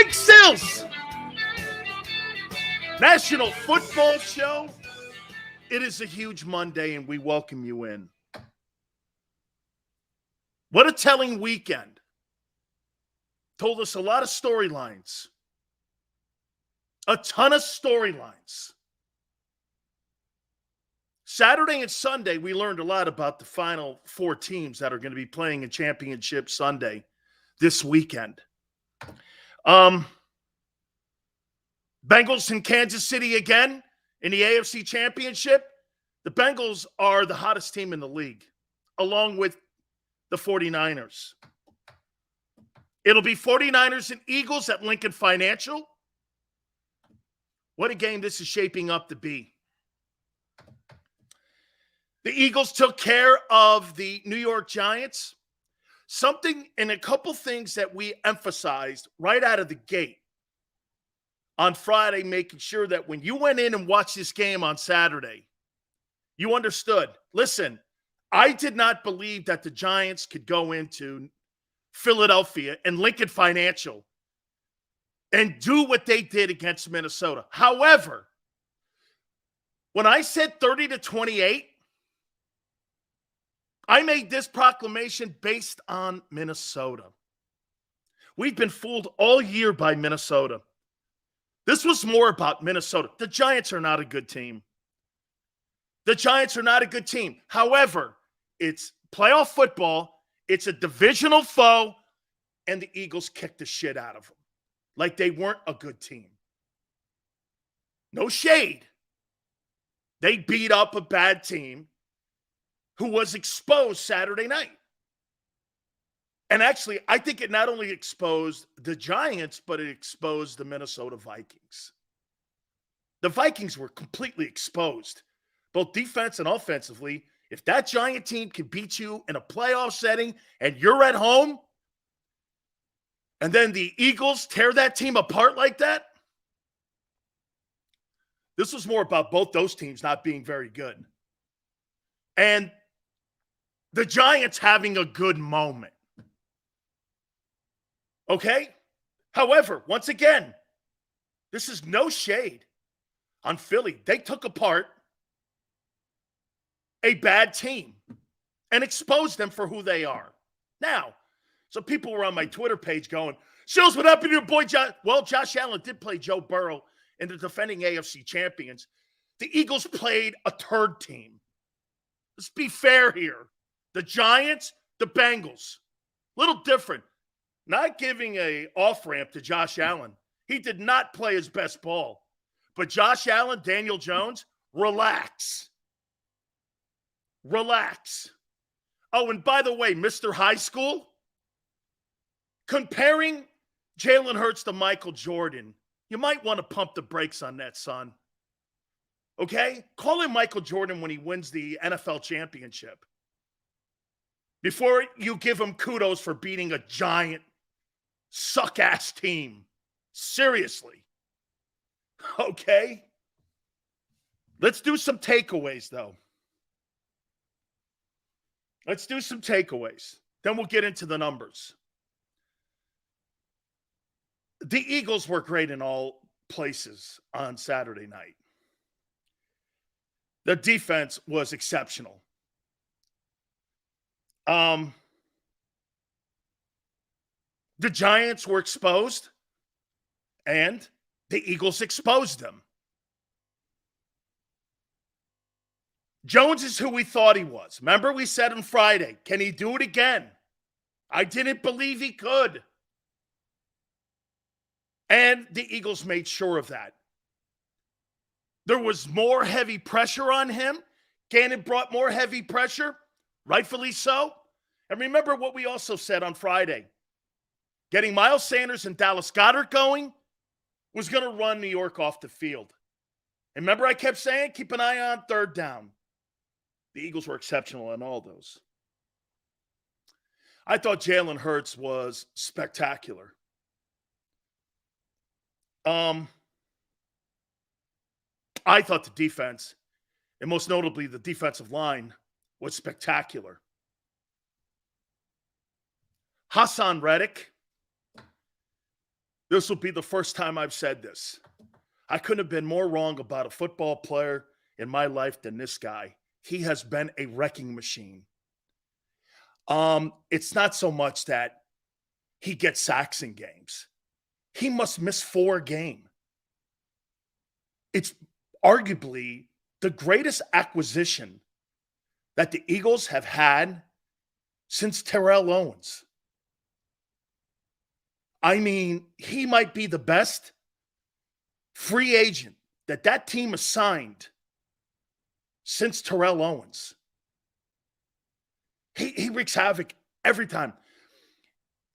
Big Sills! National Football Show. It is a huge Monday, and we welcome you in. What a telling weekend. Told us a lot of storylines. A ton of storylines. Saturday and Sunday, we learned a lot about the final four teams that are going to be playing in Championship Sunday this weekend. Bengals in Kansas City again in the AFC Championship. The Bengals are the hottest team in the league, along with the 49ers. It'll be 49ers and Eagles at Lincoln Financial. What a game this is shaping up to be. The Eagles took care of the New York Giants. Something and a couple things that we emphasized right out of the gate on Friday, making sure that when you went in and watched this game on Saturday, you understood. Listen, I did not believe that the Giants could go into Philadelphia and Lincoln Financial and do what they did against Minnesota. However, when I said 30-28, I made this proclamation based on Minnesota. We've been fooled all year by Minnesota. This was more about Minnesota. The Giants are not a good team. The Giants are not a good team. However, it's playoff football. It's a divisional foe, and the Eagles kicked the shit out of them like they weren't a good team. No shade. They beat up a bad team who was exposed Saturday night. And actually, I think it not only exposed the Giants, but it exposed the Minnesota Vikings. The Vikings were completely exposed, both defense and offensively. If that Giant team can beat you in a playoff setting and you're at home, and then the Eagles tear that team apart like that, this was more about both those teams not being very good. And the Giants having a good moment. Okay? However, once again, this is no shade on Philly. They took apart a bad team and exposed them for who they are. Now, some people were on my Twitter page going, Sills, what happened to your boy Josh? Well, Josh Allen did play Joe Burrow in the defending AFC champions. The Eagles played a third team. Let's be fair here. The Giants, the Bengals. Little different. Not giving a off-ramp to Josh Allen. He did not play his best ball. But Josh Allen, Daniel Jones, relax. Relax. Oh, and by the way, Mr. High School, comparing Jalen Hurts to Michael Jordan, you might want to pump the brakes on that, son. Okay? Call him Michael Jordan when he wins the NFL championship. Before you give him kudos for beating a giant, suck-ass team. Seriously. Okay? Let's do some takeaways, though. Let's do some takeaways. Then we'll get into the numbers. The Eagles were great in all places on Saturday night. The defense was exceptional. The Giants were exposed, and the Eagles exposed them. Jones is who we thought he was. Remember we said on Friday, can he do it again? I didn't believe he could. And the Eagles made sure of that. There was more heavy pressure on him. Gannon brought more heavy pressure, rightfully so. And remember what we also said on Friday. Getting Miles Sanders and Dallas Goedert going was going to run New York off the field. And remember I kept saying, keep an eye on third down. The Eagles were exceptional on all those. I thought Jalen Hurts was spectacular. I thought the defense, and most notably the defensive line, was spectacular. Hassan Reddick, This will be the first time I've said this. I couldn't have been more wrong about a football player in my life than this guy. He has been a wrecking machine. It's not so much that he gets sacks in games. He must miss 4 a game. It's arguably the greatest acquisition that the Eagles have had since Terrell Owens. I mean, he might be the best free agent that team has signed since Terrell Owens. He wreaks havoc every time.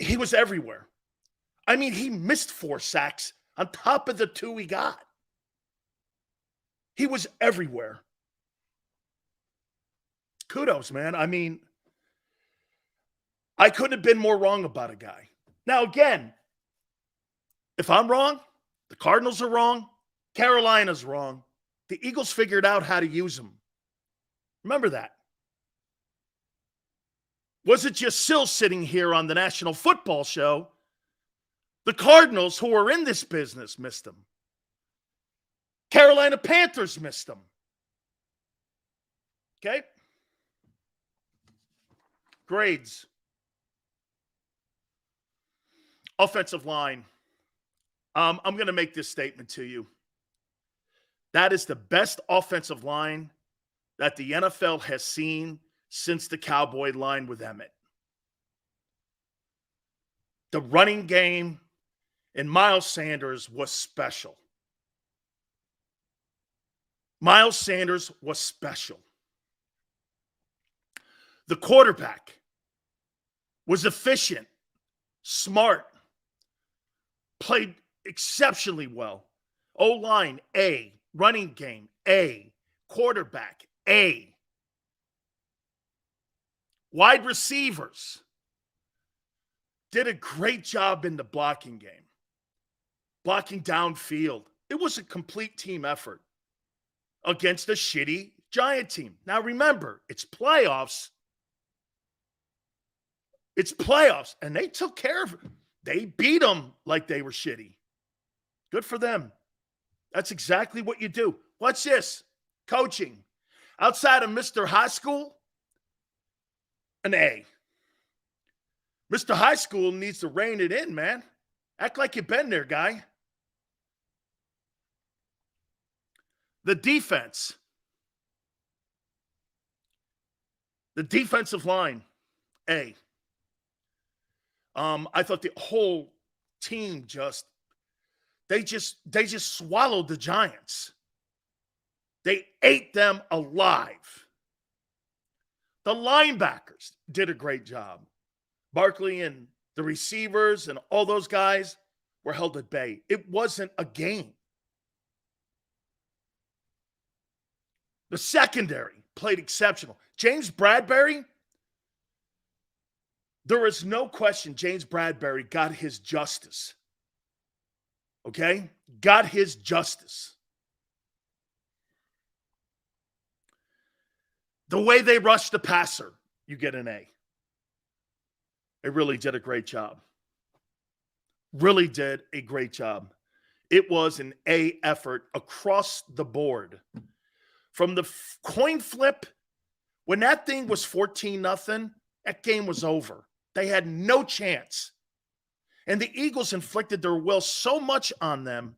He was everywhere. I mean, he missed 4 sacks on top of the 2 he got. He was everywhere. Kudos, man. I mean, I couldn't have been more wrong about a guy. Now, again, if I'm wrong, the Cardinals are wrong, Carolina's wrong. The Eagles figured out how to use him. Remember that. Was it just Sill sitting here on the National Football Show? The Cardinals, who are in this business, missed him. Carolina Panthers missed him. Okay? Grades. Offensive line. I'm going to make this statement to you. That is the best offensive line that the NFL has seen since the Cowboy line with Emmett. The running game in Miles Sanders was special. Miles Sanders was special. The quarterback was efficient, smart, played exceptionally well. O-line, A. Running game, A. Quarterback, A. Wide receivers did a great job in the blocking game. Blocking downfield. It was a complete team effort against a shitty Giant team. Now remember, it's playoffs. It's playoffs, and they took care of it. They beat them like they were shitty. Good for them. That's exactly what you do. What's this? Coaching. Outside of Mr. High School, an A. Mr. High School needs to rein it in, man. Act like you've been there, guy. The defense. The defensive line, A. I thought the whole team they just swallowed the Giants. They ate them alive. The linebackers did a great job. Barkley and the receivers and all those guys were held at bay. It wasn't a game. The secondary played exceptional. James Bradbury, there is no question James Bradbury got his justice. Okay? Got his justice. The way they rushed the passer, you get an A. They really did a great job. Really did a great job. It was an A effort across the board. From the coin flip, when that thing was 14-0, that game was over. They had no chance. And the Eagles inflicted their will so much on them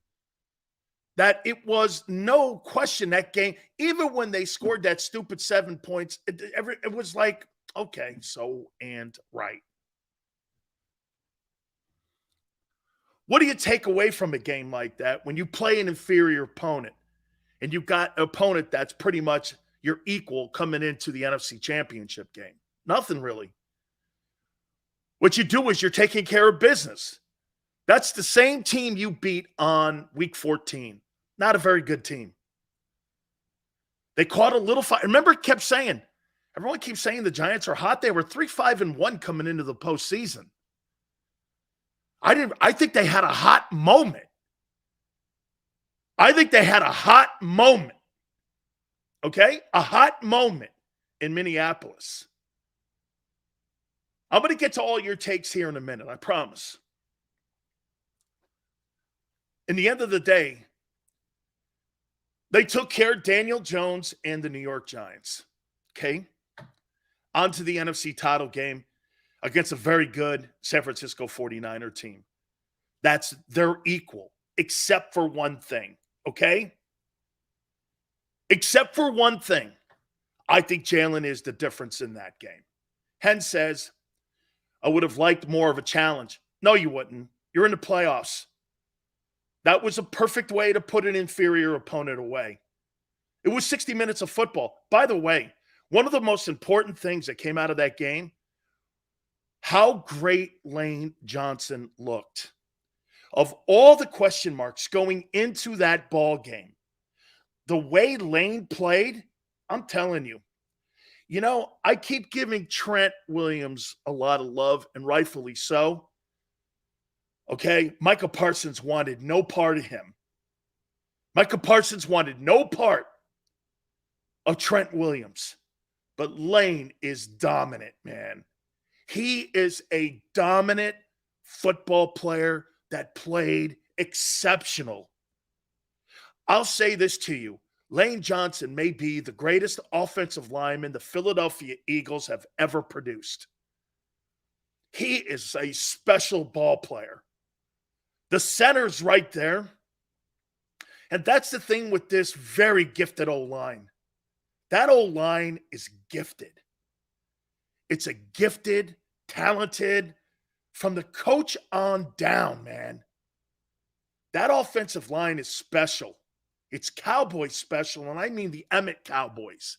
that it was no question that game, even when they scored that stupid 7 points, it was like, okay, so and right. What do you take away from a game like that when you play an inferior opponent and you've got an opponent that's pretty much your equal coming into the NFC Championship game? Nothing really. What you do is you're taking care of business. That's the same team you beat on week 14. Not a very good team. They caught a little fight. Remember, everyone keeps saying the Giants are hot. They were 3-5-1 coming into the postseason. I think they had a hot moment. Okay? A hot moment in Minneapolis. I'm going to get to all your takes here in a minute, I promise. in the end of the day, they took care of Daniel Jones and the New York Giants. Okay? On to the NFC title game against a very good San Francisco 49er team. They're equal, except for one thing. Okay? Except for one thing. I think Jalen is the difference in that game. Hen says, I would have liked more of a challenge. No, you wouldn't. You're in the playoffs. That was a perfect way to put an inferior opponent away. It was 60 minutes of football. By the way, one of the most important things that came out of that game, how great Lane Johnson looked. Of all the question marks going into that ball game, the way Lane played, I'm telling you, I keep giving Trent Williams a lot of love, and rightfully so. Okay, Micah Parsons wanted no part of him. Micah Parsons wanted no part of Trent Williams. But Lane is dominant, man. He is a dominant football player that played exceptional. I'll say this to you. Lane Johnson may be the greatest offensive lineman the Philadelphia Eagles have ever produced. He is a special ball player. The center's right there. And that's the thing with this very gifted O-line. That O-line is gifted. It's a gifted, talented, from the coach on down, man. That offensive line is special. It's Cowboy special, and I mean the Emmett Cowboys,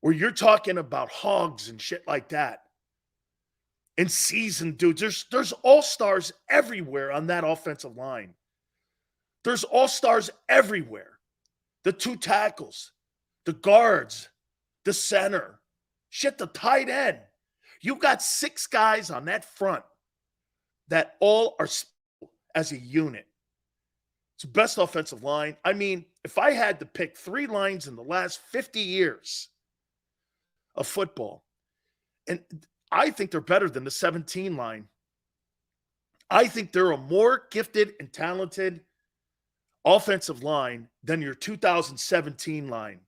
where you're talking about hogs and shit like that. And seasoned dudes. There's all-stars everywhere on that offensive line. There's all-stars everywhere. The two tackles, the guards, the center, the tight end. You got 6 guys on that front that all are as a unit. It's the best offensive line. I mean, if I had to pick 3 lines in the last 50 years of football, and I think they're better than the 17 line. I think they're a more gifted and talented offensive line than your 2017 line.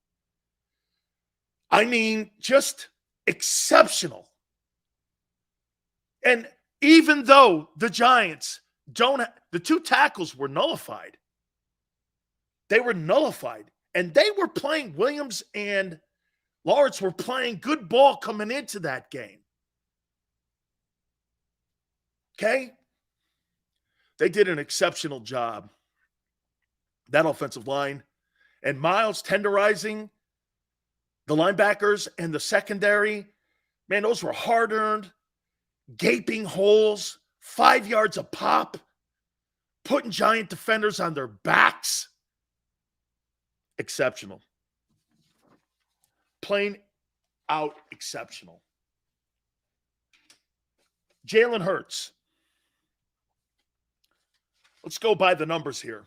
I mean, just exceptional. And even though the Giants the 2 tackles were nullified. They were nullified. And they were playing, Williams and Lawrence were playing good ball coming into that game. Okay? They did an exceptional job. That offensive line. And Miles tenderizing the linebackers and the secondary. Man, those were hard-earned, gaping holes, 5 yards a pop, putting Giant defenders on their backs. Exceptional. Plain out exceptional. Jalen Hurts. Let's go by the numbers here.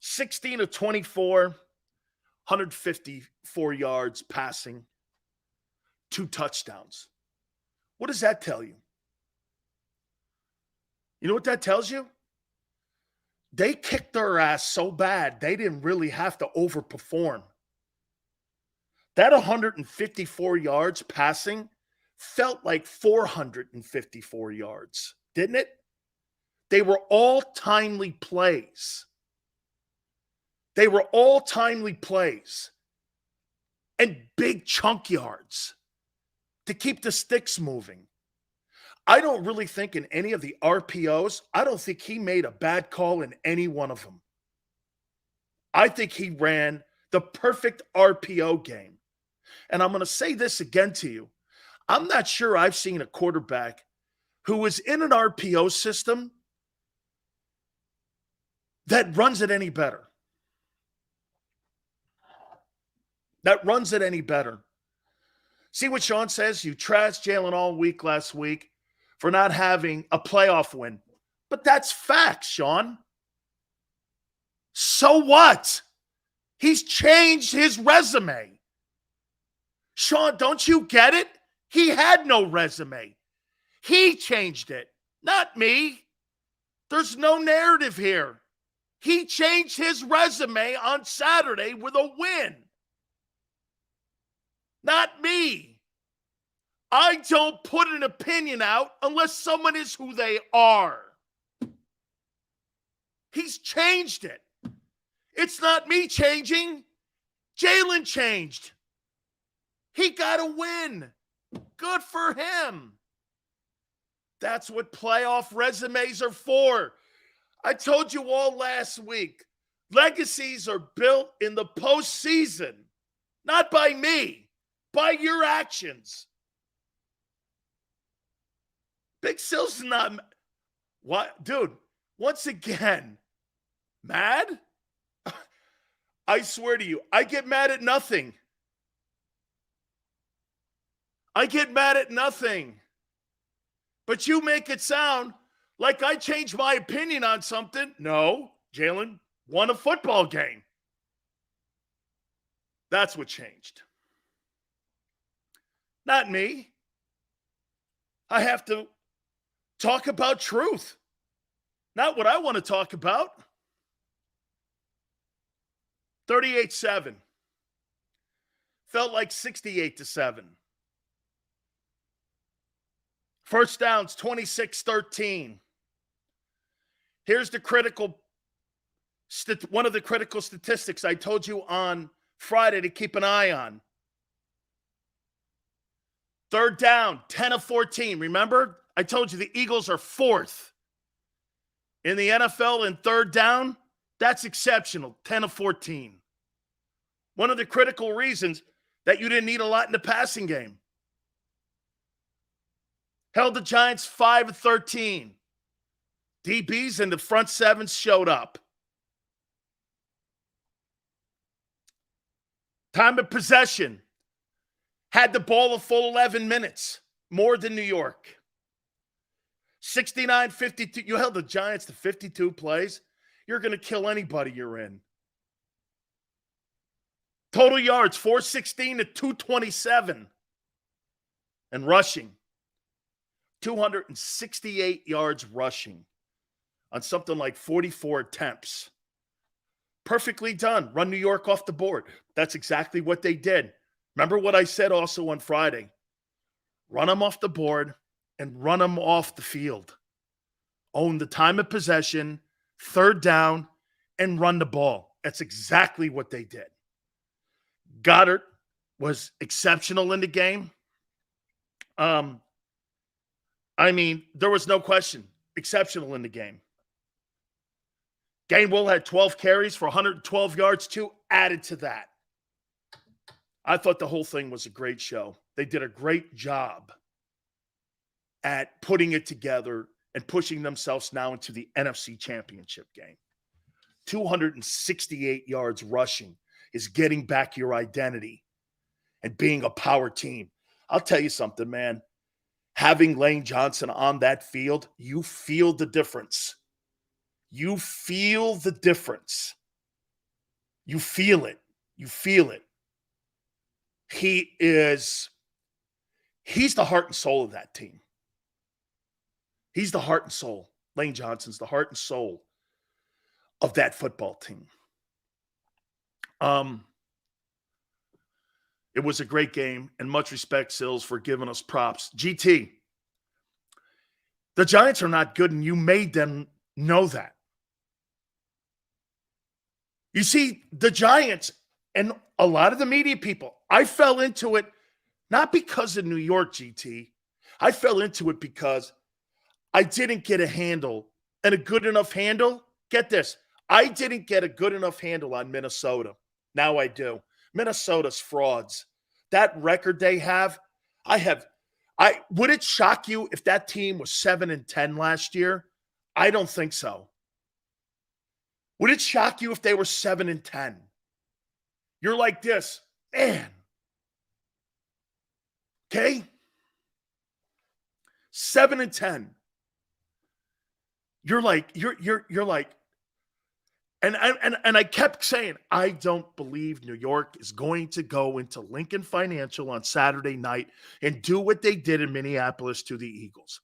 16 of 24, 154 yards passing, 2 touchdowns. What does that tell you? You know what that tells you? They kicked their ass so bad, they didn't really have to overperform. That 154 yards passing felt like 454 yards, didn't it? They were all timely plays. They were all timely plays and big chunk yards to keep the sticks moving. I don't really think in any of the RPOs, I don't think he made a bad call in any one of them. I think he ran the perfect RPO game. And I'm going to say this again to you. I'm not sure I've seen a quarterback who was in an RPO system that runs it any better. See what Sean says? You trashed Jalen all week last week for not having a playoff win. But that's facts, Sean. So what? He's changed his resume. Sean, don't you get it? He had no resume. He changed it, not me. There's no narrative here. He changed his resume on Saturday with a win. Not me. I don't put an opinion out unless someone is who they are. He's changed it. It's not me changing. Jalen changed. He got a win. Good for him. That's what playoff resumes are for. I told you all last week, legacies are built in the postseason, not by me, by your actions. Big Sil's not, what, dude, once again, mad? I swear to you, I get mad at nothing. I get mad at nothing. But you make it sound like I changed my opinion on something. No, Jalen won a football game. That's what changed. Not me. I have to talk about truth, not what I want to talk about. 38-7. Felt like 68-7. First downs, 26-13. Here's the one of the critical statistics I told you on Friday to keep an eye on. Third down, 10 of 14. Remember, I told you the Eagles are fourth in the NFL in third down. That's exceptional, 10 of 14. One of the critical reasons that you didn't need a lot in the passing game. Held the Giants 5 of 13. DBs and the front sevens showed up. Time of possession. Had the ball a full 11 minutes. More than New York. 69-52. You held the Giants to 52 plays. You're going to kill anybody you're in. Total yards, 416 to 227. And rushing. 268 yards rushing on something like 44 attempts. Perfectly done. Run New York off the board. That's exactly what they did. Remember what I said also on Friday. Run them off the board and run them off the field. Own the time of possession, third down, and run the ball. That's exactly what they did. Goddard was exceptional in the game. There was no question. Exceptional in the game. Gainwell had 12 carries for 112 yards, too, added to that. I thought the whole thing was a great show. They did a great job at putting it together and pushing themselves now into the NFC Championship game. 268 yards rushing is getting back your identity and being a power team. I'll tell you something, man. Having Lane Johnson on that field, you feel the difference. You feel the difference. You feel it. You feel it. He's the heart and soul of that team. He's the heart and soul. Lane Johnson's the heart and soul of that football team. It was a great game, and much respect, Sills, for giving us props. GT, the Giants are not good, and you made them know that. You see, the Giants and a lot of the media people, I fell into it not because of New York, GT. I fell into it because I didn't get a handle, and a good enough handle. Get this. I didn't get a good enough handle on Minnesota. Now I do. Minnesota's frauds. That record they have, would it shock you if that team was 7-10 last year? I don't think so. Would it shock you if they were 7-10? You're like this, man. Okay? 7-10. You're like, and I kept saying, I don't believe New York is going to go into Lincoln Financial on Saturday night and do what they did in Minneapolis to the Eagles.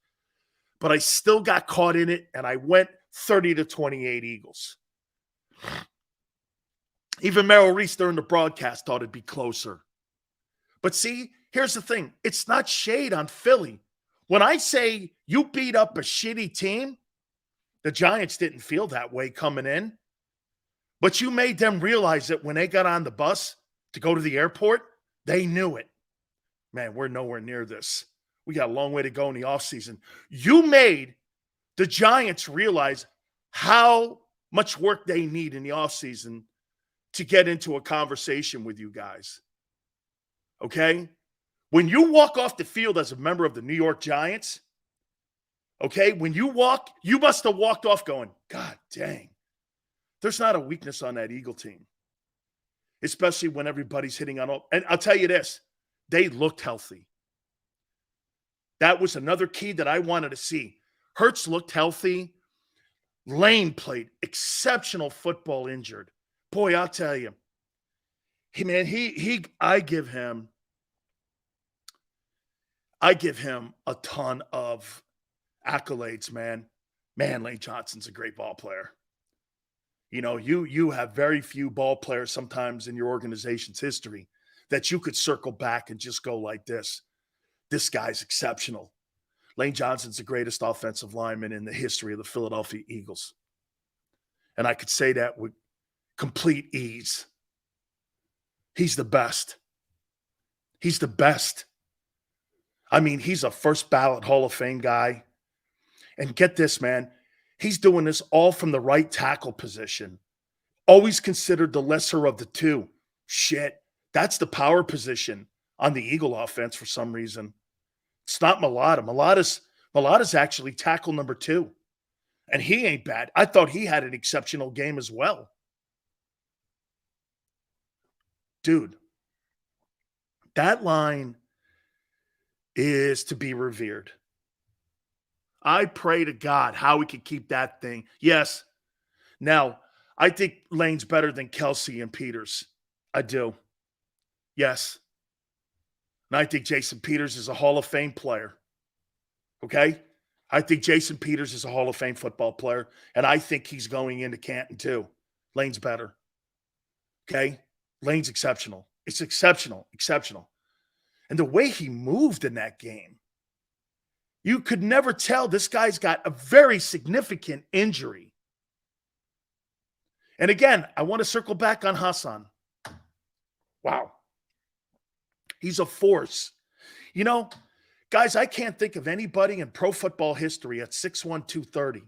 But I still got caught in it, and I went 30-28 Eagles. Even Merrill Reese during the broadcast thought it'd be closer. But see, here's the thing. It's not shade on Philly. When I say you beat up a shitty team, the Giants didn't feel that way coming in. But you made them realize that when they got on the bus to go to the airport, they knew it. Man, we're nowhere near this. We got a long way to go in the offseason. You made the Giants realize how much work they need in the offseason to get into a conversation with you guys. Okay? When you walk off the field as a member of the New York Giants, okay, when you walk, you must have walked off going, God dang, there's not a weakness on that Eagle team, especially when everybody's hitting on all. And I'll tell you this, they looked healthy. That was another key that I wanted to see. Hurts looked healthy. Lane played exceptional football injured. Boy, I'll tell you. I give him a ton of accolades, man. Man, Lane Johnson's a great ball player. You know, you have very few ball players sometimes in your organization's history that you could circle back and just go like this. This guy's exceptional. Lane Johnson's the greatest offensive lineman in the history of the Philadelphia Eagles. And I could say that with complete ease. He's the best. He's the best. I mean, he's a first ballot Hall of Fame guy. And get this, man. He's doing this all from the right tackle position. Always considered the lesser of the two. Shit. That's the power position on the Eagle offense for some reason. It's not Mulata. Mulata's actually tackle number 2. And he ain't bad. I thought he had an exceptional game as well. Dude, that line is to be revered. I pray to God how we can keep that thing. Yes. Now, I think Lane's better than Kelsey and Peters. I do. Yes. And I think Jason Peters is a Hall of Fame player. Okay? I think Jason Peters is a Hall of Fame football player, and I think he's going into Canton too. Lane's better. Okay? Lane's exceptional. It's exceptional. And the way he moved in that game, you could never tell this guy's got a very significant injury. And again, I want to circle back on Hassan. Wow. He's a force. You know, guys, I can't think of anybody in pro football history at 6'1", 230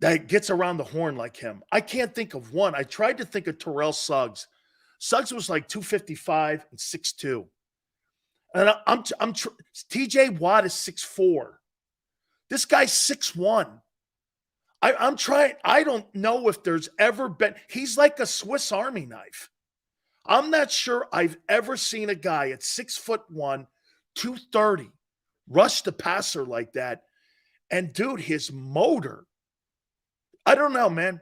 that gets around the horn like him. I can't think of one. I tried to think of Terrell Suggs. Suggs was like 255 and 6'2". And TJ Watt is 6'4". This guy's 6'1". I'm trying. I don't know if there's ever been. He's like a Swiss Army knife. I'm not sure I've ever seen a guy at 6'1", 230 rush the passer like that. And dude, his motor. I don't know, man.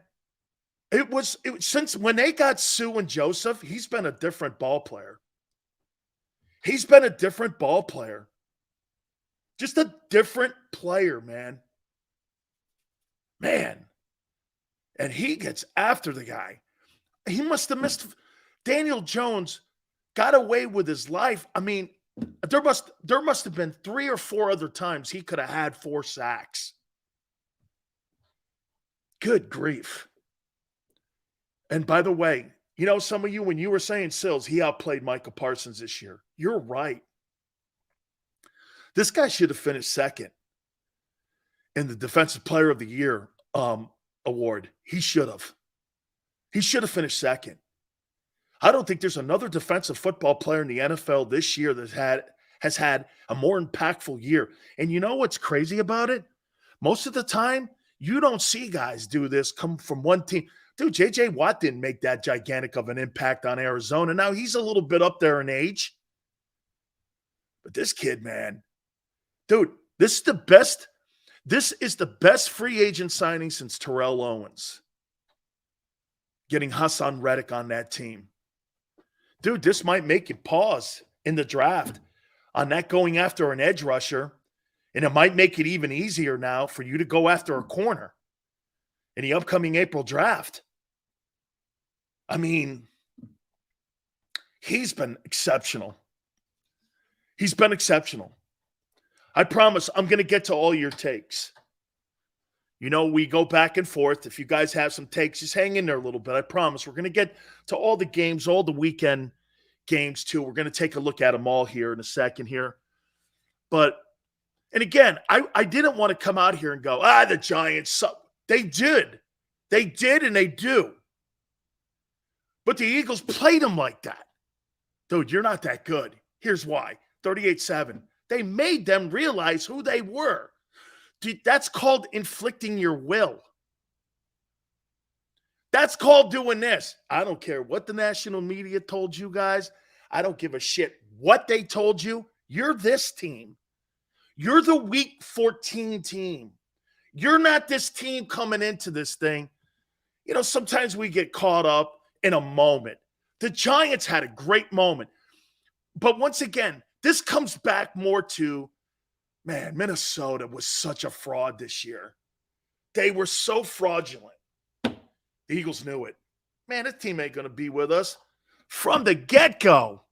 It was since when they got Sue and Joseph, he's been a different ball player. He's been a different ball player. Just a different player, man. Man. And he gets after the guy. He must have missed. Daniel Jones got away with his life. I mean, there must have been 3 or 4 other times he could have had 4 sacks. Good grief. And by the way, you know, some of you, when you were saying Sills, he outplayed Michael Parsons this year. You're right. This guy should have finished second in the Defensive Player of the Year award. He should have. He should have finished second. I don't think there's another defensive football player in the NFL this year that has had a more impactful year. And you know what's crazy about it? Most of the time, you don't see guys do this come from one team. Dude, J.J. Watt didn't make that gigantic of an impact on Arizona. Now, he's a little bit up there in age. But this kid, man, dude, this is the best free agent signing since Terrell Owens. Getting Hassan Reddick on that team. Dude, this might make you pause in the draft on that going after an edge rusher And it might make it even easier now for you to go after a corner in the upcoming April draft. I mean, he's been exceptional. He's been exceptional. I promise I'm going to get to all your takes. You know, we go back and forth. If you guys have some takes, just hang in there a little bit. I promise we're going to get to all the games, all the weekend games too. We're going to take a look at them all here in a second here. But, and again, I didn't want to come out here and go, the Giants suck. They did. They did and they do. But the Eagles played them like that. Dude, you're not that good. Here's why. 38-7. They made them realize who they were. Dude, that's called inflicting your will. That's called doing this. I don't care what the national media told you guys. I don't give a shit what they told you. You're this team. You're the week 14 team. You're not this team coming into this thing. You know, sometimes we get caught up in a moment. The Giants had a great moment. But once again, this comes back more to, man, Minnesota was such a fraud this year. They were so fraudulent. The Eagles knew it. Man, this team ain't going to be with us from the get-go.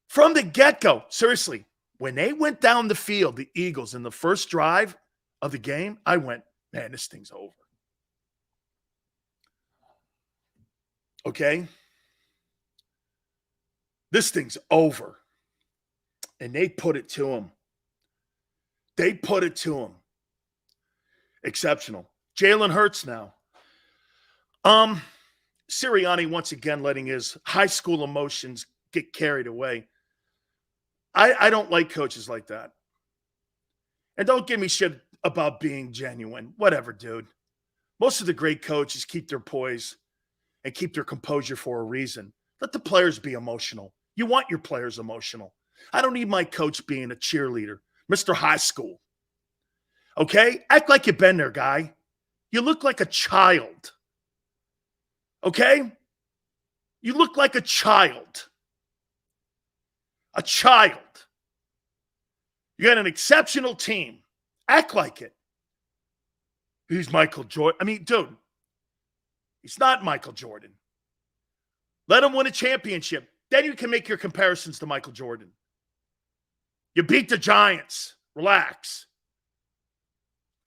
From the get-go. Seriously, when they went down the field, the Eagles, in the first drive of the game, I went, man, this thing's over. Okay? This thing's over. And they put it to him. They put it to him. Exceptional. Jalen Hurts now. Sirianni once again letting his high school emotions get carried away. I don't like coaches like that. And don't give me shit about being genuine. Whatever, dude. Most of the great coaches keep their poise and keep their composure for a reason. Let the players be emotional. You want your players emotional. I don't need my coach being a cheerleader, Mr. High School. Okay? Act like you've been there, guy. You look like a child. Okay? You look like a child. A child. You got an exceptional team. Act like it. He's Michael Jordan. I mean, dude, he's not Michael Jordan. Let him win a championship. Then you can make your comparisons to Michael Jordan. You beat the Giants. Relax.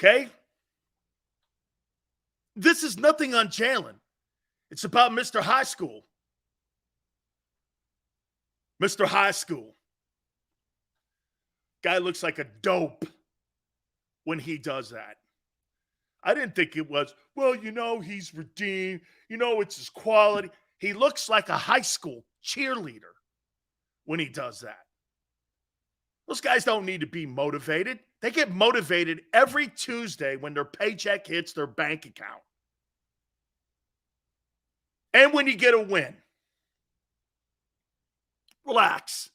Okay? This is nothing on Jalen. It's about Mr. High School. Mr. High School. Guy looks like a dope when he does that. I didn't think it was, well, you know, he's redeemed. You know, it's his quality. He looks like a high school cheerleader when he does that. Those guys don't need to be motivated. They get motivated every Tuesday when their paycheck hits their bank account. And when you get a win. Relax.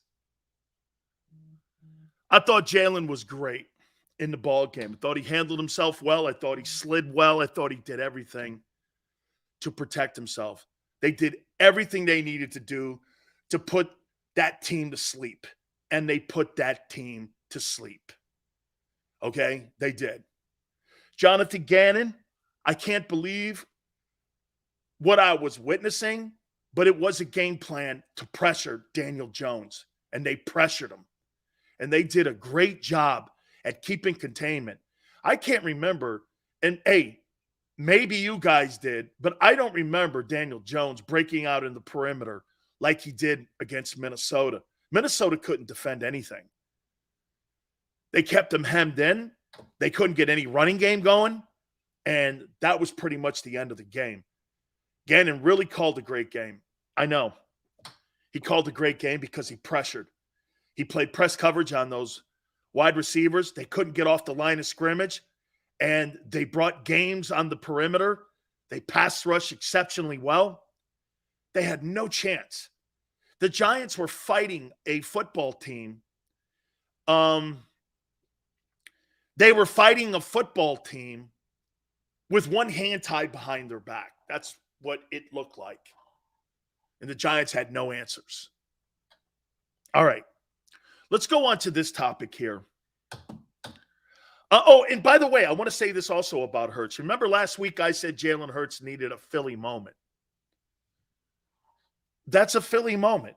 I thought Jalen was great in the ball game. I thought he handled himself well. I thought he slid well. I thought he did everything to protect himself. They did everything they needed to do to put that team to sleep. And they put that team to sleep. Okay? They did. Jonathan Gannon, I can't believe what I was witnessing, but it was a game plan to pressure Daniel Jones. And they pressured him. And they did a great job at keeping containment. I can't remember, and hey, maybe you guys did, but I don't remember Daniel Jones breaking out in the perimeter like he did against Minnesota. Minnesota couldn't defend anything. They kept him hemmed in. They couldn't get any running game going, and that was pretty much the end of the game. Gannon really called a great game. I know. He called a great game because he pressured. He played press coverage on those wide receivers. They couldn't get off the line of scrimmage, and they brought games on the perimeter. They pass rushed exceptionally well. They had no chance. The Giants were fighting a football team. They were fighting a football team with one hand tied behind their back. That's what it looked like. And the Giants had no answers. All right. Let's go on to this topic here. And by the way, I want to say this also about Hurts. Remember last week I said Jalen Hurts needed a Philly moment. That's a Philly moment.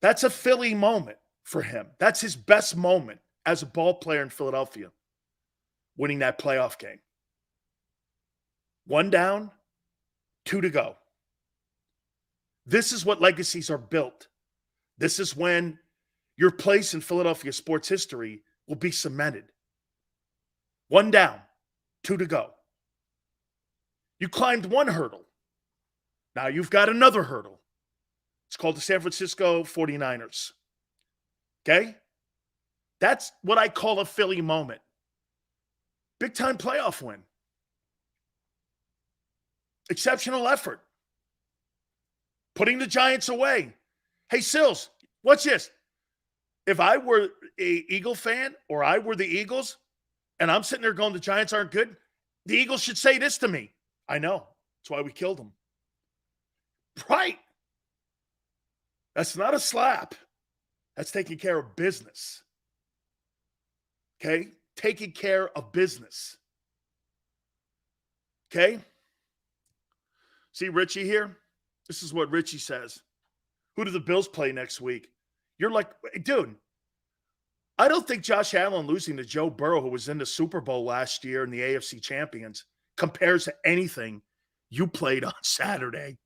That's a Philly moment for him. That's his best moment as a ball player in Philadelphia, winning that playoff game. 1 down, 2 to go. This is what legacies are built. This is when your place in Philadelphia sports history will be cemented. 1 down, 2 to go. You climbed 1 hurdle. Now you've got another hurdle. It's called the San Francisco 49ers. Okay? That's what I call a Philly moment. Big-time playoff win. Exceptional effort. Putting the Giants away. Hey, Sills, watch this. If I were an Eagle fan or I were the Eagles and I'm sitting there going, the Giants aren't good, the Eagles should say this to me. I know. That's why we killed them. Right. That's not a slap. That's taking care of business. Okay? Taking care of business. Okay? See Richie here? This is what Richie says. Who do the Bills play next week? You're like, dude, I don't think Josh Allen losing to Joe Burrow, who was in the Super Bowl last year in the AFC Champions, compares to anything you played on Saturday.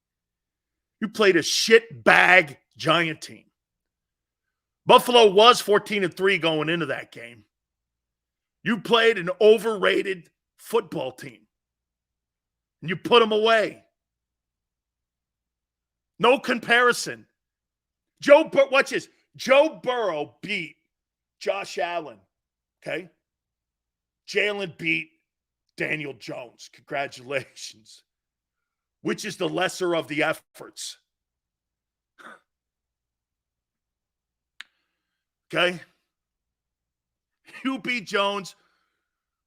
You played a shit bag Giant team. Buffalo was 14-3 going into that game. You played an overrated football team. And you put them away. No comparison. Watch this. Joe Burrow beat Josh Allen. Okay? Jalen beat Daniel Jones. Congratulations. Which is the lesser of the efforts? Okay? You beat Jones.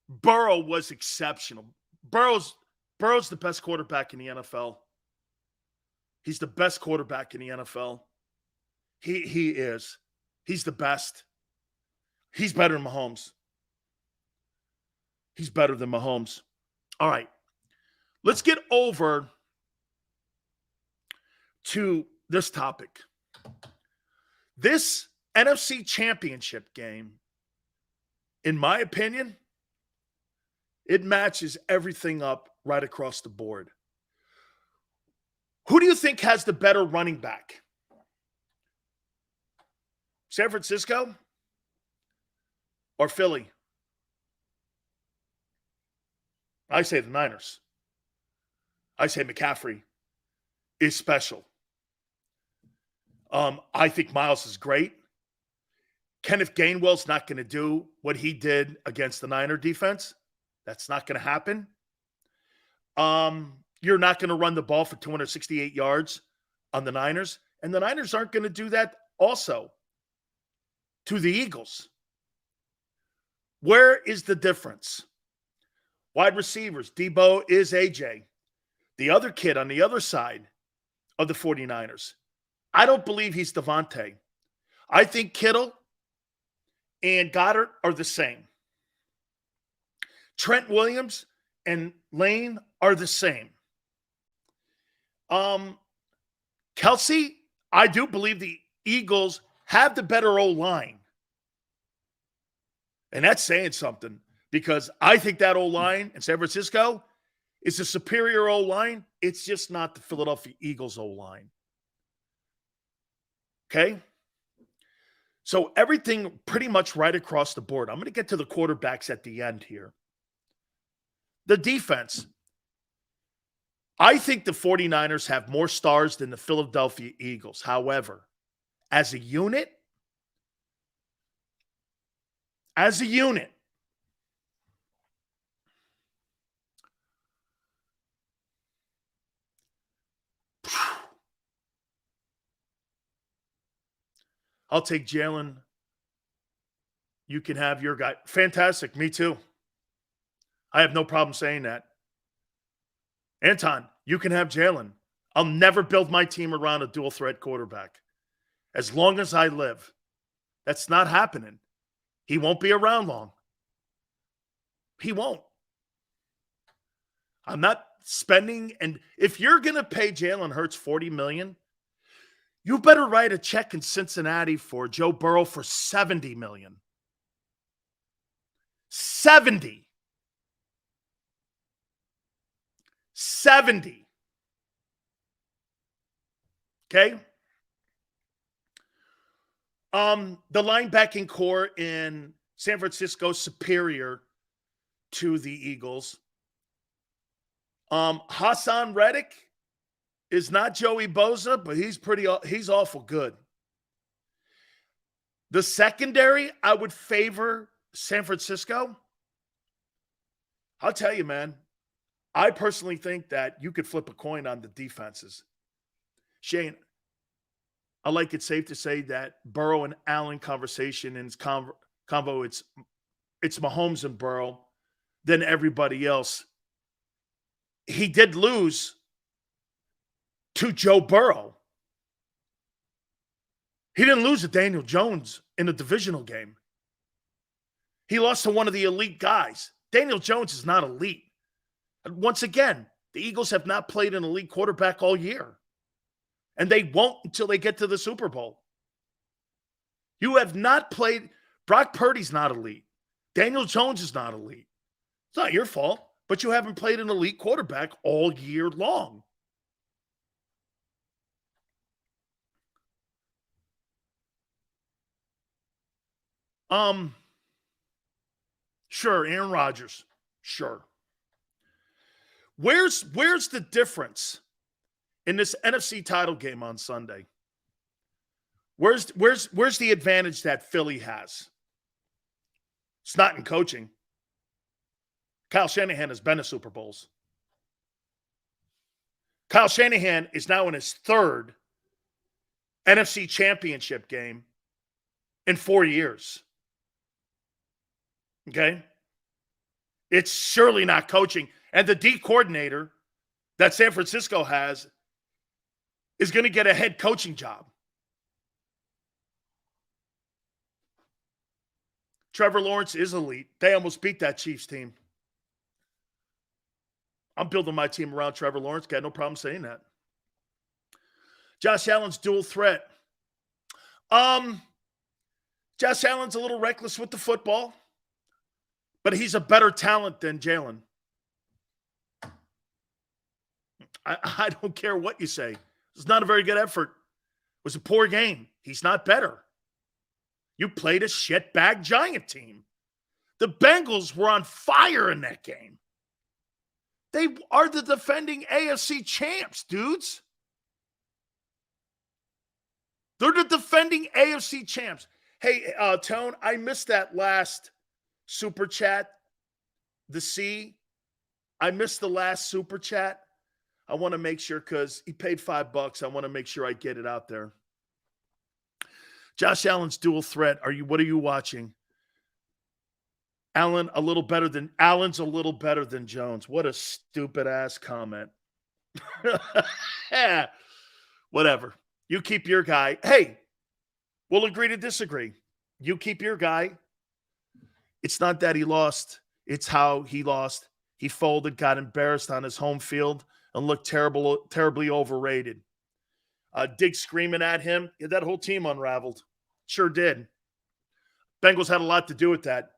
Burrow was exceptional. Burrow's the best quarterback in the NFL. He's the best quarterback in the NFL. He is. He's the best. He's better than Mahomes. He's better than Mahomes. All right. Let's get over to this topic. This NFC Championship game, in my opinion, it matches everything up right across the board. Who do you think has the better running back? San Francisco or Philly? I say the Niners. I say McCaffrey is special. I think Miles is great. Kenneth Gainwell's not going to do what he did against the Niner defense. That's not going to happen. You're not going to run the ball for 268 yards on the Niners. And the Niners aren't going to do that also to the Eagles. Where is the difference? Wide receivers. Debo is AJ. The other kid on the other side of the 49ers. I don't believe he's Devontae. I think Kittle and Goddard are the same. Trent Williams and Lane are the same. Kelsey, I do believe the Eagles have the better O-line. And that's saying something because I think that O-line in San Francisco is a superior O-line. It's just not the Philadelphia Eagles O-line. Okay? So everything pretty much right across the board. I'm going to get to the quarterbacks at the end here. The defense. I think the 49ers have more stars than the Philadelphia Eagles. However, as a unit, I'll take Jalen. You can have your guy. Fantastic. Me too. I have no problem saying that. Anton, you can have Jalen. I'll never build my team around a dual threat quarterback. As long as I live. That's not happening. He won't be around long. He won't. I'm not spending, and if you're going to pay Jalen Hurts $40 million, you better write a check in Cincinnati for Joe Burrow for $70 million. 70. Okay? The linebacking core in San Francisco superior to the Eagles. Hassan Reddick is not Joey Bosa, but he's awful good. The secondary, I would favor San Francisco. I'll tell you, man, I personally think that you could flip a coin on the defenses. Shane, I like it safe to say that Burrow and Allen conversation and its convo, it's Mahomes and Burrow than everybody else. He did lose to Joe Burrow. He didn't lose to Daniel Jones in a divisional game. He lost to one of the elite guys. Daniel Jones is not elite. And once again, the Eagles have not played an elite quarterback all year. And they won't until they get to the Super Bowl. You have not played. Brock Purdy's not elite. Daniel Jones is not elite. It's not your fault, but you haven't played an elite quarterback all year long. Sure, Aaron Rodgers. Sure. Where's the difference in this NFC title game on Sunday? Where's the advantage that Philly has? It's not in coaching. Kyle Shanahan has been to Super Bowls. Kyle Shanahan is now in his third NFC Championship game in 4 years. Okay? It's surely not coaching. And the D coordinator that San Francisco has is going to get a head coaching job. Trevor Lawrence is elite. They almost beat that Chiefs team. I'm building my team around Trevor Lawrence. Got no problem saying that. Josh Allen's dual threat. Josh Allen's a little reckless with the football, but he's a better talent than Jalen. I don't care what you say. It's not a very good effort. It was a poor game. He's not better. You played a shitbag Giant team. The Bengals were on fire in that game. They are the defending AFC champs, dudes. They're the defending AFC champs. Hey, Tone, I missed that last super chat. I missed the last super chat. I want to make sure because he paid $5. I want to make sure I get it out there. Josh Allen's dual threat. What are you watching? Allen's a little better than Jones. What a stupid ass comment. Yeah, whatever. You keep your guy. Hey, we'll agree to disagree. You keep your guy. It's not that he lost. It's how he lost. He folded, got embarrassed on his home field, and looked terribly overrated. Dig screaming at him. Yeah, that whole team unraveled. Sure did. Bengals had a lot to do with that.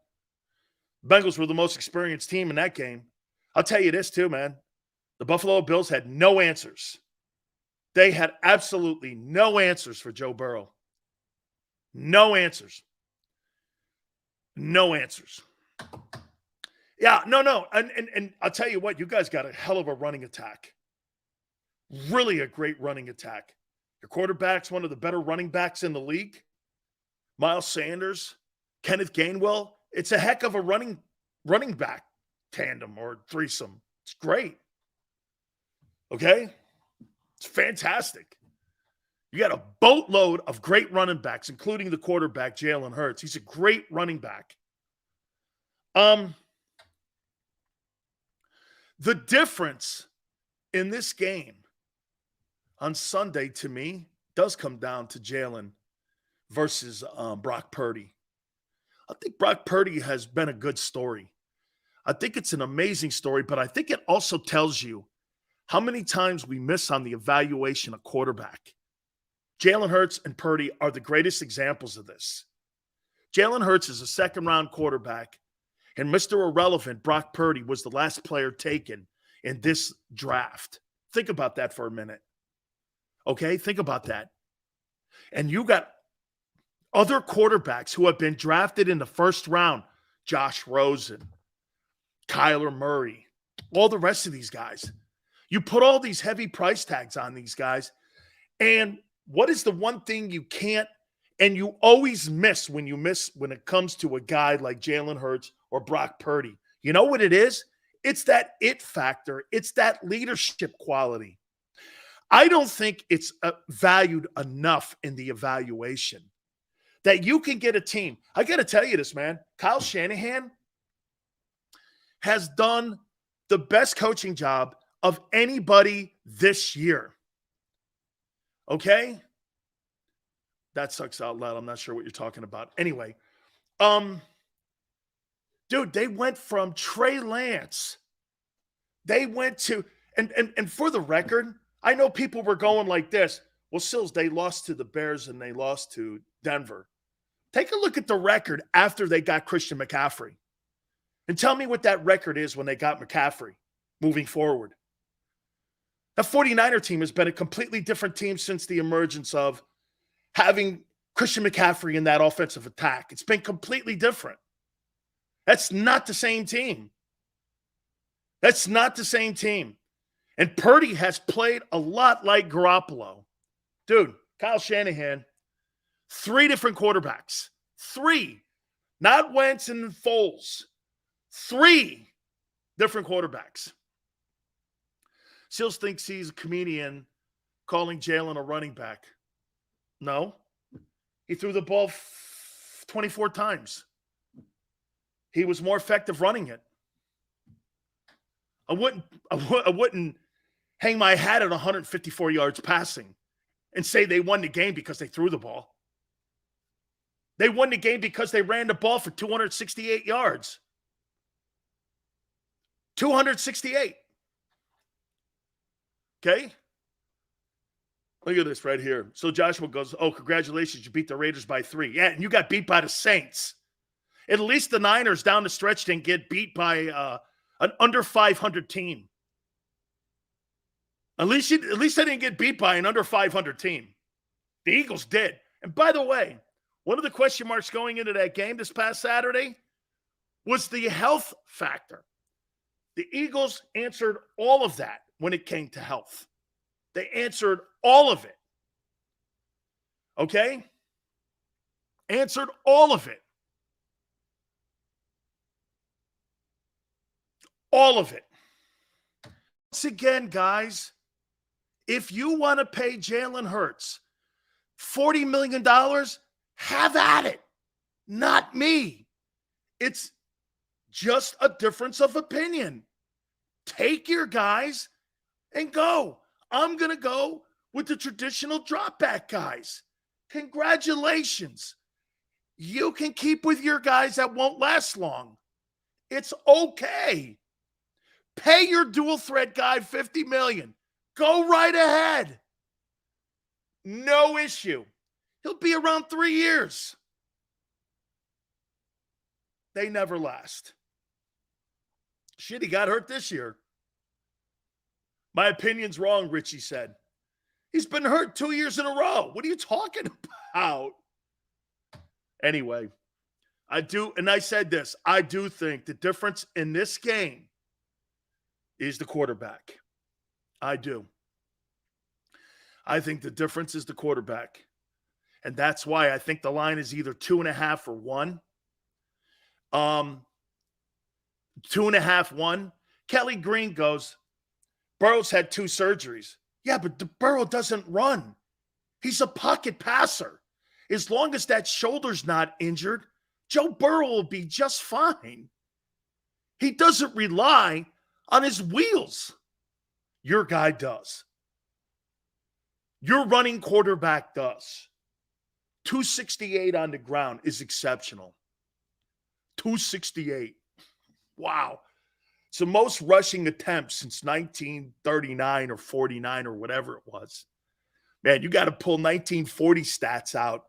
Bengals were the most experienced team in that game. I'll tell you this too, man. The Buffalo Bills had no answers. They had absolutely no answers for Joe Burrow. No answers. No answers. Yeah, no. And I'll tell you what, you guys got a hell of a running attack. Really a great running attack. Your quarterback's one of the better running backs in the league. Miles Sanders, Kenneth Gainwell. It's a heck of a running back tandem or threesome. It's great. Okay? It's fantastic. You got a boatload of great running backs, including the quarterback, Jalen Hurts. He's a great running back. The difference in this game on Sunday, to me, does come down to Jalen versus Brock Purdy. I think Brock Purdy has been a good story. I think it's an amazing story, but I think it also tells you how many times we miss on the evaluation of quarterback. Jalen Hurts and Purdy are the greatest examples of this. Jalen Hurts is a second-round quarterback, and Mr. Irrelevant, Brock Purdy, was the last player taken in this draft. Think about that for a minute. Okay? Think about that. And you got other quarterbacks who have been drafted in the first round. Josh Rosen, Kyler Murray, all the rest of these guys. You put all these heavy price tags on these guys, and what is the one thing you can't and you always miss when it comes to a guy like Jalen Hurts or Brock Purdy? You know what it is? It's that it factor. It's that leadership quality. I don't think it's valued enough in the evaluation that you can get a team. I got to tell you this, man. Kyle Shanahan has done the best coaching job of anybody this year. Okay? That sucks out loud. I'm not sure what you're talking about. Anyway, dude, they went from Trey Lance. They went to, and for the record, I know people were going like this. Well, Sills, they lost to the Bears and they lost to Denver. Take a look at the record after they got Christian McCaffrey. And tell me what that record is when they got McCaffrey moving forward. The 49er team has been a completely different team since the emergence of having Christian McCaffrey in that offensive attack. It's been completely different. That's not the same team. That's not the same team. And Purdy has played a lot like Garoppolo. Dude, Kyle Shanahan, 3 different quarterbacks. 3. Not Wentz and Foles. 3 different quarterbacks. Sills thinks he's a comedian calling Jalen a running back. No. He threw the ball 24 times. He was more effective running it. I wouldn't hang my hat at 154 yards passing and say they won the game because they threw the ball. They won the game because they ran the ball for 268 yards. 268. Okay? Look at this right here. So Joshua goes, oh, congratulations, you beat the Raiders by 3. Yeah, and you got beat by the Saints. At least the Niners down the stretch didn't get beat by an under 500 team. At least they didn't get beat by an under 500 team. The Eagles did. And by the way, one of the question marks going into that game this past Saturday was the health factor. The Eagles answered all of that when it came to health. They answered all of it. Okay? Answered all of it. All of it. Once again, guys, if you want to pay Jalen Hurts $40 million, have at it. Not me. It's just a difference of opinion. Take your guys and go. I'm going to go with the traditional drop back guys. Congratulations. You can keep with your guys that won't last long. It's okay. Pay your dual threat guy $50 million. Go right ahead. No issue. He'll be around 3 years. They never last. Shit, he got hurt this year. My opinion's wrong, Richie said. He's been hurt 2 years in a row. What are you talking about? Anyway, I said this, I do think the difference in this game is the quarterback. I do. I think the difference is the quarterback. And that's why I think the line is either 2.5 or 1. 2.5, 1. Kelly Green goes, Burrow's had 2 surgeries. Yeah, but Burrow doesn't run. He's a pocket passer. As long as that shoulder's not injured, Joe Burrow will be just fine. He doesn't rely on his wheels. Your guy does. Your running quarterback does. 268 on the ground is exceptional. 268. Wow. It's the most rushing attempts since 1939 or 49 or whatever it was. Man, you got to pull 1940 stats out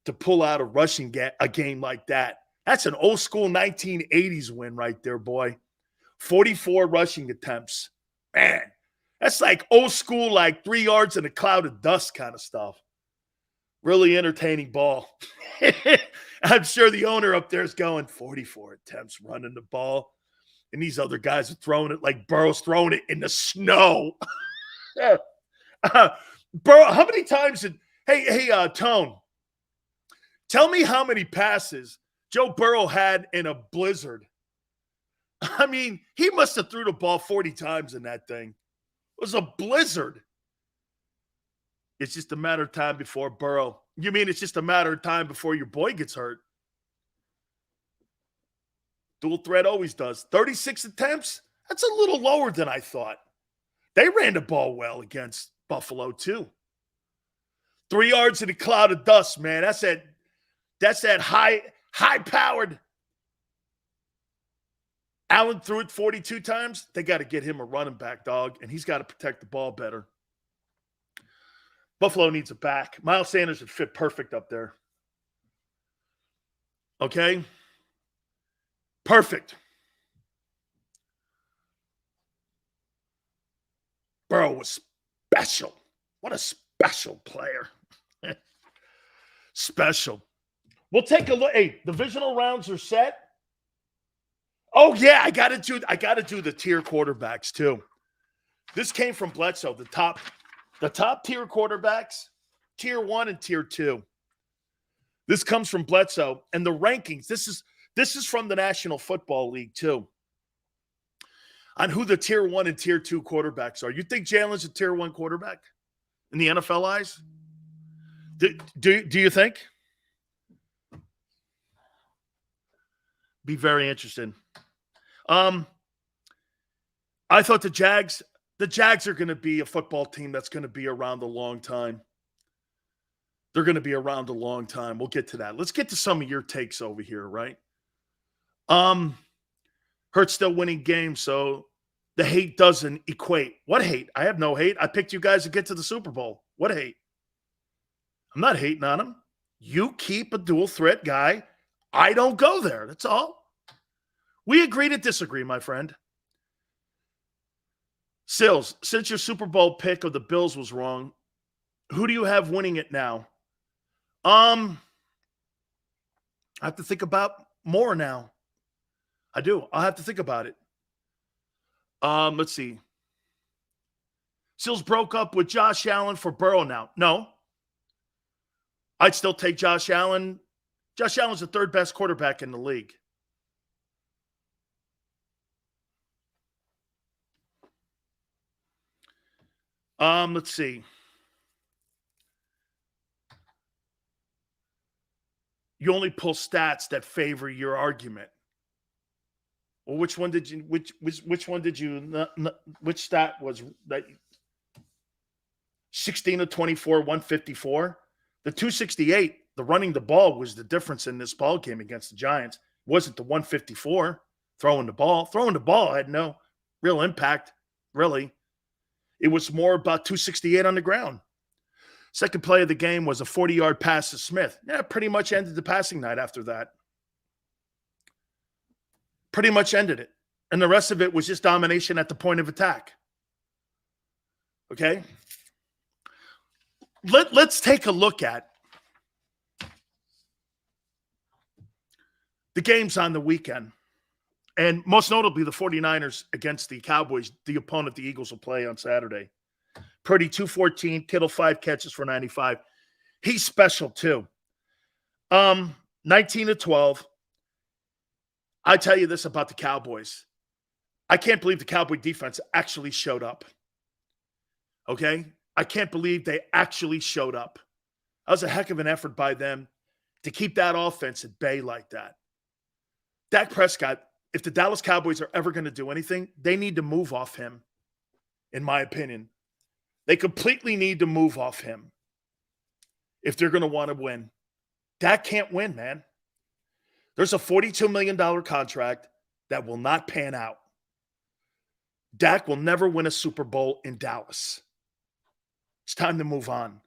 to pull out a game like that. That's an old school 1980s win right there, boy. 44 rushing attempts. Man, that's like old school, like 3 yards in a cloud of dust kind of stuff. Really entertaining ball. I'm sure the owner up there is going 44 attempts running the ball. And these other guys are throwing it like Burrow's throwing it in the snow. Burrow, how many times did Tone, tell me how many passes Joe Burrow had in a blizzard. I mean, he must have threw the ball 40 times in that thing. It was a blizzard. It's just a matter of time before Burrow. You mean it's just a matter of time before your boy gets hurt? Dual threat always does. 36 attempts? That's a little lower than I thought. They ran the ball well against Buffalo, too. 3 yards in a cloud of dust, man. That's that high-powered. Allen threw it 42 times. They got to get him a running back, dog, and he's got to protect the ball better. Buffalo needs a back. Miles Sanders would fit perfect up there. Okay? Perfect. Burrow was special. What a special player. Special. We'll take a look. Hey, divisional rounds are set. Oh, yeah, I gotta do the tier quarterbacks too. This came from Bledsoe, the top tier quarterbacks, tier 1 and tier 2. This comes from Bledsoe, and the rankings. This is from the National Football League too, on who the tier 1 and tier 2 quarterbacks are. You think Jalen's a tier 1 quarterback in the NFL eyes? Do you think? Be very interested. I thought the Jags are going to be a football team that's going to be around a long time. They're going to be around a long time. We'll get to that. Let's get to some of your takes over here, right? Hurts still winning games, so the hate doesn't equate. What hate? I have no hate. I picked you guys to get to the Super Bowl. What hate? I'm not hating on him. You keep a dual threat guy. I don't go there. That's all. We agree to disagree, my friend. Sills, since your Super Bowl pick of the Bills was wrong, who do you have winning it now? I have to think about more now. I do. I'll have to think about it. Let's see. Sills broke up with Josh Allen for Burrow now. No. I'd still take Josh Allen. Josh Allen's the third best quarterback in the league. Let's see. You only pull stats that favor your argument. Well, which one did you? Which stat was that? 16 of 24, 154. The 268. The running the ball was the difference in this ball game against the Giants. It wasn't the 154 throwing the ball. Throwing the ball had no real impact, really. It was more about 268 on the ground. Second play of the game was a 40-yard pass to Smith. Yeah, pretty much ended the passing night after that. Pretty much ended it. And the rest of it was just domination at the point of attack. Okay? Let's take a look at the games on the weekend. And most notably, the 49ers against the Cowboys, the opponent the Eagles will play on Saturday. Purdy, 214. Kittle, 5 catches for 95. He's special, too. 19 to 12. I tell you this about the Cowboys. I can't believe the Cowboy defense actually showed up. Okay? I can't believe they actually showed up. That was a heck of an effort by them to keep that offense at bay like that. Dak Prescott, if the Dallas Cowboys are ever going to do anything, they need to move off him, in my opinion. They completely need to move off him. if they're going to want to win. Dak can't win, man. There's a $42 million contract that will not pan out. Dak will never win a Super Bowl in Dallas. It's time to move on.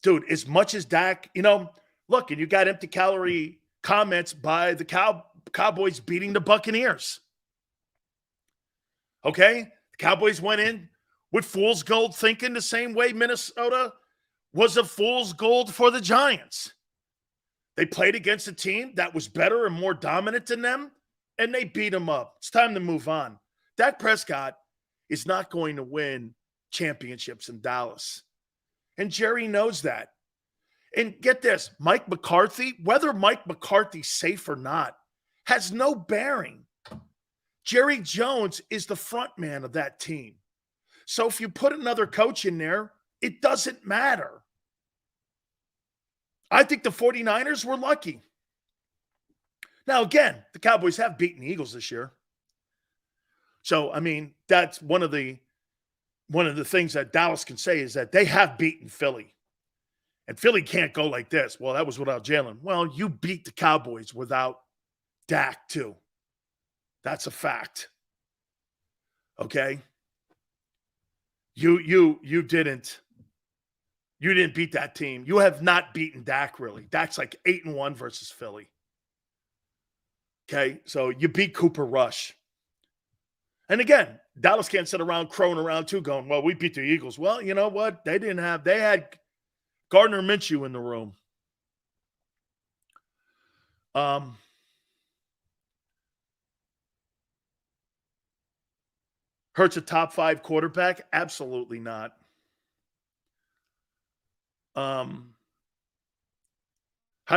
Dude, as much as Dak, look, and you got empty calorie comments by the Cowboys beating the Buccaneers. Okay? The Cowboys went in with fool's gold thinking the same way Minnesota was a fool's gold for the Giants. They played against a team that was better and more dominant than them, and they beat them up. It's time to move on. Dak Prescott is not going to win championships in Dallas. And Jerry knows that. And get this, Mike McCarthy, whether Mike McCarthy's safe or not, has no bearing. Jerry Jones is the front man of that team. So if you put another coach in there, it doesn't matter. I think the 49ers were lucky. Now, again, the Cowboys have beaten the Eagles this year. So, I mean, that's one of the things that Dallas can say is that they have beaten Philly. And Philly can't go like this. Well, that was without Jalen. Well, you beat the Cowboys without Dak, too. That's a fact. Okay? You didn't beat that team. You have not beaten Dak, really. Dak's like 8-1 versus Philly. Okay? So you beat Cooper Rush. And again, Dallas can't sit around crowing around too going, well, we beat the Eagles. Well, you know what? They had Gardner Minshew in the room. Hurts a top 5 quarterback? Absolutely not. How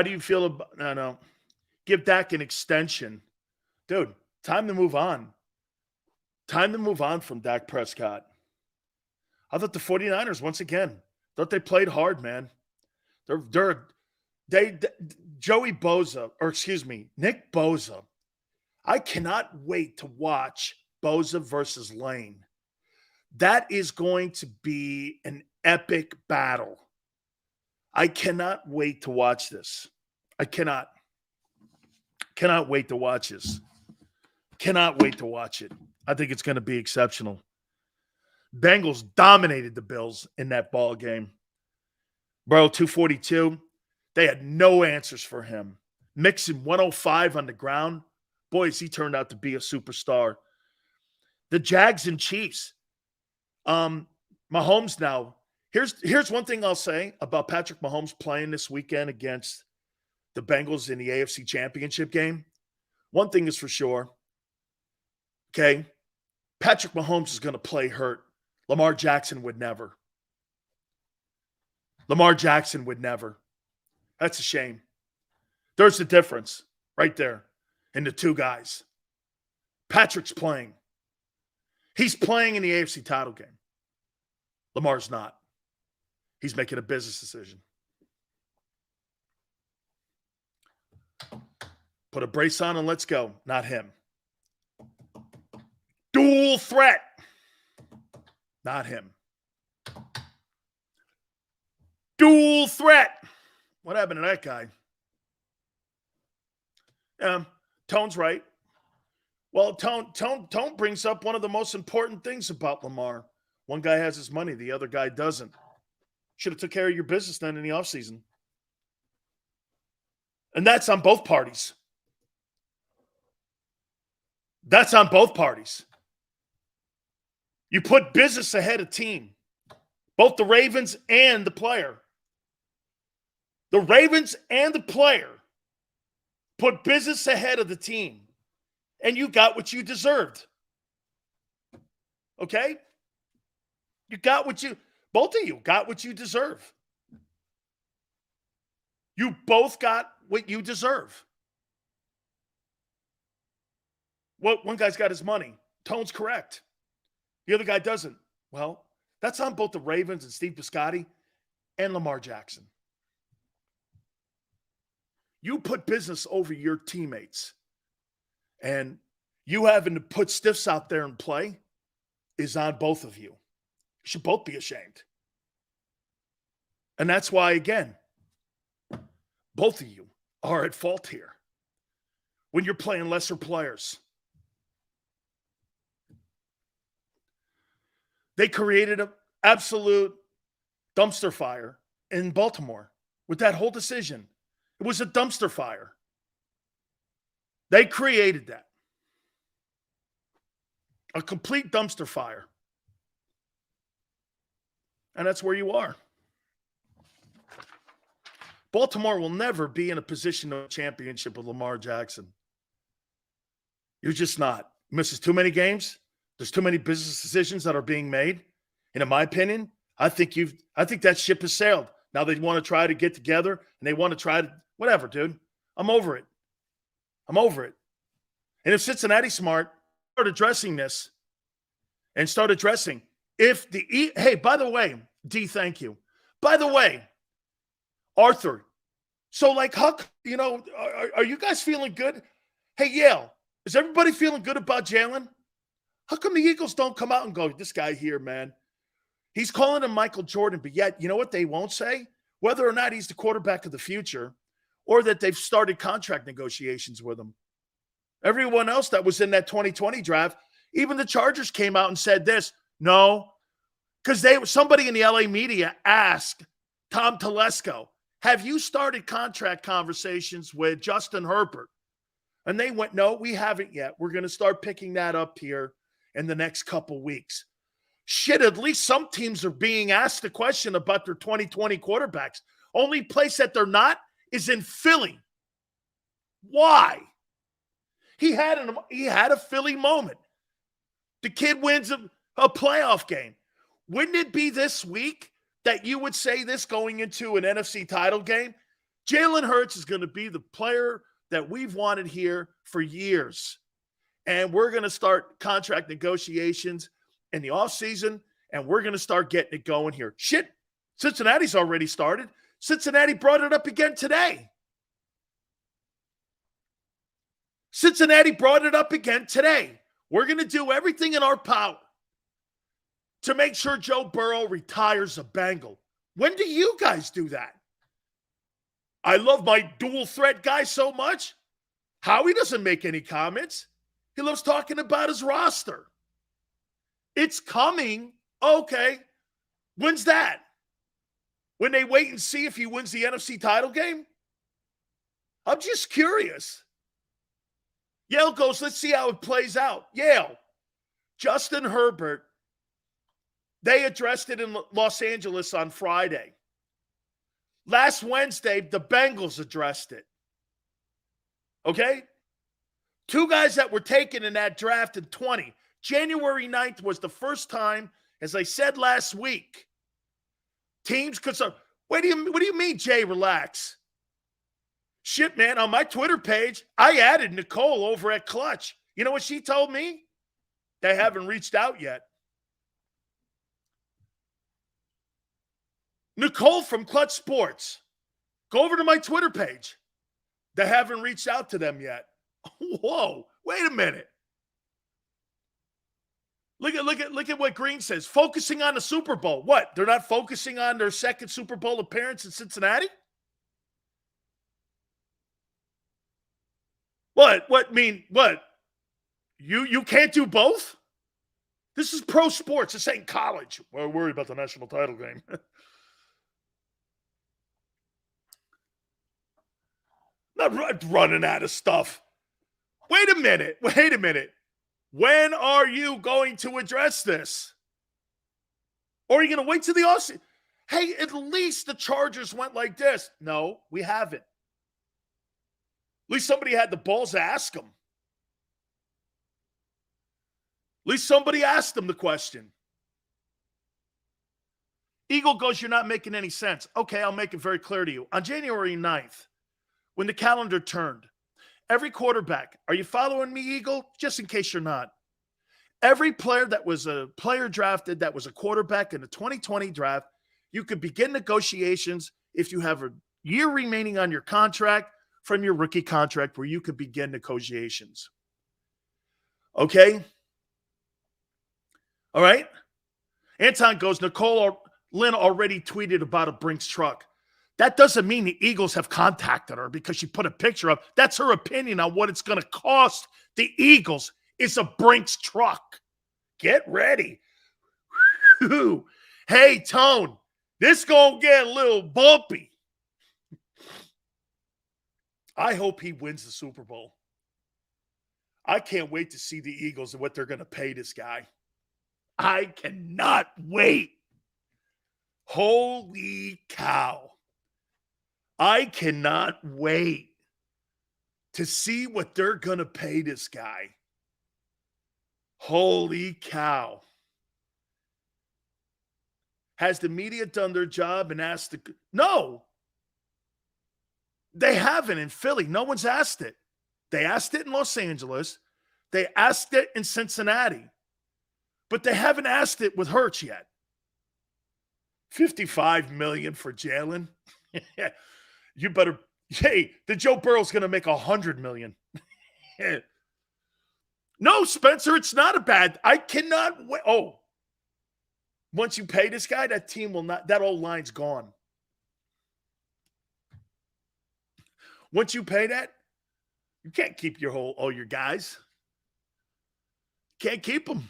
do you feel about no. Give Dak an extension. Dude, time to move on. Time to move on from Dak Prescott. I thought the 49ers, once again, thought they played hard, man. Nick Bosa. I cannot wait to watch Bosa versus Lane. That is going to be an epic battle. I cannot wait to watch this. I cannot wait to watch this. Cannot wait to watch it. I think it's going to be exceptional. Bengals dominated the Bills in that ball game. Bro, 242. They had no answers for him. Mixon 105 on the ground. Boys, he turned out to be a superstar. The Jags and Chiefs. Mahomes now. Here's one thing I'll say about Patrick Mahomes playing this weekend against the Bengals in the AFC Championship game. One thing is for sure. Okay? Patrick Mahomes is going to play hurt. Lamar Jackson would never. Lamar Jackson would never. That's a shame. There's the difference right there in the two guys. Patrick's playing. He's playing in the AFC title game. Lamar's not. He's making a business decision. Put a brace on and let's go. Not him. Dual threat. Not him. Dual threat. What happened to that guy? Tone's right. Well, Tone brings up one of the most important things about Lamar. One guy has his money, the other guy doesn't. Should have took care of your business then in the offseason. And that's on both parties. That's on both parties. You put business ahead of team. Both the Ravens and the player. The Ravens and the player put business ahead of the team. And you got what you deserved. Okay? Both of you got what you deserve. You both got what you deserve. Well, one guy's got his money. Tone's correct. The other guy doesn't. Well, that's on both the Ravens and Steve Biscotti and Lamar Jackson. You put business over your teammates, and you having to put stiffs out there and play is on both of you. You should both be ashamed. And that's why, again, Both of you are at fault here when you're playing lesser players. They created an absolute dumpster fire in Baltimore with that whole decision. It was a dumpster fire. They created that. A complete dumpster fire. And that's where you are. Baltimore will never be in a position of championship with Lamar Jackson. You're just not. He misses too many games. There's too many business decisions that are being made. And in my opinion, I think that ship has sailed. Now they want to try to get together and they want to try to whatever, dude. I'm over it. I'm over it. And if Cincinnati's smart, start addressing this and start addressing if the hey, by the way, D, thank you. By the way, Arthur, so like Huck, are you guys feeling good? Hey, Yale, is everybody feeling good about Jalen? How come the Eagles don't come out and go, this guy here, man, he's calling him Michael Jordan, but yet, you know what they won't say? Whether or not he's the quarterback of the future or that they've started contract negotiations with him. Everyone else that was in that 2020 draft, even the Chargers came out and said this, no, because somebody in the LA media asked Tom Telesco, have you started contract conversations with Justin Herbert? And they went, no, we haven't yet. We're going to start picking that up here in the next couple weeks. Shit, at least some teams are being asked a question about their 2020 quarterbacks. Only place that they're not is in Philly. Why? He had a Philly moment. The kid wins a playoff game. Wouldn't it be this week that you would say this going into an NFC title game? Jalen Hurts is going to be the player that we've wanted here for years. And we're going to start contract negotiations in the offseason, and we're going to start getting it going here. Shit, Cincinnati's already started. Cincinnati brought it up again today. Cincinnati brought it up again today. We're going to do everything in our power to make sure Joe Burrow retires a Bengal. When do you guys do that? I love my dual threat guy so much. Howie doesn't make any comments. He loves talking about his roster. It's coming. Okay. When's that? When they wait and see if he wins the NFC title game? I'm just curious. Yale goes, let's see how it plays out. Yale, Justin Herbert, they addressed it in Los Angeles on Friday. Last Wednesday, the Bengals addressed it. Okay? Two guys that were taken in that draft in 20. January 9th was the first time, as I said last week, teams could start. What do you mean, Jay, relax? Shit, man, on my Twitter page, I added Nicole over at Clutch. You know what she told me? They haven't reached out yet. Nicole from Clutch Sports. Go over to my Twitter page. They haven't reached out to them yet. Whoa, wait a minute. Look at what Green says. Focusing on the Super Bowl. What? They're not focusing on their second Super Bowl appearance in Cincinnati? What? What mean? What? You can't do both? This is pro sports. This ain't college. We're worried about the national title game. Not running out of stuff. Wait a minute. When are you going to address this? Or are you going to wait till the offseason? Hey, at least the Chargers went like this. No, we haven't. At least somebody had the balls to ask them. At least somebody asked them the question. Eagle goes, you're not making any sense. Okay, I'll make it very clear to you. On January 9th, when the calendar turned, every quarterback, are you following me, Eagle? Just in case you're not. Every player that was a player drafted that was a quarterback in the 2020 draft, you could begin negotiations if you have a year remaining on your contract from your rookie contract where you could begin negotiations. Okay? All right? Anton goes, Nicole Lynn already tweeted about a Brinks truck. That doesn't mean the Eagles have contacted her because she put a picture up. That's her opinion on what it's going to cost the Eagles. It's a Brinks truck. Get ready. Hey, Tone, this going to get a little bumpy. I hope he wins the Super Bowl. I can't wait to see the Eagles and what they're going to pay this guy. I cannot wait. Holy cow. I cannot wait to see what they're going to pay this guy. Holy cow. Has the media done their job and asked the... No. They haven't in Philly. No one's asked it. They asked it in Los Angeles. They asked it in Cincinnati. But they haven't asked it with Hurts yet. $55 million for Jalen. You better, hey, the Joe Burrow's going to make $100 million. No, Spencer, it's not a bad. I cannot wait. Oh, once you pay this guy, that team will not, that old line's gone. Once you pay that, you can't keep all your guys. Can't keep them.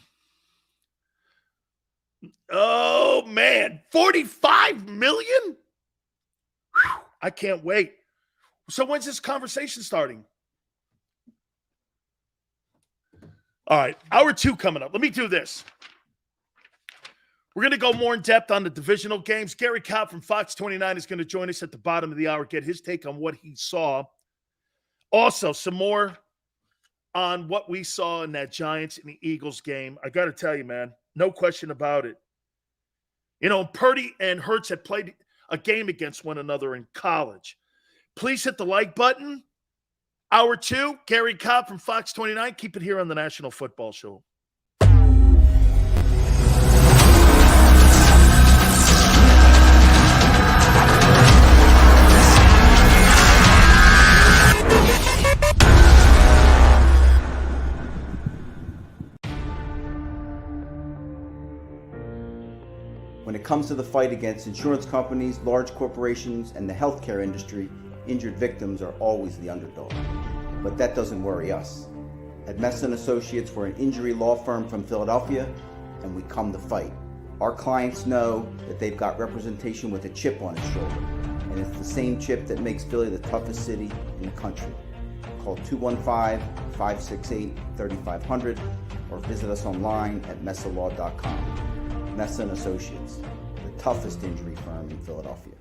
Oh, man. $45 million? Whew, I can't wait. So when's this conversation starting? All right, hour 2 coming up. Let me do this. We're going to go more in depth on the divisional games. Gary Cobb from Fox 29 is going to join us at the bottom of the hour, get his take on what he saw. Also, some more on what we saw in that Giants and the Eagles game. I got to tell you, man, no question about it. You know, Purdy and Hurts had played a game against one another in college. Please hit the like button. Hour 2, Gary Cobb from Fox 29. Keep it here on the National Football Show. When it comes to the fight against insurance companies, large corporations, and the healthcare industry, injured victims are always the underdog. But that doesn't worry us. At Messa & Associates, we're an injury law firm from Philadelphia, and we come to fight. Our clients know that they've got representation with a chip on its shoulder, and it's the same chip that makes Philly the toughest city in the country. Call 215-568-3500 or visit us online at messalaw.com. Messa & Associates, the toughest injury firm in Philadelphia.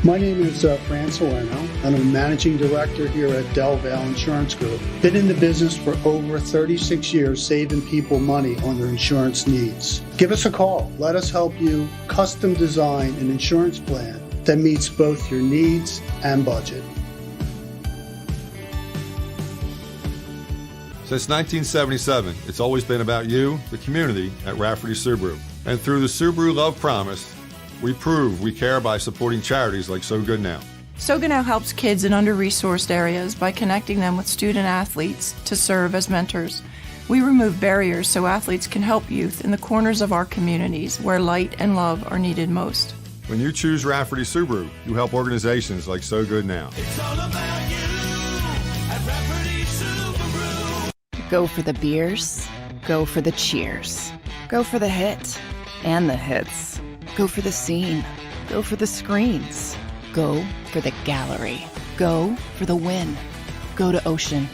My name is Fran Salerno, and I'm a managing director here at Del Valle Insurance Group. Been in the business for over 36 years, saving people money on their insurance needs. Give us a call. Let us help you custom design an insurance plan that meets both your needs and budget. Since 1977, it's always been about you, the community, at Rafferty Subaru. And through the Subaru Love Promise, we prove we care by supporting charities like So Good Now. So Good Now helps kids in under-resourced areas by connecting them with student athletes to serve as mentors. We remove barriers so athletes can help youth in the corners of our communities where light and love are needed most. When you choose Rafferty Subaru, you help organizations like So Good Now. It's all about you at Rafferty Subaru. Go for the beers. Go for the cheers. Go for the hit and the hits. Go for the scene. Go for the screens. Go for the gallery. Go for the win. Go to Ocean.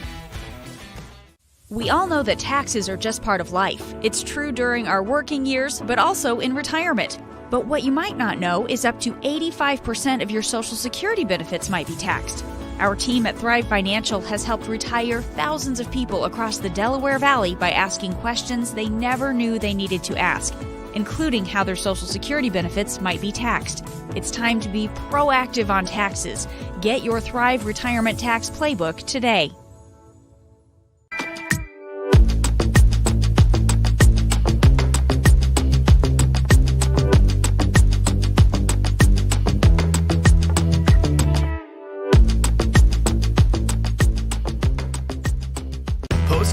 We all know that taxes are just part of life. It's true during our working years, but also in retirement. But what you might not know is up to 85% of your Social Security benefits might be taxed. Our team at Thrive Financial has helped retire thousands of people across the Delaware Valley by asking questions they never knew they needed to ask, including how their Social Security benefits might be taxed. It's time to be proactive on taxes. Get your Thrive Retirement Tax Playbook today.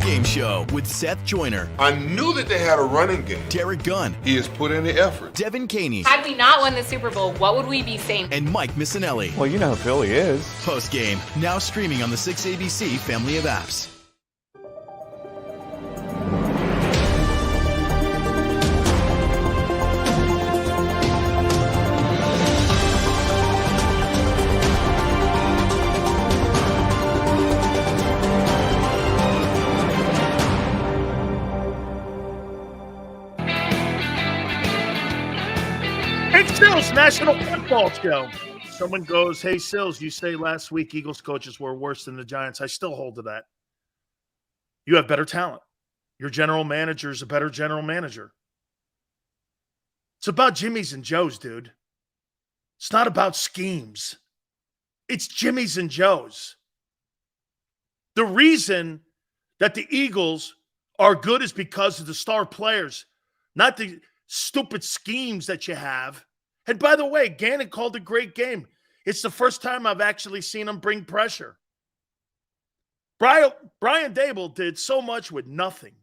Game Show with Seth Joyner. I knew that they had a running game. Derek Gunn. He has put in the effort. Devin Caney. Had we not won the Super Bowl, what would we be saying? And Mike Missinelli. Well, you know who Philly is. Post game, now streaming on the 6ABC family of apps. Sills National Football Show. Someone goes, hey, Sills, you say last week Eagles coaches were worse than the Giants. I still hold to that. You have better talent. Your general manager is a better general manager. It's about Jimmy's and Joe's, dude. It's not about schemes. It's Jimmy's and Joe's. The reason that the Eagles are good is because of the star players, not the stupid schemes that you have. And by the way, Gannon called a great game. It's the first time I've actually seen him bring pressure. Brian Dable did so much with nothing.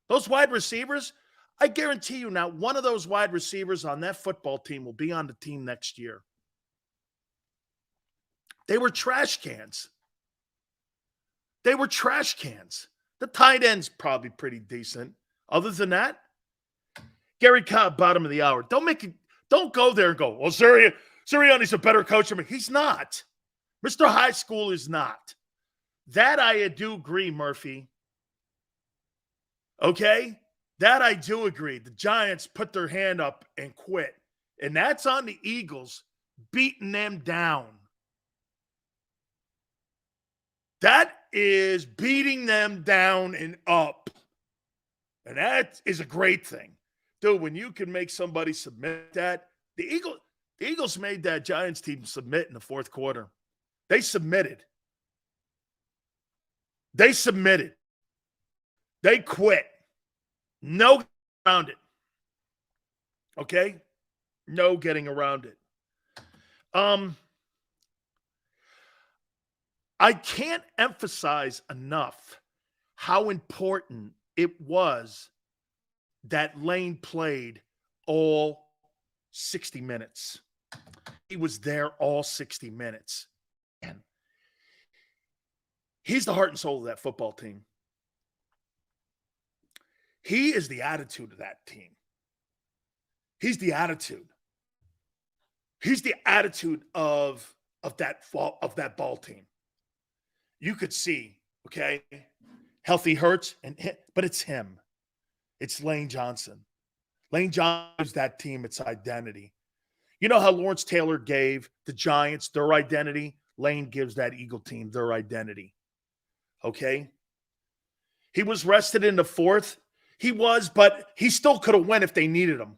Those wide receivers, I guarantee you now, one of those wide receivers on that football team will be on the team next year. They were trash cans. The tight end's probably pretty decent. Other than that, Gary Cobb, bottom of the hour. Don't go there and go, well, Sirianni's a better coach than me. He's not. Mr. High School is not. That I do agree, Murphy. Okay? That I do agree. The Giants put their hand up and quit. And that's on the Eagles beating them down. That is beating them down and up. And that is a great thing. Dude, when you can make somebody submit that, the Eagles made that Giants team submit in the fourth quarter. They submitted. They quit. No getting around it. Okay? No getting around it. I can't emphasize enough how important it was that Lane played all 60 minutes. He was there all 60 minutes. And he's the heart and soul of that football team. He is the attitude of that team. He's the attitude. He's the attitude of that ball team. You could see, okay, healthy Hurts, but it's him. It's Lane Johnson. Lane Johnson gives that team its identity. You know how Lawrence Taylor gave the Giants their identity? Lane gives that Eagle team their identity. Okay? He was rested in the fourth. He was, but he still could have went if they needed him.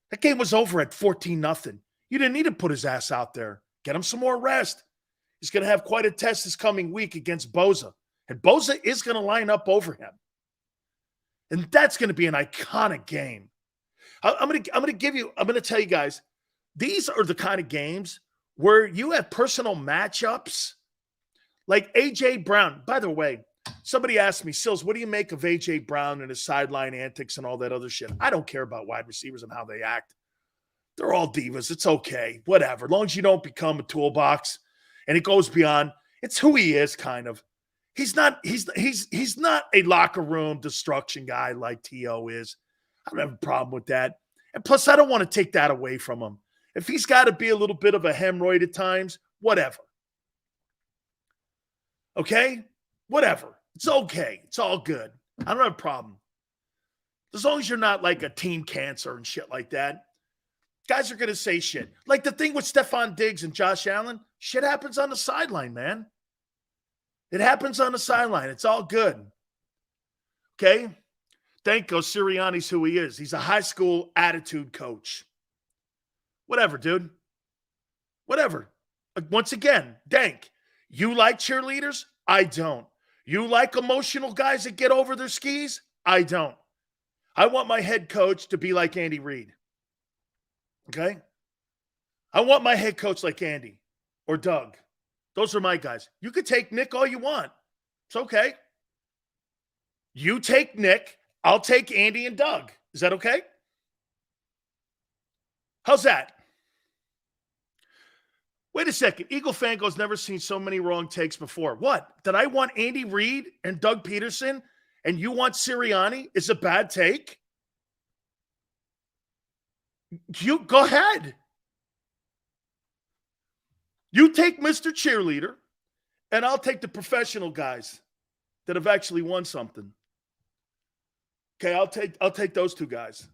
That game was over at 14-0. You didn't need to put his ass out there. Get him some more rest. He's going to have quite a test this coming week against Bosa. And Bosa is going to line up over him. And that's going to be an iconic game. I'm going to tell you guys, these are the kind of games where you have personal matchups like A.J. Brown. By the way, somebody asked me, Sills, what do you make of A.J. Brown and his sideline antics and all that other shit? I don't care about wide receivers and how they act. They're all divas. It's okay. Whatever. As long as you don't become a toolbox and it goes beyond, it's who he is, kind of. He's not a locker room destruction guy like T.O. is. I don't have a problem with that. And plus, I don't want to take that away from him. If he's got to be a little bit of a hemorrhoid at times, whatever. Okay? Whatever. It's okay. It's all good. I don't have a problem. As long as you're not like a team cancer and shit like that. Guys are going to say shit. Like the thing with Stephon Diggs and Josh Allen, shit happens on the sideline, man. It happens on the sideline. It's all good. Okay? Danko Sirianni's who he is. He's a high school attitude coach. Whatever, dude. Whatever. Once again, Dank, you like cheerleaders? I don't. You like emotional guys that get over their skis? I don't. I want my head coach to be like Andy Reid. Okay? I want my head coach like Andy or Doug. Those are my guys. You could take Nick all you want. It's okay. You take Nick, I'll take Andy and Doug. Is that okay? How's that? Wait a second. Eagle Fango's never seen so many wrong takes before. What? Did I want Andy Reid and Doug Peterson and you want Sirianni? Is a bad take? You go ahead. You take Mr. Cheerleader, and I'll take the professional guys that have actually won something. Okay, I'll take those two guys.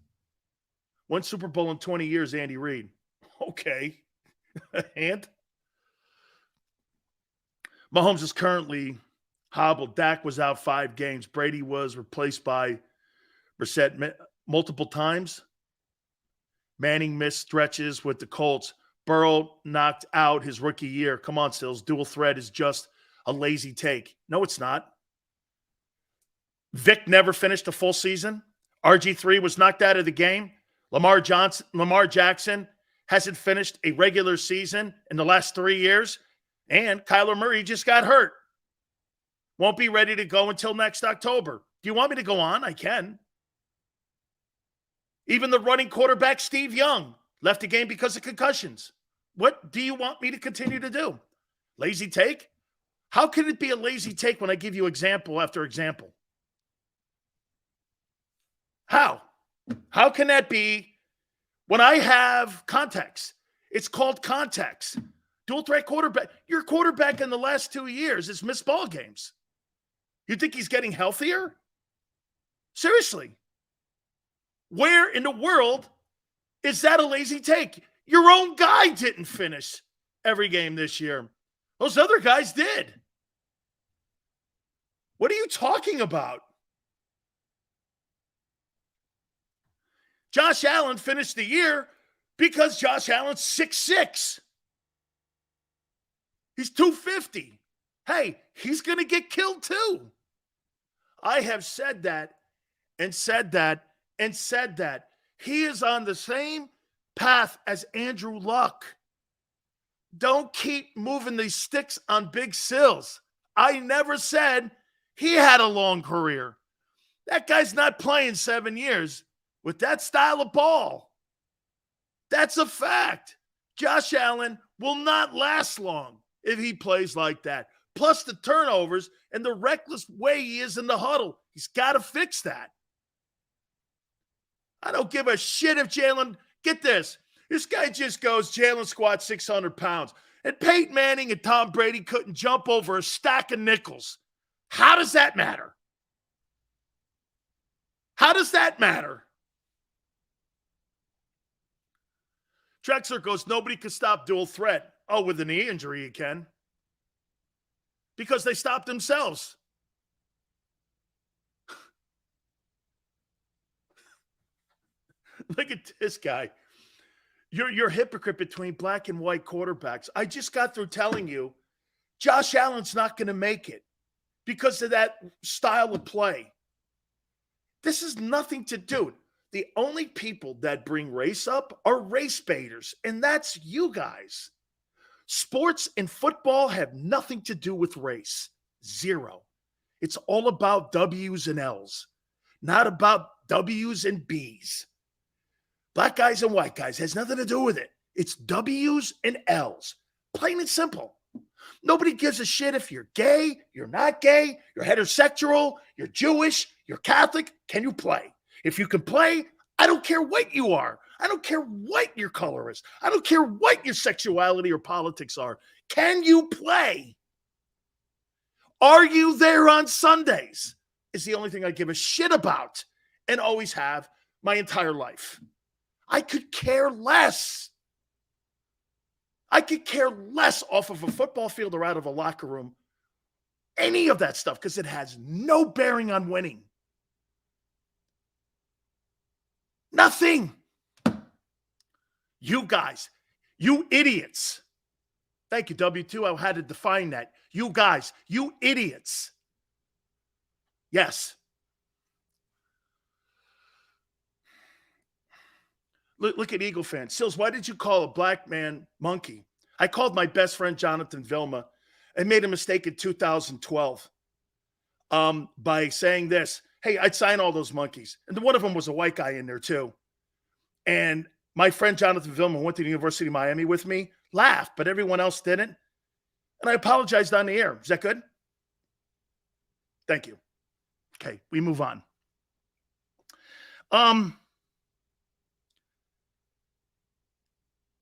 One Super Bowl in 20 years, Andy Reid. Okay. And Mahomes is currently hobbled. Dak was out 5 games. Brady was replaced by Brissett multiple times. Manning missed stretches with the Colts. Burrow knocked out his rookie year. Come on, Sills. Dual threat is just a lazy take. No, it's not. Vic never finished a full season. RG3 was knocked out of the game. Lamar Jackson hasn't finished a regular season in the last 3 years. And Kyler Murray just got hurt. Won't be ready to go until next October. Do you want me to go on? I can. Even the running quarterback, Steve Young, left the game because of concussions. What do you want me to continue to do? Lazy take? How can it be a lazy take when I give you example after example? How? How can that be when I have context? It's called context. Dual threat quarterback. Your quarterback in the last 2 years has missed ball games. You think he's getting healthier? Seriously. Where in the world is that a lazy take? Your own guy didn't finish every game this year. Those other guys did. What are you talking about? Josh Allen finished the year because Josh Allen's 6'6". He's 250. Hey, he's going to get killed too. I have said that and said that and said that. He is on the same path as Andrew Luck. Don't keep moving these sticks on Big Sills. I never said he had a long career. That guy's not playing 7 years with that style of ball. That's a fact. Josh Allen will not last long if he plays like that. Plus the turnovers and the reckless way he is in the huddle. He's got to fix that. I don't give a shit if Jalen, get this. This guy just goes, Jalen squats 600 pounds. And Peyton Manning and Tom Brady couldn't jump over a stack of nickels. How does that matter? How does that matter? Trexler goes, nobody can stop dual threat. Oh, with a knee injury, you can. Because they stopped themselves. Look at this guy. You're a hypocrite between black and white quarterbacks. I just got through telling you Josh Allen's not going to make it because of that style of play. This is nothing to do. The only people that bring race up are race baiters, and that's you guys. Sports and football have nothing to do with race. Zero. It's all about W's and L's, not about W's and B's. Black guys and white guys has nothing to do with it. It's W's and L's. Plain and simple. Nobody gives a shit if you're gay, you're not gay, you're heterosexual, you're Jewish, you're Catholic. Can you play? If you can play, I don't care what you are. I don't care what your color is. I don't care what your sexuality or politics are. Can you play? Are you there on Sundays? Is the only thing I give a shit about and always have my entire life. I could care less. I could care less off of a football field or out of a locker room. Any of that stuff, because it has no bearing on winning. Nothing. You guys, you idiots. Thank you, W2. I had to define that. You guys, you idiots. Yes. Look at Eagle fans. Sills, why did you call a black man monkey? I called my best friend Jonathan Vilma and made a mistake in 2012 by saying this. Hey, I'd sign all those monkeys. And one of them was a white guy in there too. And my friend Jonathan Vilma went to the University of Miami with me, laughed, but everyone else didn't. And I apologized on the air. Is that good? Thank you. Okay, we move on.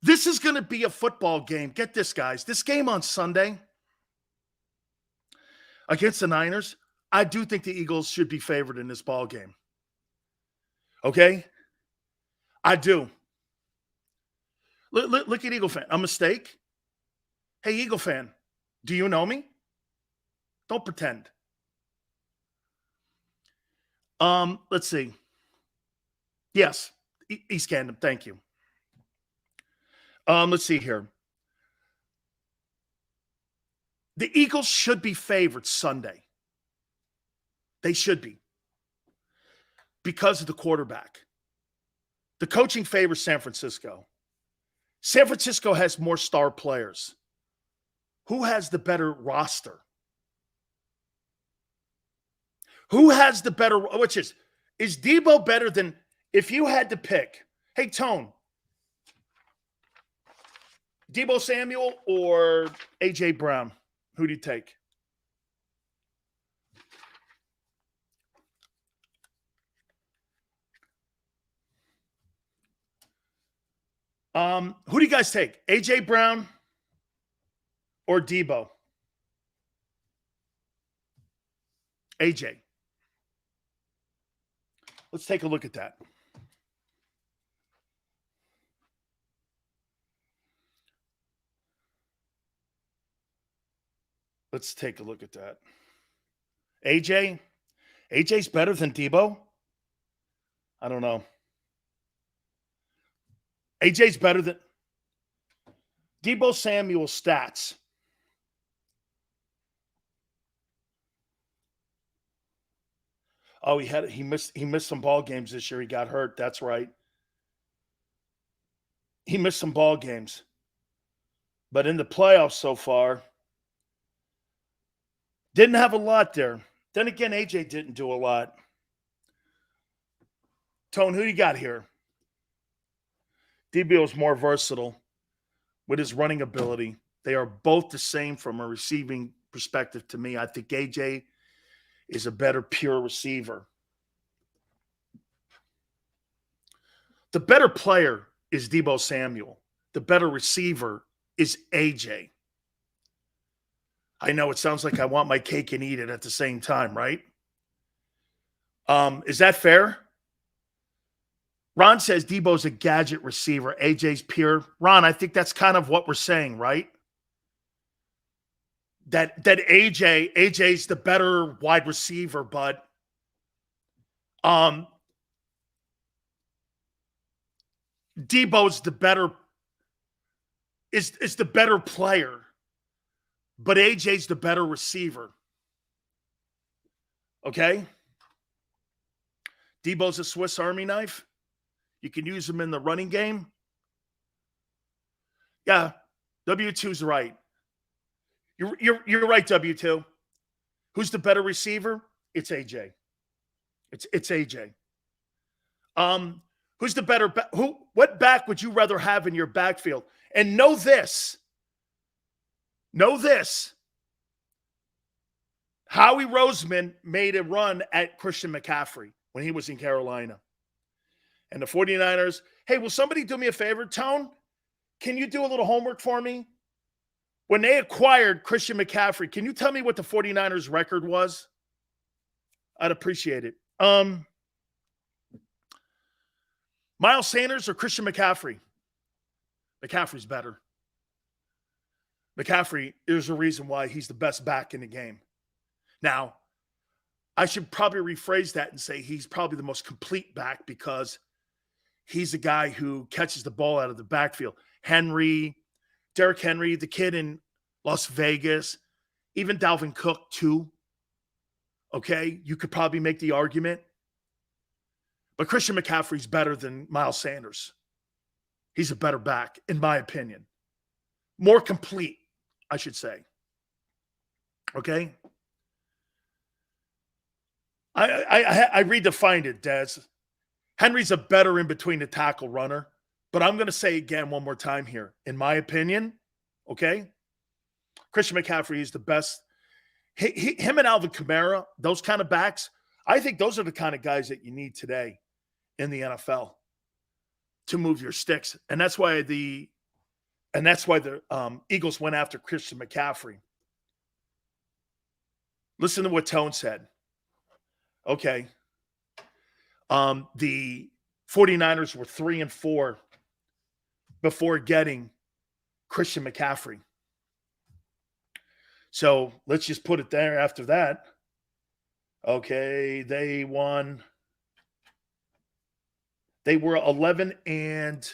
This is going to be a football game. Get this, guys. This game on Sunday against the Niners, I do think the Eagles should be favored in this ball game. Okay? I do. Look at Eagle fan. A mistake? Hey, Eagle fan, do you know me? Don't pretend. Let's see. Yes, East Camden. Thank you. Let's see here. The Eagles should be favored Sunday. They should be. Because of the quarterback. The coaching favors San Francisco. San Francisco has more star players. Who has the better roster? Who has the better, which is Debo better than, if you had to pick, hey, Tone, Debo Samuel or A.J. Brown? Who do you take? Who do you guys take? A.J. Brown or Debo? A.J. Let's take a look at that. Let's take a look at that. AJ's better than Debo? I don't know. AJ's better than Debo Samuel stats. Oh, he missed some ball games this year. He got hurt. That's right. He missed some ball games. But in the playoffs so far, didn't have a lot there. Then again, AJ didn't do a lot. Tone, who do you got here? Debo is more versatile with his running ability. They are both the same from a receiving perspective to me. I think AJ is a better pure receiver. The better player is Debo Samuel. The better receiver is AJ. I know it sounds like I want my cake and eat it at the same time, right? Is that fair? Ron says Debo's a gadget receiver. AJ's pure. Ron, I think that's kind of what we're saying, right? That AJ's the better wide receiver, but Debo's the better is the better player, but AJ's the better receiver. Okay? Debo's a Swiss Army knife. You can use him in the running game. Yeah, W2's right. You're right, W2. Who's the better receiver? It's AJ. It's AJ. Who's the better what back would you rather have in your backfield? And know this. Howie Roseman made a run at Christian McCaffrey when he was in Carolina. And the 49ers, hey, will somebody do me a favor, Tone? Can you do a little homework for me? when they acquired Christian McCaffrey, can you tell me what the 49ers record was? I'd appreciate it. Miles Sanders or Christian McCaffrey? McCaffrey's better. McCaffrey, there's a reason why he's the best back in the game. Now, I should probably rephrase that and say he's probably the most complete back because he's a guy who catches the ball out of the backfield. Derrick Henry, the kid in Las Vegas, even Dalvin Cook too. Okay, you could probably make the argument. But Christian McCaffrey's better than Miles Sanders. He's a better back, in my opinion. More complete, I should say. Okay? I redefined it, Des. Henry's a better in-between the tackle runner. But I'm going to say again one more time here. In my opinion, okay, Christian McCaffrey is the best. Him and Alvin Kamara, those kind of backs, I think those are the kind of guys that you need today in the NFL to move your sticks. And that's why the Eagles went after Christian McCaffrey. Listen to what Tone said. Okay. The 49ers were 3-4 before getting Christian McCaffrey. So let's just put it there after that. Okay, they won. They were 11 and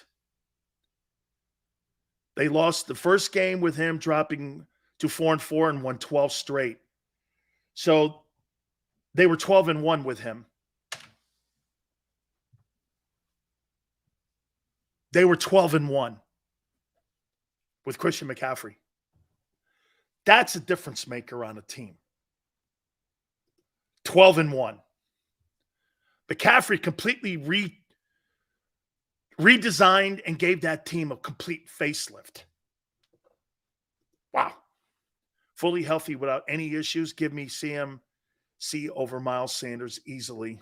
they lost the first game with him dropping to 4-4 and won 12 straight. So they were 12-1 with him. They were 12-1 with Christian McCaffrey. That's a difference maker on a team. 12-1. McCaffrey completely redesigned and gave that team a complete facelift. Wow. Fully healthy without any issues. Give me CMC over Miles Sanders easily.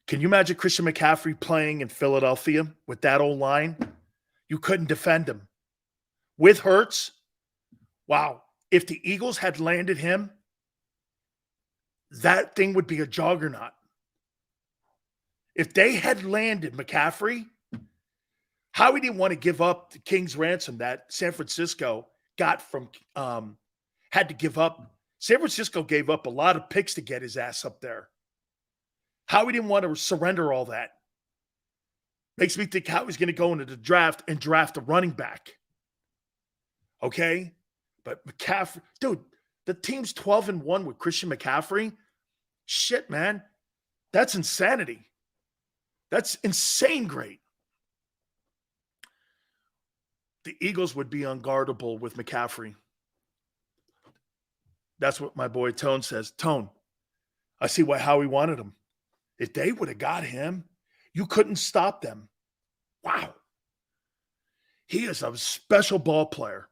Can you imagine Christian McCaffrey playing in Philadelphia with that old line? You couldn't defend him. With Hurts, wow. If the Eagles had landed him, that thing would be a juggernaut. If they had landed McCaffrey, Howie didn't want to give up the King's ransom that San Francisco got from, had to give up. San Francisco gave up a lot of picks to get his ass up there. Howie didn't want to surrender all that. Makes me think Howie's going to go into the draft and draft a running back. Okay? But McCaffrey, dude, the team's 12-1 with Christian McCaffrey. Shit, man. That's insanity. That's insane great. The Eagles would be unguardable with McCaffrey. That's what my boy Tone says. Tone, I see why Howie wanted him. If they would have got him, you couldn't stop them. Wow. He is a special ball player.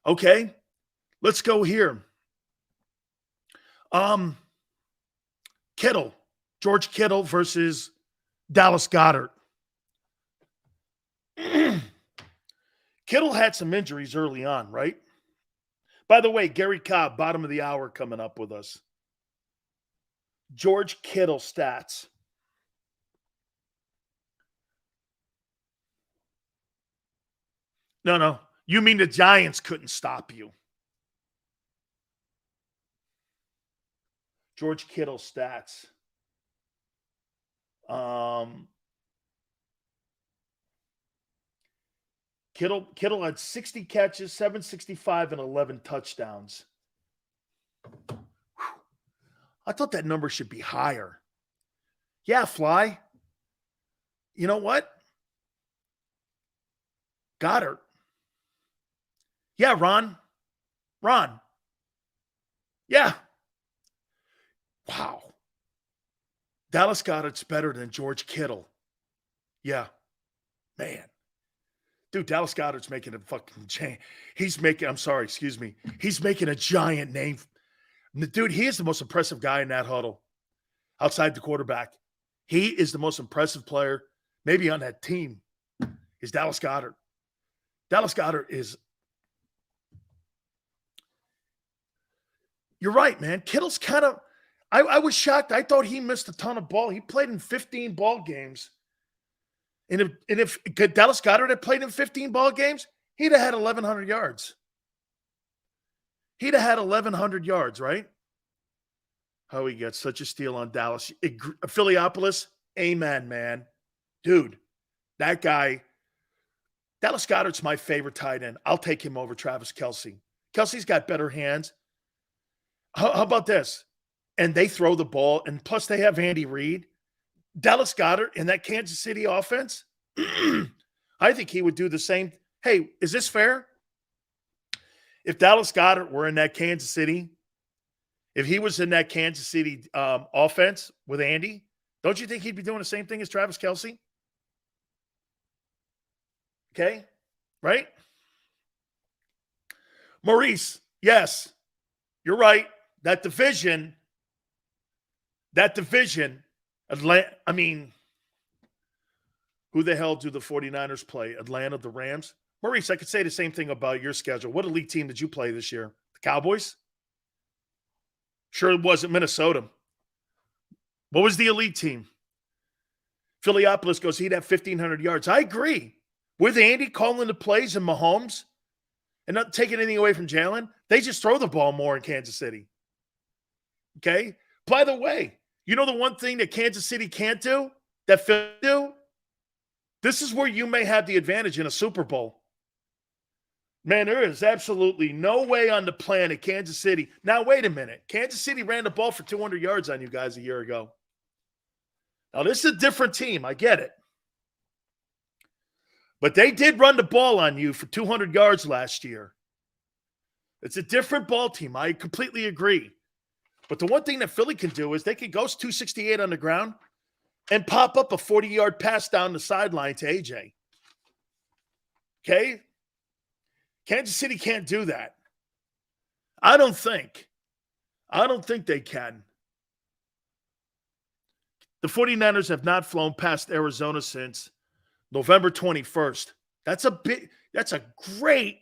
Okay, let's go here. George Kittle versus Dallas Goedert. Kittle had some injuries early on, right? By the way, Gary Cobb, bottom of the hour, coming up with us. George Kittle stats. No. You mean the Giants couldn't stop you. George Kittle stats. Kittle had 60 catches, 765, and 11 touchdowns. I thought that number should be higher. Yeah, Fly. You know what? Goddard. Yeah, Ron. Yeah. Wow. Dallas Goedert's better than George Kittle. Yeah. Man. Dude, Dallas Goedert's making a fucking change. He's making a giant name. Dude, he is the most impressive guy in that huddle outside the quarterback. He is the most impressive player maybe on that team is Dallas Goedert. Dallas Goedert is – you're right, man. Kittle's kind of – I was shocked. I thought he missed a ton of ball. He played in 15 ball games. And if Dallas Goedert had played in 15 ball games, he'd have had 1,100 yards. He'd have had 1,100 yards, right? How he gets such a steal on Dallas. Philiopolis, amen, man. Dude, that guy – Dallas Goedert's my favorite tight end. I'll take him over Travis Kelce. Kelce's got better hands. How about this? And they throw the ball, and plus they have Andy Reid. Dallas Goedert in that Kansas City offense, I think he would do the same. Hey, is this fair? If Dallas Goedert were in that Kansas City, if he was in that Kansas City offense with Andy, don't you think he'd be doing the same thing as Travis Kelce? Okay, right? Maurice, yes, you're right. That division, Atlanta, I mean, who the hell do the 49ers play? Atlanta, the Rams? Maurice, I could say the same thing about your schedule. What elite team did you play this year? The Cowboys? Sure it wasn't Minnesota. What was the elite team? Philiopolis goes, he'd have 1,500 yards. I agree. With Andy calling the plays and Mahomes and not taking anything away from Jalen, they just throw the ball more in Kansas City. Okay? By the way, you know the one thing that Kansas City can't do, that Philly do? This is where you may have the advantage in a Super Bowl. Man, there is absolutely no way on the planet Kansas City. Now, wait a minute. Kansas City ran the ball for 200 yards on you guys a year ago. Now, this is a different team. I get it. But they did run the ball on you for 200 yards last year. It's a different ball team. I completely agree. But the one thing that Philly can do is they can go 268 on the ground and pop up a 40-yard pass down the sideline to AJ. Okay? Kansas City can't do that. I don't think they can. The 49ers have not flown past Arizona since November 21st. That's a great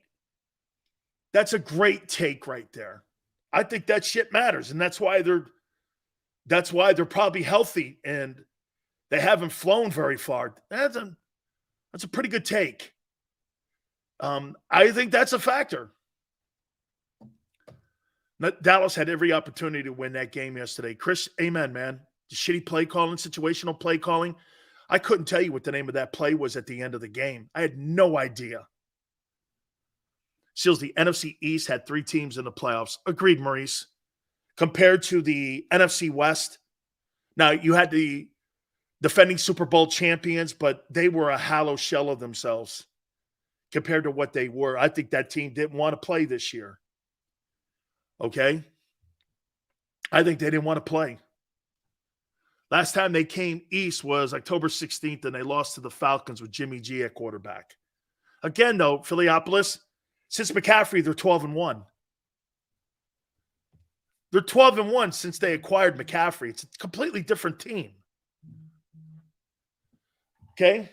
take right there. I think that shit matters, and that's why they're probably healthy and they haven't flown very far. That's a pretty good take. I think that's a factor. Dallas had every opportunity to win that game yesterday. Chris, amen, man. The shitty play calling, situational play calling. I couldn't tell you what the name of that play was at the end of the game. I had no idea. Seals, the NFC East had 3 teams in the playoffs. Agreed, Maurice. Compared to the NFC West, now you had the defending Super Bowl champions, but they were a hollow shell of themselves compared to what they were. I think that team didn't want to play this year. Okay? I think they didn't want to play. Last time they came east was October 16th, and they lost to the Falcons with Jimmy G at quarterback. Again, though, Philiopolis, since McCaffrey, they're 12-1. They're 12-1 since they acquired McCaffrey. It's a completely different team. Okay?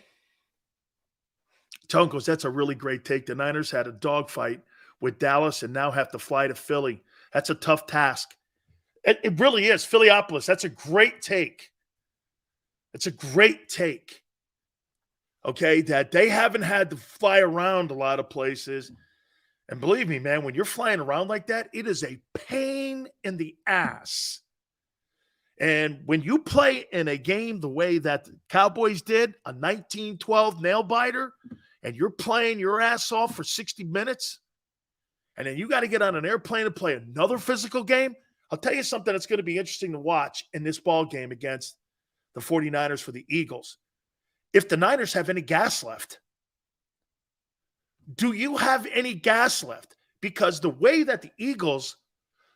Tone goes, that's a really great take. The Niners had a dogfight with Dallas and now have to fly to Philly. That's a tough task. It really is. Philiopolis, that's a great take. It's a great take. Okay, that they haven't had to fly around a lot of places. And believe me, man, when you're flying around like that, it is a pain in the ass. And when you play in a game the way that the Cowboys did, a 19-12 nail-biter, and you're playing your ass off for 60 minutes, and then you got to get on an airplane and play another physical game, I'll tell you something that's going to be interesting to watch in this ball game against the 49ers for the Eagles. If the Niners have any gas left, do you have any gas left? Because the way that the Eagles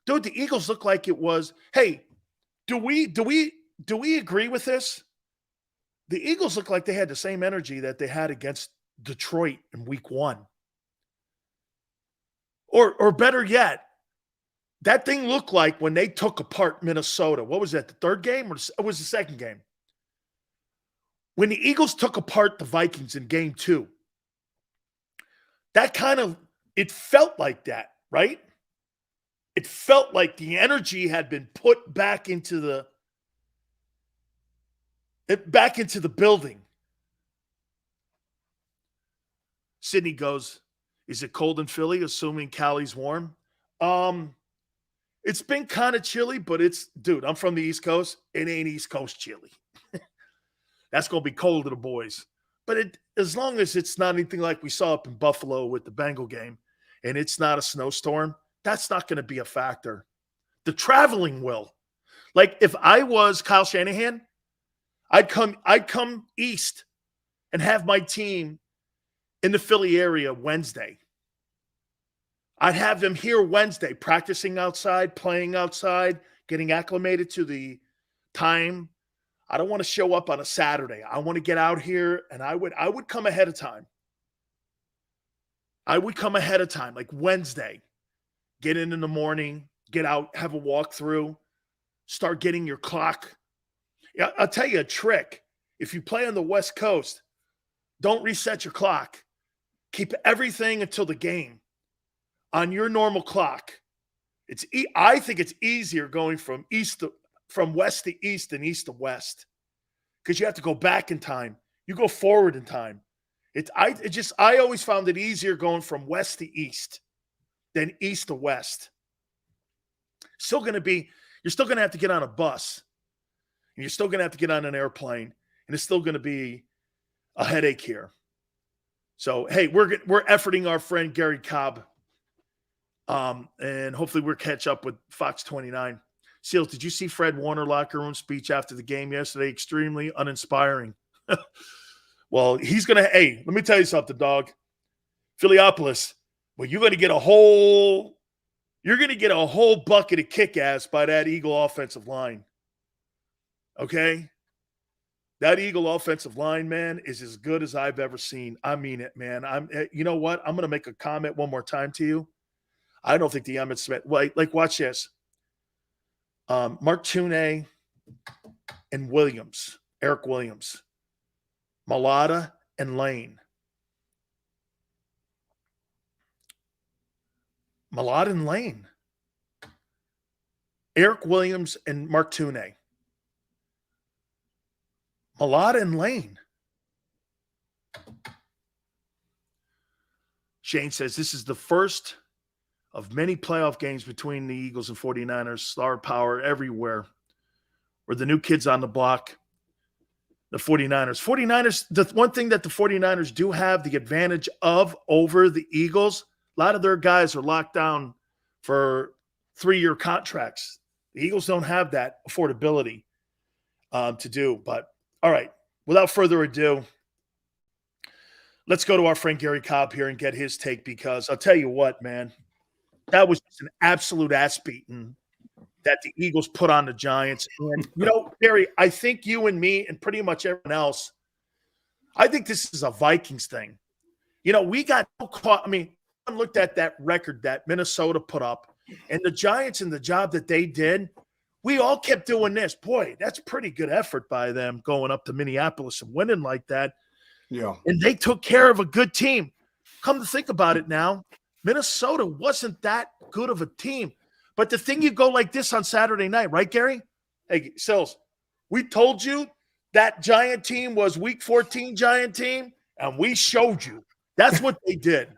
look like it was, hey, do we agree with this? The Eagles look like they had the same energy that they had against Detroit in week 1. Or better yet, that thing looked like when they took apart Minnesota. What was that, the third game or it was the second game? When the Eagles took apart the Vikings in game 2, it felt like that, right? It felt like the energy had been put back into the building. Sydney goes, is it cold in Philly, assuming Cali's warm? It's been kind of chilly, but dude, I'm from the East Coast. It ain't East Coast chilly. That's going to be cold to the boys. But as long as it's not anything like we saw up in Buffalo with the Bengal game, and it's not a snowstorm, that's not going to be a factor. The traveling will. Like if I was Kyle Shanahan, I'd come east and have my team in the Philly area Wednesday. I'd have them here Wednesday, practicing outside, playing outside, getting acclimated to the time. I don't want to show up on a Saturday. I want to get out here, and I would come ahead of time. I would come ahead of time, like Wednesday. Get in the morning, get out, have a walkthrough, start getting your clock. Yeah, I'll tell you a trick. If you play on the West Coast, don't reset your clock. Keep everything until the game on your normal clock. I think it's easier going from west to east than east to west, because you have to go back in time. You go forward in time. I always found it easier going from west to east than east to west. You're still going to have to get on a bus, and you're still going to have to get on an airplane, and it's still going to be a headache here. So, hey, we're efforting our friend Gary Cobb, and hopefully we'll catch up with Fox 29. Seals, did you see Fred Warner locker room speech after the game yesterday? Extremely uninspiring. Well, he's going to – hey, let me tell you something, dog. Phillypolis, well, you're going to get a whole bucket of kick-ass by that Eagle offensive line. Okay? That Eagle offensive line, man, is as good as I've ever seen. I mean it, man. You know what? I'm going to make a comment one more time to you. I don't think the Emmitt Smith – like watch this. Mark Tunay and Williams, Eric Williams, Malata and Lane. Malata and Lane. Eric Williams and Mark Tunay. Malata and Lane. Shane says this is the first of many playoff games between the Eagles and 49ers. Star power everywhere. We're the new kids on the block. The 49ers, the one thing that the 49ers do have the advantage of over the Eagles, a lot of their guys are locked down for 3-year contracts. The Eagles don't have that affordability to do. But, all right, without further ado, let's go to our friend Gary Cobb here and get his take, because I'll tell you what, man, that was just an absolute ass beating that the Eagles put on the Giants. And, Gary, I think you and me and pretty much everyone else, I think this is a Vikings thing. We got caught. I mean, I looked at that record that Minnesota put up, and the Giants and the job that they did, we all kept doing this. Boy, that's pretty good effort by them going up to Minneapolis and winning like that. Yeah. And they took care of a good team. Come to think about it now, Minnesota wasn't that good of a team. But the thing, you go like this on Saturday night, right, Gary? Hey, Sills, we told you that Giant team was Week 14 Giant team, and we showed you. That's what they did.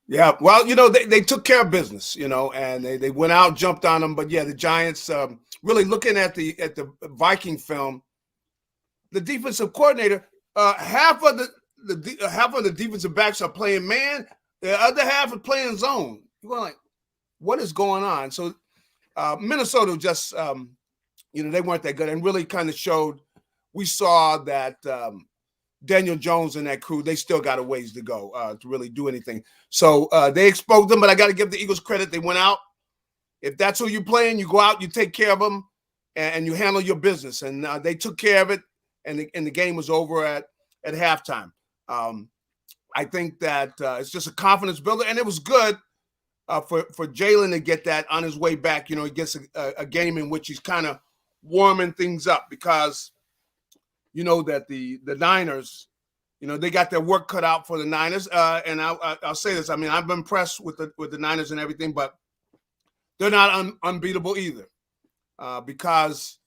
Yeah, well, they took care of business, and they went out, jumped on them. But, yeah, the Giants, really looking at the Viking film, the defensive coordinator, half of the defensive backs are playing man. The other half are playing zone. You're going like, what is going on? So, Minnesota just, they weren't that good, and really kind of showed. We saw that Daniel Jones and that crew, they still got a ways to go to really do anything. So they exposed them, but I got to give the Eagles credit. They went out. If that's who you're playing, you go out, you take care of them, and you handle your business. And they took care of it, and the game was over at halftime. I think that it's just a confidence builder, and it was good for Jalen to get that on his way back. He gets a game in which he's kind of warming things up, because that the Niners, they got their work cut out for the Niners. And I'll say this. I mean, I've been impressed with the Niners and everything, but they're not unbeatable either because,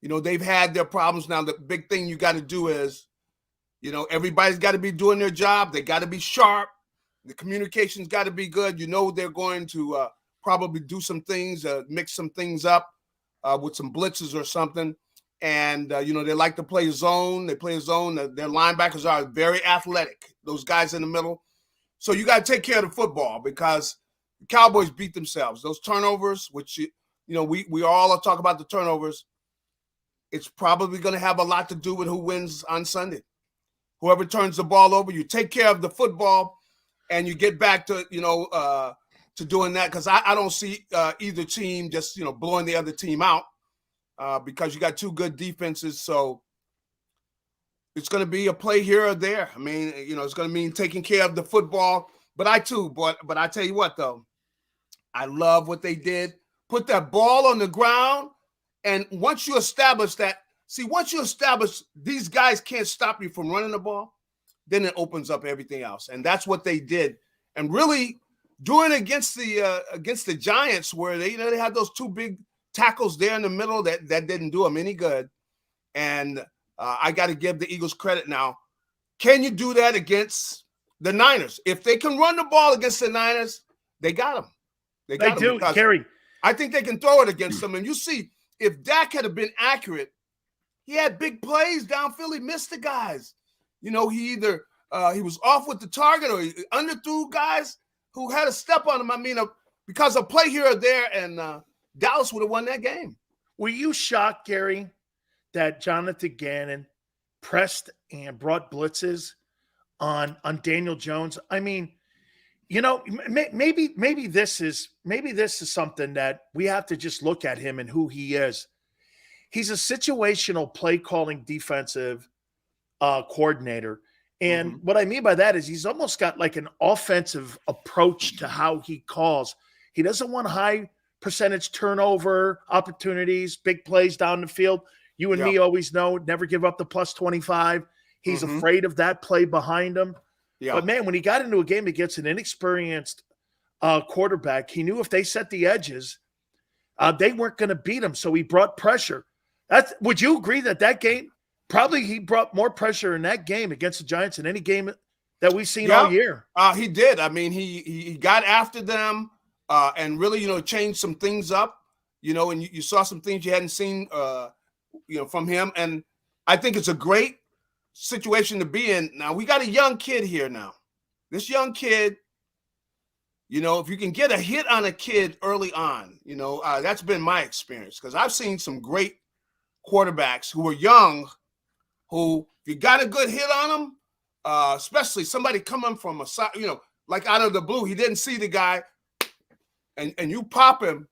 they've had their problems. Now, the big thing you got to do is, everybody's got to be doing their job. They got to be sharp. The communication's got to be good. They're going to probably do some things, mix some things up with some blitzes or something. And, they like to play zone. They play zone. Their linebackers are very athletic, those guys in the middle. So you got to take care of the football because the Cowboys beat themselves. Those turnovers, which, we all talk about the turnovers, it's probably going to have a lot to do with who wins on Sunday. Whoever turns the ball over, you take care of the football and you get back to, to doing that because I don't see either team just, blowing the other team out. Because you got two good defenses, so it's going to be a play here or there. I mean, it's going to mean taking care of the football. But I tell you what, though, I love what they did. Put that ball on the ground, and once you establish these guys can't stop you from running the ball, then it opens up everything else, and that's what they did. And really doing against the Giants, where they had those two big tackles there in the middle that didn't do them any good. And I got to give the Eagles credit now. Can you do that against the Niners? If they can run the ball against the Niners, they got them. They do, Gary. I think they can throw it against them. And you see, if Dak had been accurate, he had big plays downfield. He missed the guys. He either he was off with the target or he underthrew guys who had a step on him. I mean, because a play here or there, and Dallas would have won that game. Were you shocked, Gary, that Jonathan Gannon pressed and brought blitzes on Daniel Jones? I mean, maybe this is something that we have to just look at him and who he is. He's a situational play calling defensive coordinator. And what I mean by that is he's almost got like an offensive approach to how he calls. He doesn't want high percentage turnover opportunities, big plays down the field. You and me always know, never give up the plus 25. He's afraid of that play behind him. Yeah. But, man, when he got into a game against an inexperienced quarterback, he knew if they set the edges, they weren't going to beat him. So he brought pressure. Would you agree that game, probably he brought more pressure in that game against the Giants than any game that we've seen all year? He did. I mean, he got after them. And really, changed some things up, and you saw some things you hadn't seen, from him. And I think it's a great situation to be in. Now, we got a young kid here now. This young kid, if you can get a hit on a kid early on, that's been my experience because I've seen some great quarterbacks who are young who, if you got a good hit on them, especially somebody coming from a side, like out of the blue, he didn't see the guy. And you pop him,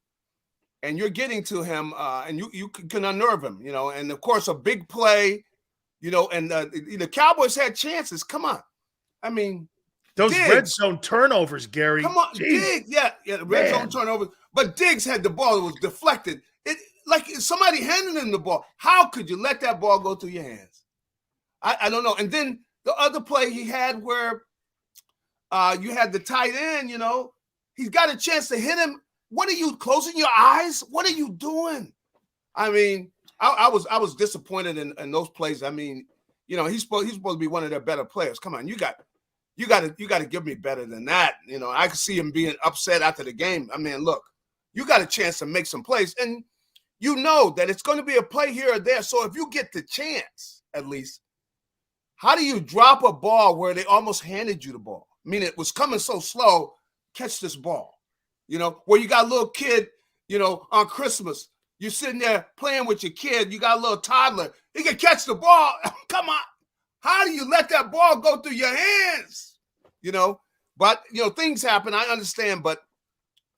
and you're getting to him, and you can unnerve him, And of course, a big play, And the Cowboys had chances. Come on, I mean, those Diggs, red zone turnovers, Gary. Come on, Diggs, the red zone turnovers. But Diggs had the ball; it was deflected. It like somebody handing him the ball. How could you let that ball go through your hands? I don't know. And then the other play he had where you had the tight end, He's got a chance to hit him. What are you closing your eyes? What are you doing? I mean, I was disappointed in those plays. I mean, he's supposed to be one of their better players. Come on, you got to give me better than that. I could see him being upset after the game. I mean, look, you got a chance to make some plays, and that it's going to be a play here or there. So if you get the chance, at least, how do you drop a ball where they almost handed you the ball? I mean, it was coming so slow. Catch this ball, where you got a little kid, on Christmas, you're sitting there playing with your kid, you got a little toddler, he can catch the ball. Come on. How do you let that ball go through your hands? But, things happen. I understand, but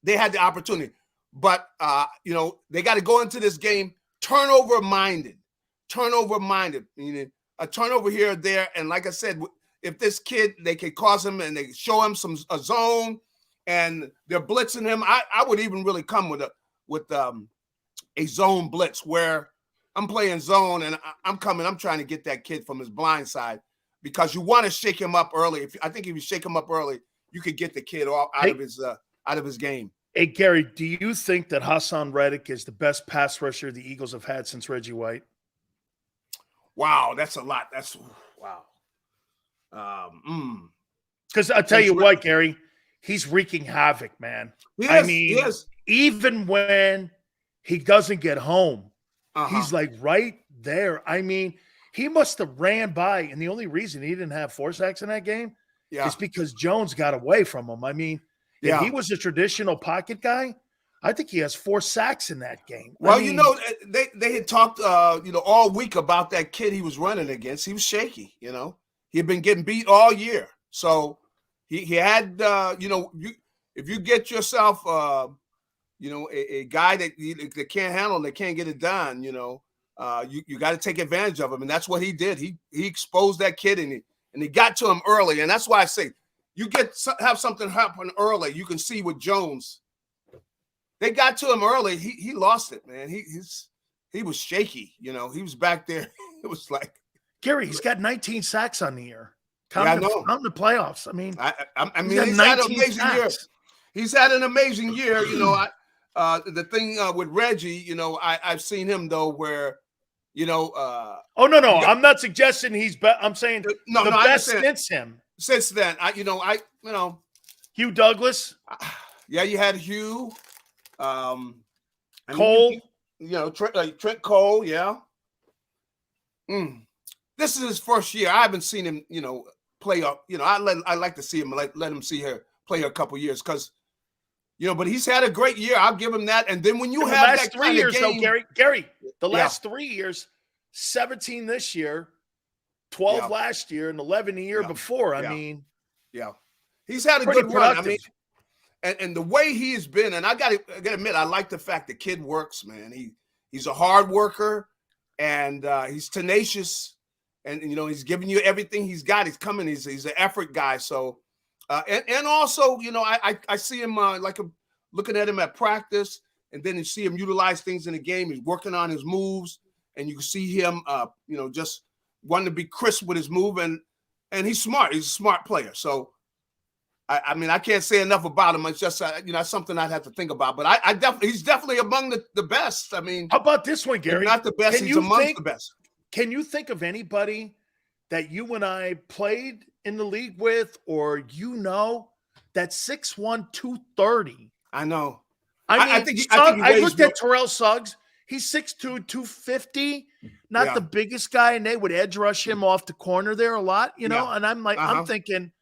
they had the opportunity. But, they got to go into this game turnover-minded, meaning a turnover here or there. And like I said, if this kid, they can cause him and they show him a zone, and they're blitzing him. I would even really come with a zone blitz where I'm playing zone and I'm trying to get that kid from his blind side because you want to shake him up early. I think if you shake him up early, you could get the kid out of his game. Hey, Gary, do you think that Hassan Reddick is the best pass rusher the Eagles have had since Reggie White? Wow, that's a lot. That's wow. Because I'll tell you what, Gary, he's wreaking havoc, man. Even when he doesn't get home, he's like right there. I mean, he must have ran by, and the only reason he didn't have 4 sacks in that game is because Jones got away from him. I mean, if he was a traditional pocket guy, I think he has 4 sacks in that game. Well, they had talked, all week about that kid he was running against. He was shaky, He had been getting beat all year. So he had, if you get yourself, a guy that can't handle, that can't get it done, you got to take advantage of him. And that's what he did. He exposed that kid, and he got to him early. And that's why I say, you have something happen early. You can see with Jones. They got to him early. He lost it, man. He was shaky. He was back there. It was like, Gary, he's got 19 sacks on the year. I know. Counting the playoffs. I mean, he's had an amazing year. He's had an amazing year. The thing with Reggie, I've seen him though where, oh no, I'm not suggesting he's I'm saying the best since him. Since then, Hugh Douglas. Yeah, you had Hugh. Cole. Trent Cole. Yeah. This is his first year. I haven't seen him, play up. I like to see him. Let him play a couple years because, but he's had a great year. I'll give him that. And then when you have last that 3 years, game, though, Gary, the last 3 years, 17 this year, 12 last year, and 11 the year before. I mean, he's had a good run. I mean, and the way he's been, and I gotta admit, I like the fact the kid works, man. He's a hard worker, and he's tenacious, and he's giving you everything he's got. He's coming. He's an effort guy. So, and also, I see him looking at him at practice, and then you see him utilize things in the game. He's working on his moves, and you can see him, just wanting to be crisp with his move, and he's smart. He's a smart player. So, I mean, I can't say enough about him. It's just, something I'd have to think about. But he's definitely among the best. I mean, how about this one, Gary? Not the best. He's among the best. Can you think of anybody that you and I played in the league with, or that's 6'1", 230? I know. I looked at Terrell Suggs. He's 6'2", 250. Not the biggest guy, and they would edge rush him off the corner there a lot, And I'm like, I'm thinking,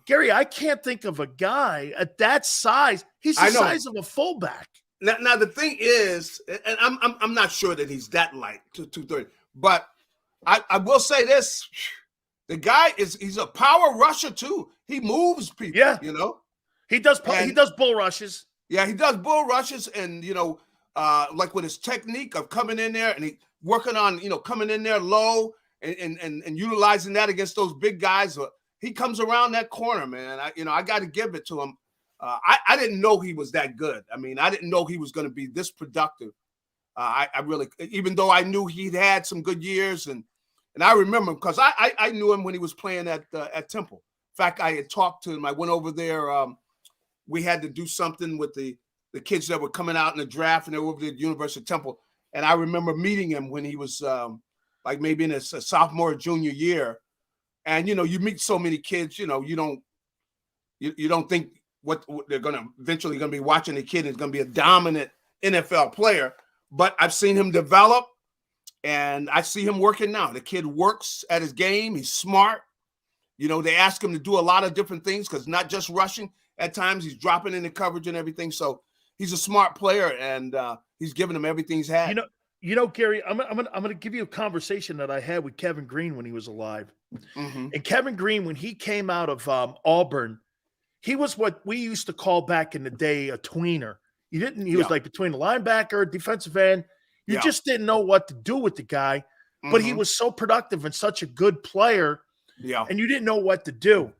Gary, I can't think of a guy at that size. He's the size of a fullback. Now the thing is, and I'm not sure that he's that light to 230, but I will say this: the guy he's a power rusher too. He moves people. Yeah, he does. He does bull rushes. Yeah, he does bull rushes, and like with his technique of coming in there and he working on coming in there low and utilizing that against those big guys. He comes around that corner, man. I got to give it to him. I didn't know he was that good. I mean, I didn't know he was going to be this productive. I really, even though I knew he'd had some good years, and I remember him because I knew him when he was playing at Temple. In fact, I had talked to him. I went over there. We had to do something with the kids that were coming out in the draft, and they were over at the University of Temple. And I remember meeting him when he was like maybe in his sophomore or junior year. And you meet so many kids, you don't think what they're eventually going to be watching the kid is going to be a dominant NFL player. But I've seen him develop, and I see him working now. The kid works at his game. He's smart. They ask him to do a lot of different things because not just rushing. At times he's dropping into coverage and everything. So he's a smart player, and he's giving them everything he's had. Gary, I'm gonna give you a conversation that I had with Kevin Green when he was alive. Mm-hmm. And Kevin Green, when he came out of Auburn, he was what we used to call back in the day a tweener. He was like between the linebacker, defensive end. You just didn't know what to do with the guy, but he was so productive and such a good player. Yeah. And you didn't know what to do.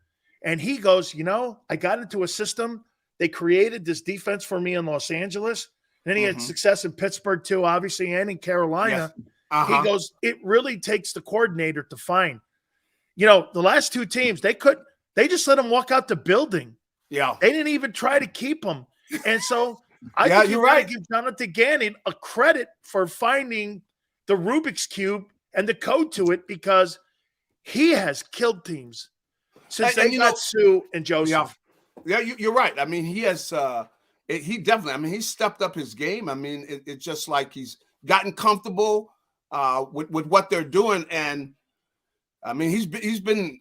And he goes, I got into a system. They created this defense for me in Los Angeles. Then he had success in Pittsburgh too, obviously, and in Carolina. Yes. He goes, it really takes the coordinator to find. the last two teams, they just let him walk out the building. Yeah. They didn't even try to keep him. And so I Yeah, think you're you got to right. give Jonathan Gannon a credit for finding the Rubik's Cube and the code to it, because he has killed teams since they got Sue and Joseph. Yeah, you're right. I mean, he has he definitely, I mean, he's stepped up his game. I mean, it's just like he's gotten comfortable with what they're doing. And I mean, he's been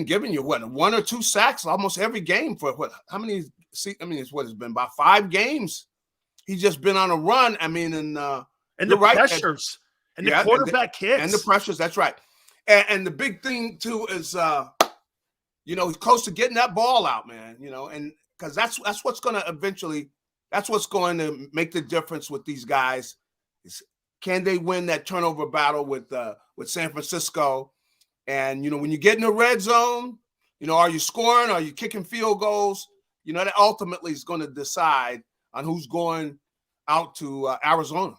giving you what, 1 or 2 sacks almost every game for what? How many? It's been about 5 games. He's just been on a run. I mean, and the pressures and the quarterback hits and the pressures. That's right. And the big thing too is, he's close to getting that ball out, man. And because that's what's going to eventually, that's what's going to make the difference with these guys. Is can they win that turnover battle with San Francisco? And when you get in the red zone, are you scoring? Are you kicking field goals? That ultimately is going to decide on who's going out to Arizona.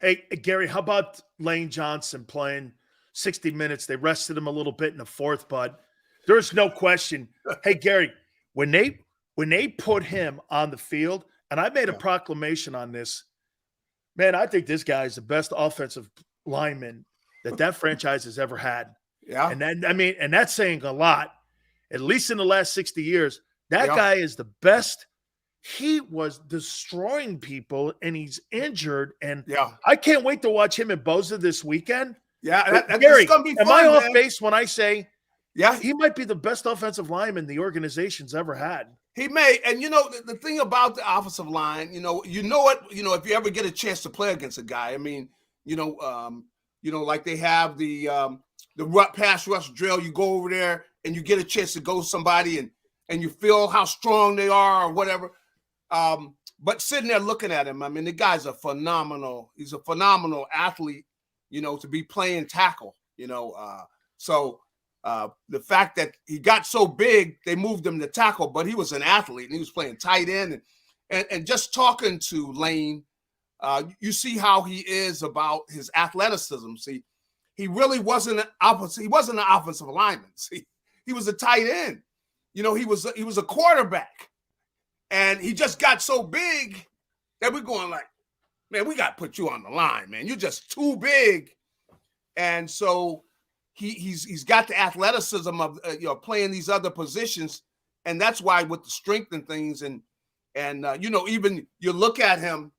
Hey, Gary, how about Lane Johnson playing 60 minutes? They rested him a little bit in the fourth, but there's no question. Hey, Gary, when they put him on the field, and I made a proclamation on this, man, I think this guy is the best offensive lineman that franchise has ever had. Yeah. And that's saying a lot, at least in the last 60 years. That guy is the best. He was destroying people, and he's injured. And I can't wait to watch him and Bosa this weekend. Yeah, Gary, gonna be fun, am I off man. base when I say, yeah, he might be the best offensive lineman the organization's ever had? He may. And the thing about the offensive line, if you ever get a chance to play against a guy, I mean, like they have the pass rush drill, you go over there and you get a chance to go somebody and you feel how strong they are or whatever. But sitting there looking at him, I mean, the guy's he's a phenomenal athlete, to be playing tackle, so the fact that he got so big, they moved him to tackle, but he was an athlete and he was playing tight end. And just talking to Lane, you see how he is about his athleticism. See, he really wasn't an offensive lineman. See, he was a tight end. He was a quarterback. And he just got so big that we're going like, man, we got to put you on the line, man. You're just too big. And so he's got the athleticism of playing these other positions, and that's why with the strength and things, and even you look at him,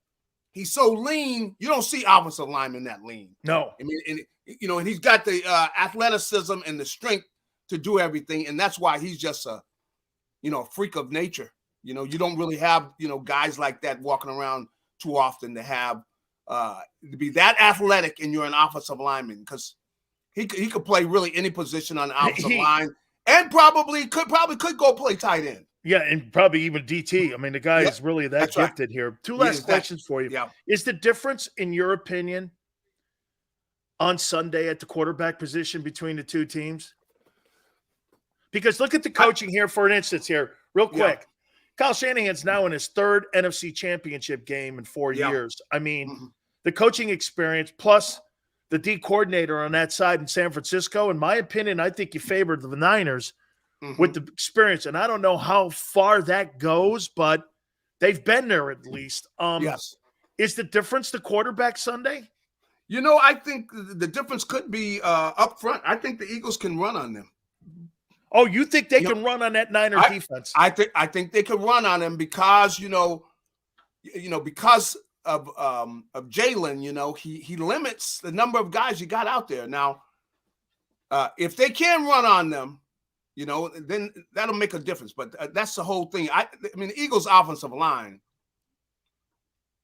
he's so lean. You don't see offensive linemen that lean. No, I mean, and he's got the athleticism and the strength to do everything, and that's why he's just a freak of nature. You don't really have guys like that walking around too often to have to be that athletic, and you're an offensive lineman, because he could play really any position on the offensive line, and probably could go play tight end. Yeah, and probably even DT. I mean, the guy is really that gifted here. 2 last questions for you. Yeah. Is the difference, in your opinion, on Sunday at the quarterback position between the two teams? Because look at the coaching here, for an instance here, real quick. Yeah. Kyle Shanahan's now in his 3rd NFC Championship game in 4 years. I mean, the coaching experience plus the D coordinator on that side in San Francisco, in my opinion, I think you favored the Niners with the experience. And I don't know how far that goes, but they've been there at least. Yes. Is the difference the quarterback Sunday? I think the difference could be up front. I think the Eagles can run on them. Oh, you think they can run on that Niner defense? I think they can run on him because because of Jalen. He limits the number of guys you got out there. Now, if they can run on them, then that'll make a difference. But that's the whole thing. I mean, the Eagles' offensive line,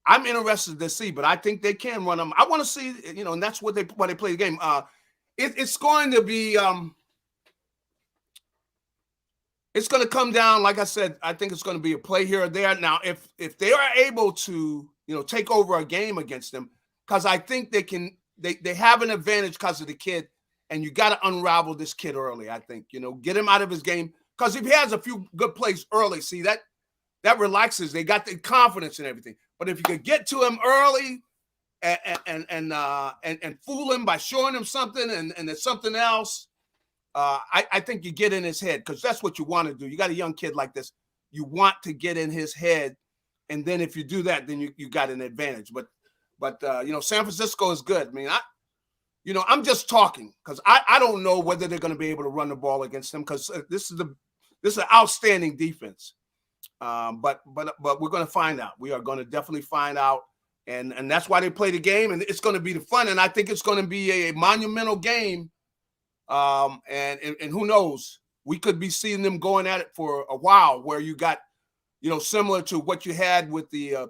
I'm interested to see, but I think they can run them. I want to see, and that's why they play the game. It's going to be. It's going to come down, like I said, I think it's going to be a play here or there. Now, if they are able to, take over a game against them, because I think they have an advantage because of the kid, and you got to unravel this kid early, I think, get him out of his game. Because if he has a few good plays early, see, that relaxes. They got the confidence and everything. But if you could get to him early and fool him by showing him something and there's something else, I think you get in his head because that's what you want to do. You got a young kid like this. You want to get in his head. And then if you do that, then you got an advantage. But San Francisco is good. I mean, I'm just talking because I don't know whether they're going to be able to run the ball against them because this is an outstanding defense. But we're going to find out. We are going to definitely find out, and that's why they play the game, and it's going to be the fun. And I think it's going to be a monumental game. And who knows? We could be seeing them going at it for a while, where you got, similar to what you had with the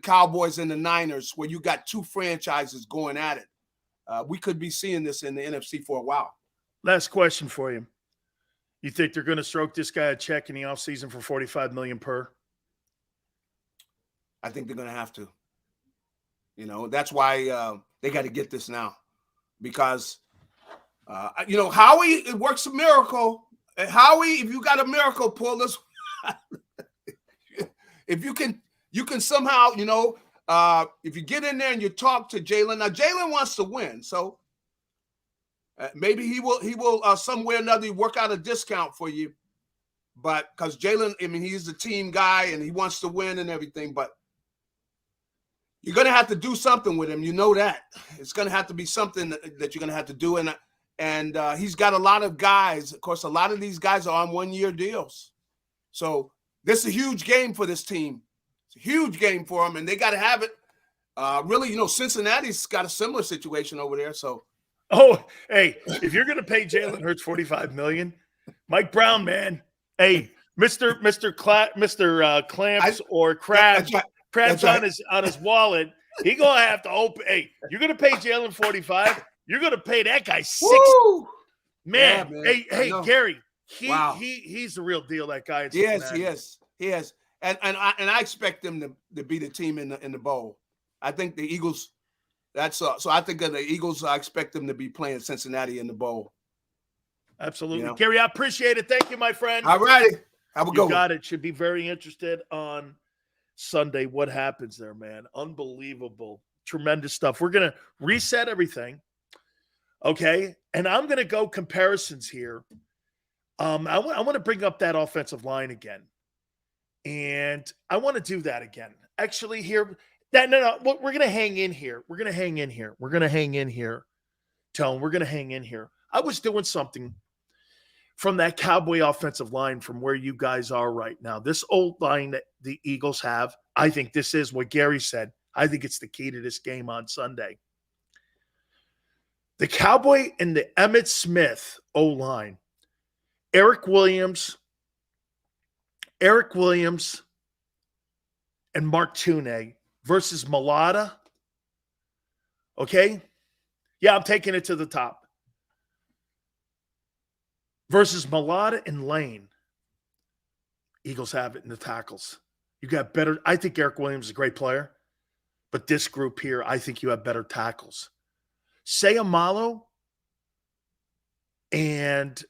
Cowboys and the Niners, where you got two franchises going at it. We could be seeing this in the NFC for a while. Last question for you. You think they're going to stroke this guy a check in the offseason for $45 million per? I think they're going to have to. That's why they got to get this now, because Howie, it works a miracle. And Howie, if you got a miracle, pull this. If you can somehow, if you get in there and you talk to Jalen. Now Jalen wants to win, so maybe he will somewhere or another work out a discount for you. But because Jalen, he's the team guy and he wants to win and everything. But you're gonna have to do something with him. You know that it's gonna have to be something that you're gonna have to do. And he's got a lot of guys. Of course, a lot of these guys are on 1-year deals. So this is a huge game for this team. It's a huge game for them, and they got to have it. Really, Cincinnati's got a similar situation over there. So, hey, if you're going to pay Jalen Hurts $45 million, Mike Brown, man, hey, Mr. Clamps or Krabs, on his wallet, he gonna have to open. Hey, you're going to pay Jalen $45. You're going to pay that guy $60. Man. Yeah, man. Hey, Gary. He's the real deal. That guy. He is, and I expect them to be the team in the bowl. I think the Eagles. So I think of the Eagles. I expect them to be playing Cincinnati in the bowl. Absolutely, Gary. I appreciate it. Thank you, my friend. All righty, have a good one. Got it. Should be very interested on Sunday. What happens there, man? Unbelievable, tremendous stuff. We're gonna reset everything. Okay, and I'm gonna go comparisons here. I want to bring up that offensive line again. And I want to do that again. Actually, we're going to hang in here. We're going to hang in here. Tone, we're going to hang in here. I was doing something from that Cowboy offensive line from where you guys are right now. This old line that the Eagles have, I think this is what Gary said. I think it's the key to this game on Sunday. The Cowboy and the Emmitt Smith O-line. Eric Williams, and Mark Tuney versus Malata. Okay? Yeah, I'm taking it to the top. Versus Malata and Lane. Eagles have it in the tackles. You got better. I think Eric Williams is a great player. But this group here, I think you have better tackles. Sayamalo and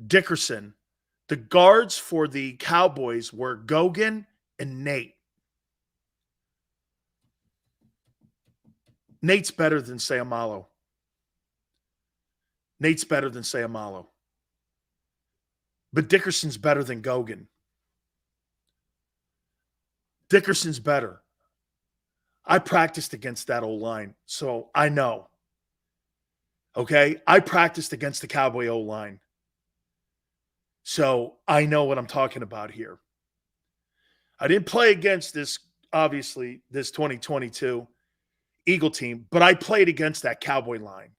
Dickerson. The guards for the Cowboys were Gogan and Nate. Nate's better than Sayamalo. But Dickerson's better than Gogan. Dickerson's better. I practiced against that O-line, so I know. Okay? I practiced against the Cowboy O-line. So I know what I'm talking about here. I didn't play against this 2022 Eagle team, but I played against that Cowboy line.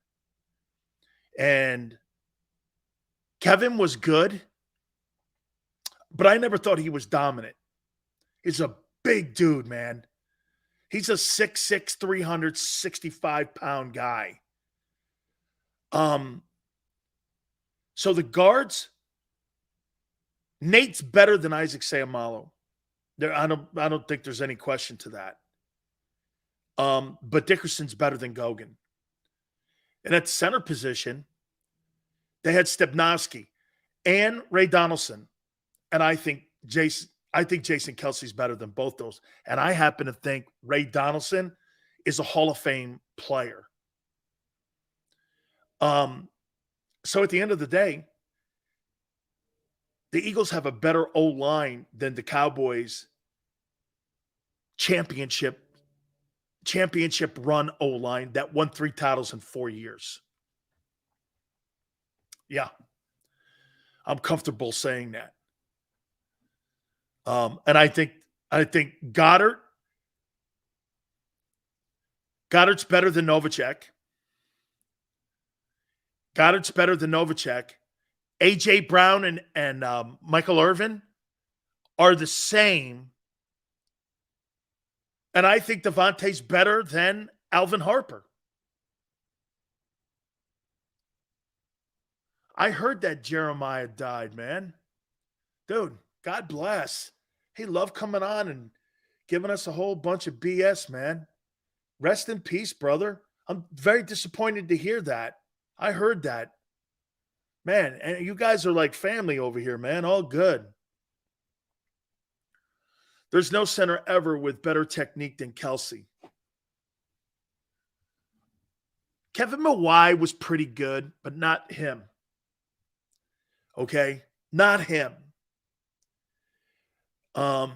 And Kevin was good, but I never thought he was dominant. He's a big dude, man. He's a 6'6", 365-pound guy. So the guards, Nate's better than Isaac Sayamalo. I don't think there's any question to that. But Dickerson's better than Gogan. And at center position, they had Stepnoski and Ray Donaldson. And I think Jason Kelsey's better than both those. And I happen to think Ray Donaldson is a Hall of Fame player. So at the end of the day, The Eagles have a better O-line than the Cowboys championship run O-line that won 3 titles in 4 years. Yeah. I'm comfortable saying that. And I think Goddard's better than Novacek. A.J. Brown and Michael Irvin are the same. And I think Devontae's better than Alvin Harper. I heard that Jeremiah died, man. Dude, God bless. He loved coming on and giving us a whole bunch of BS, man. Rest in peace, brother. I'm very disappointed to hear that. I heard that. Man, and you guys are like family over here, man. All good. There's no center ever with better technique than Kelsey. Kevin Mawai was pretty good, but not him. Okay? Not him. Yeah,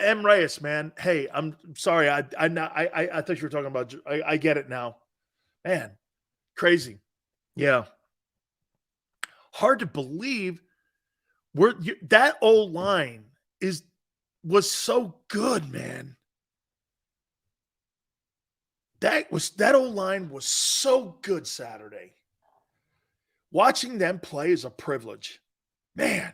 M. Reyes, man. Hey, I'm sorry. I thought you were talking about. I get it now, man. Crazy. Yeah. Hard to believe. That old line was so good, man. That old line was so good Saturday. Watching them play is a privilege, man.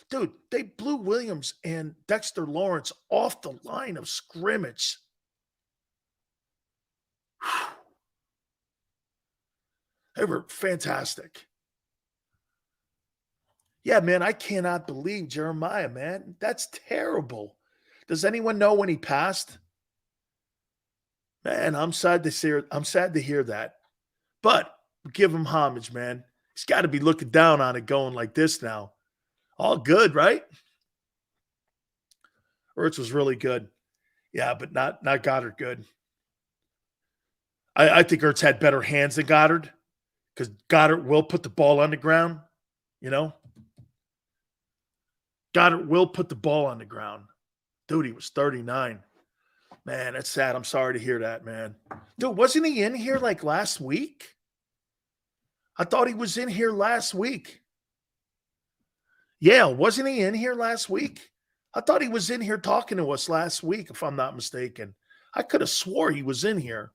Dude, they blew Williams and Dexter Lawrence off the line of scrimmage. They were fantastic. Yeah, man, I cannot believe Jeremiah, man. That's terrible. Does anyone know when he passed? Man, I'm sad to hear that. But give him homage, man. He's got to be looking down on it going like this now. All good, right? Hurts was really good. Yeah, but not Goddard good. I think Hurts had better hands than Goddard because Goddard will put the ball on the ground, you know? Goddard will put the ball on the ground. Dude, he was 39. Man, that's sad. I'm sorry to hear that, man. Dude, wasn't he in here like last week? I thought he was in here last week. Yeah, wasn't he in here last week? I thought he was in here talking to us last week, if I'm not mistaken. I could have swore he was in here.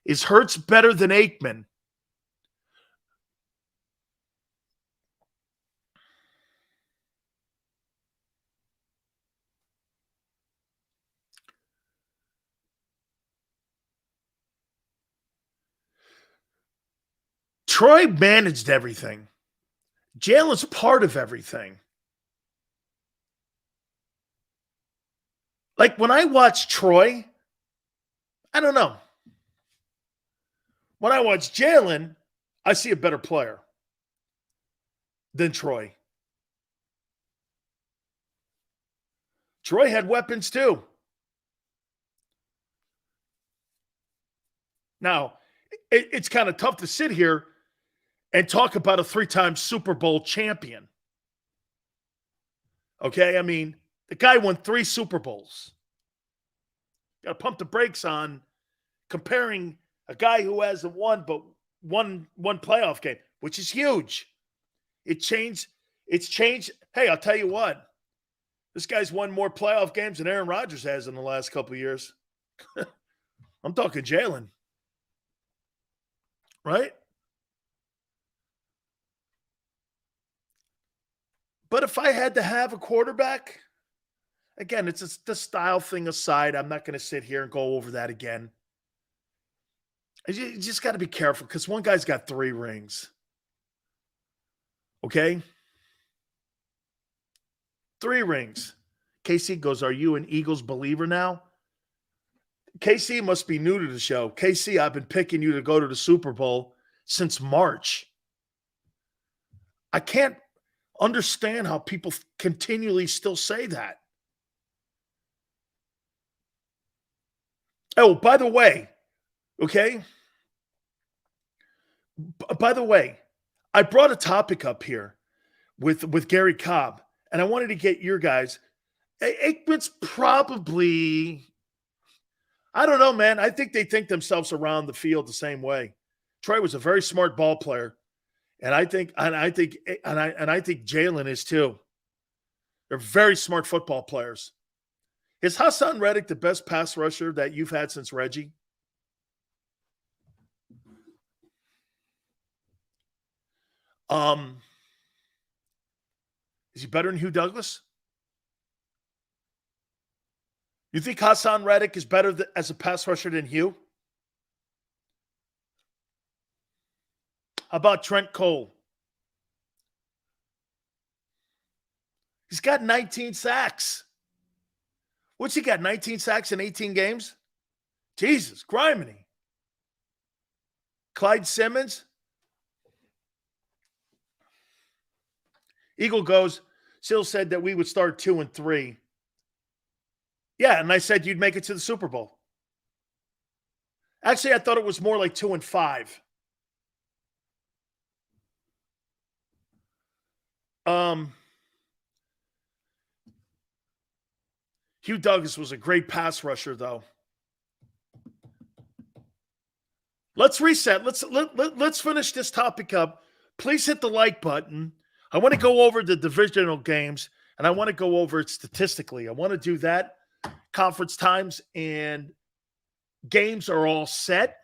Is Hurts better than Aikman? Troy managed everything. Jalen's part of everything. Like when I watch Troy, I don't know. When I watch Jalen, I see a better player than Troy. Troy had weapons too. Now, it's kind of tough to sit here and talk about a 3-time Super Bowl champion. Okay? I mean, the guy won 3 Super Bowls. Got to pump the brakes on comparing a guy who hasn't won but one playoff game, which is huge. It's changed. Hey, I'll tell you what. This guy's won more playoff games than Aaron Rodgers has in the last couple of years. I'm talking Jalen. Right? But if I had to have a quarterback, again, it's the style thing aside. I'm not going to sit here and go over that again. You just got to be careful because one guy's got 3 rings. Okay? 3 rings. KC goes, are you an Eagles believer now? KC must be new to the show. KC, I've been picking you to go to the Super Bowl since March. I can't understand how people continually still say that. Oh, by the way, okay? By the way, I brought a topic up here with Gary Cobb, and I wanted to get your guys. Aikman's probably, I don't know, man. I think they think themselves around the field the same way. Troy was a very smart ball player, and I think Jalen is too. They're very smart football players. Is Hassan Reddick the best pass rusher that you've had since Reggie? Is he better than Hugh Douglas? You think Hassan Reddick is better as a pass rusher than Hugh? How about Trent Cole? He's got 19 sacks. What's he got, 19 sacks in 18 games? Jesus, criminy. Clyde Simmons? Eagle goes, Sil said that we would start 2-3. Yeah, and I said you'd make it to the Super Bowl. Actually, I thought it was more like 2-5. Hugh Douglas was a great pass rusher, though. Let's reset. Let's finish this topic up. Please hit the like button. I want to go over the divisional games, and I want to go over it statistically. I want to do that. Conference times and games are all set.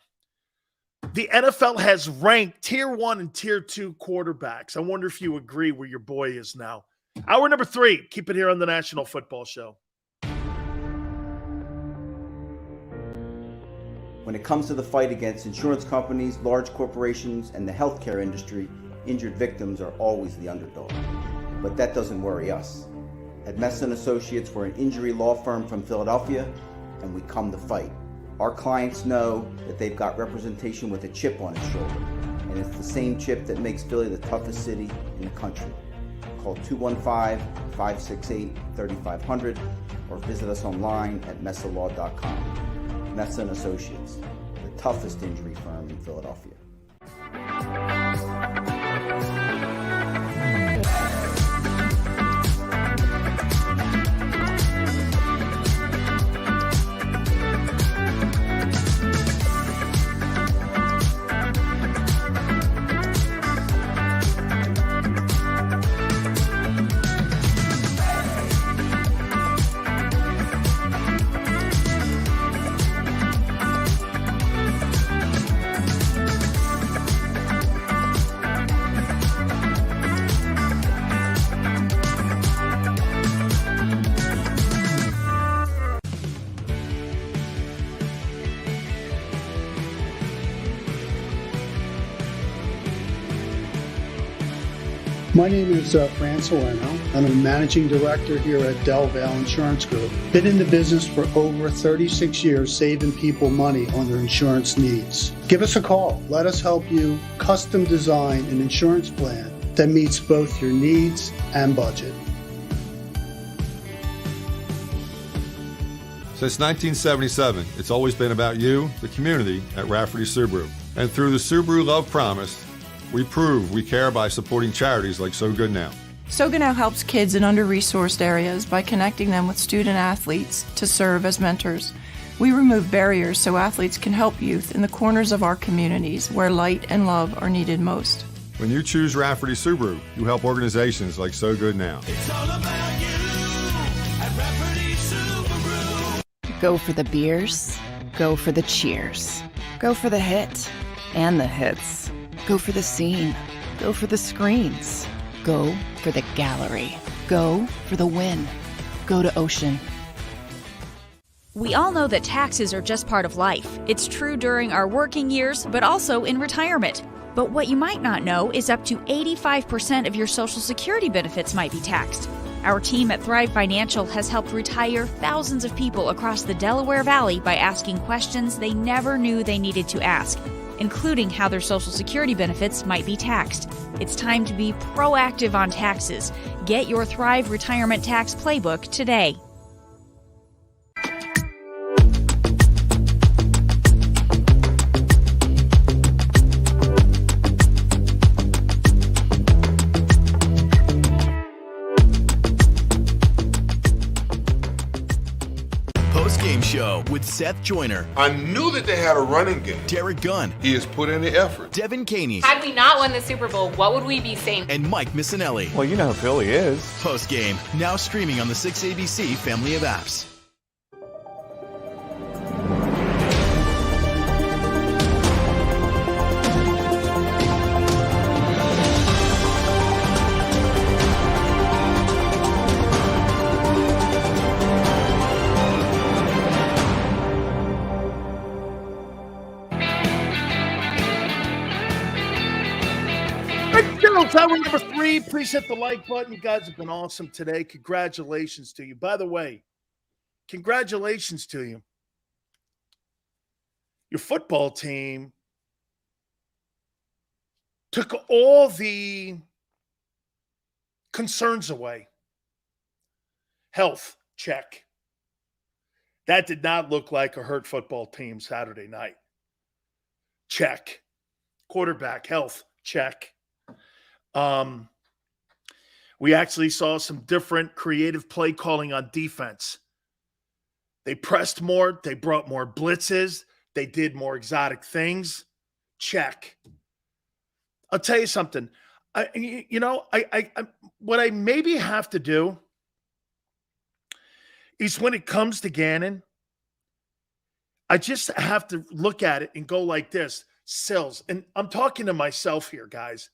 The NFL has ranked Tier 1 and Tier 2 quarterbacks. I wonder if you agree where your boy is now. Hour number 3. Keep it here on the National Football Show. When it comes to the fight against insurance companies, large corporations, and the healthcare industry, injured victims are always the underdog. But that doesn't worry us. At Messon Associates, we're an injury law firm from Philadelphia, and we come to fight. Our clients know that they've got representation with a chip on its shoulder, and it's the same chip that makes Philly the toughest city in the country. Call 215-568-3500 or visit us online at messalaw.com. Messon Associates, the toughest injury firm in Philadelphia. My name is Dan Sileo, and I'm a managing director here at Del Valle Insurance Group. Been in the business for over 36 years, saving people money on their insurance needs. Give us a call. Let us help you custom design an insurance plan that meets both your needs and budget. Since 1977, it's always been about you, the community, at Rafferty Subaru. And through the Subaru Love Promise, we prove we care by supporting charities like So Good Now. So Good Now helps kids in under-resourced areas by connecting them with student athletes to serve as mentors. We remove barriers so athletes can help youth in the corners of our communities where light and love are needed most. When you choose Rafferty Subaru, you help organizations like So Good Now. It's all about you at Rafferty Subaru. Go for the beers, go for the cheers, go for the hit and the hits. Go for the scene. Go for the screens. Go for the gallery. Go for the win. Go to Ocean. We all know that taxes are just part of life. It's true during our working years, but also in retirement. But what you might not know is up to 85% of your Social Security benefits might be taxed. Our team at Thrive Financial has helped retire thousands of people across the Delaware Valley by asking questions they never knew they needed to ask, including how their Social Security benefits might be taxed. It's time to be proactive on taxes. Get your Thrive Retirement Tax Playbook today. Show with Seth Joyner. I knew that they had a running game. Derek Gunn. He has put in the effort. Devin Caney. Had we not won the Super Bowl, what would we be saying? And Mike Missinelli. Well, you know who Philly is. Post game, now streaming on the 6ABC family of apps. Hour number 3, please hit the like button. You guys have been awesome today. Congratulations to you. By the way, congratulations to you. Your football team took all the concerns away. Health, check. That did not look like a hurt football team Saturday night. Check. Quarterback, health, check. We actually saw some different creative play calling on defense. They pressed more. They brought more blitzes. They did more exotic things. Check. I'll tell you something. What I maybe have to do is when it comes to Gannon, I just have to look at it and go like this. Sills. And I'm talking to myself here, guys.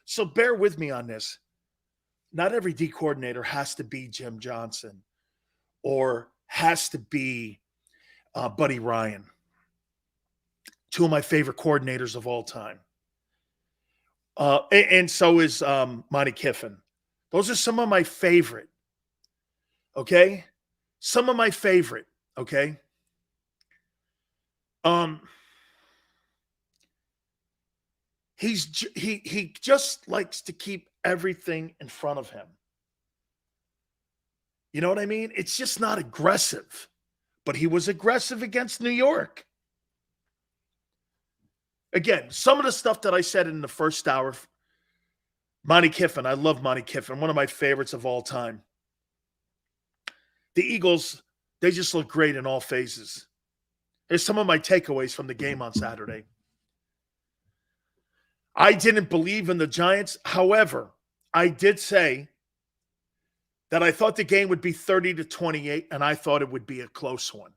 So bear with me on this. Not every D coordinator has to be Jim Johnson or has to be Buddy Ryan. Two of my favorite coordinators of all time. And so is Monty Kiffin. Those are some of my favorite. Okay? Some of my favorite. Okay? He just likes to keep everything in front of him. You know what I mean? It's just not aggressive. But he was aggressive against New York. Again, some of the stuff that I said in the first hour, Monty Kiffin, I love Monty Kiffin, one of my favorites of all time. The Eagles, they just look great in all phases. Here's some of my takeaways from the game on Saturday. I didn't believe in the Giants. However, I did say that I thought the game would be 30-28, and I thought it would be a close one.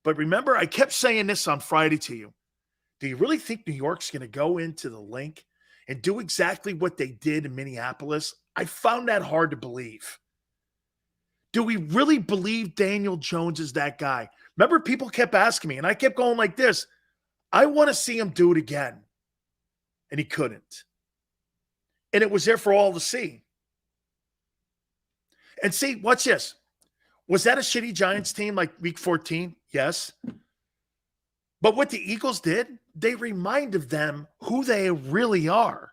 But remember, I kept saying this on Friday to you. Do you really think New York's going to go into the link and do exactly what they did in Minneapolis? I found that hard to believe. Do we really believe Daniel Jones is that guy? Remember, people kept asking me, and I kept going like this. I want to see him do it again. And he couldn't. And it was there for all to see. And see, watch this. Was that a shitty Giants team like week 14? Yes. But what the Eagles did, they reminded them who they really are.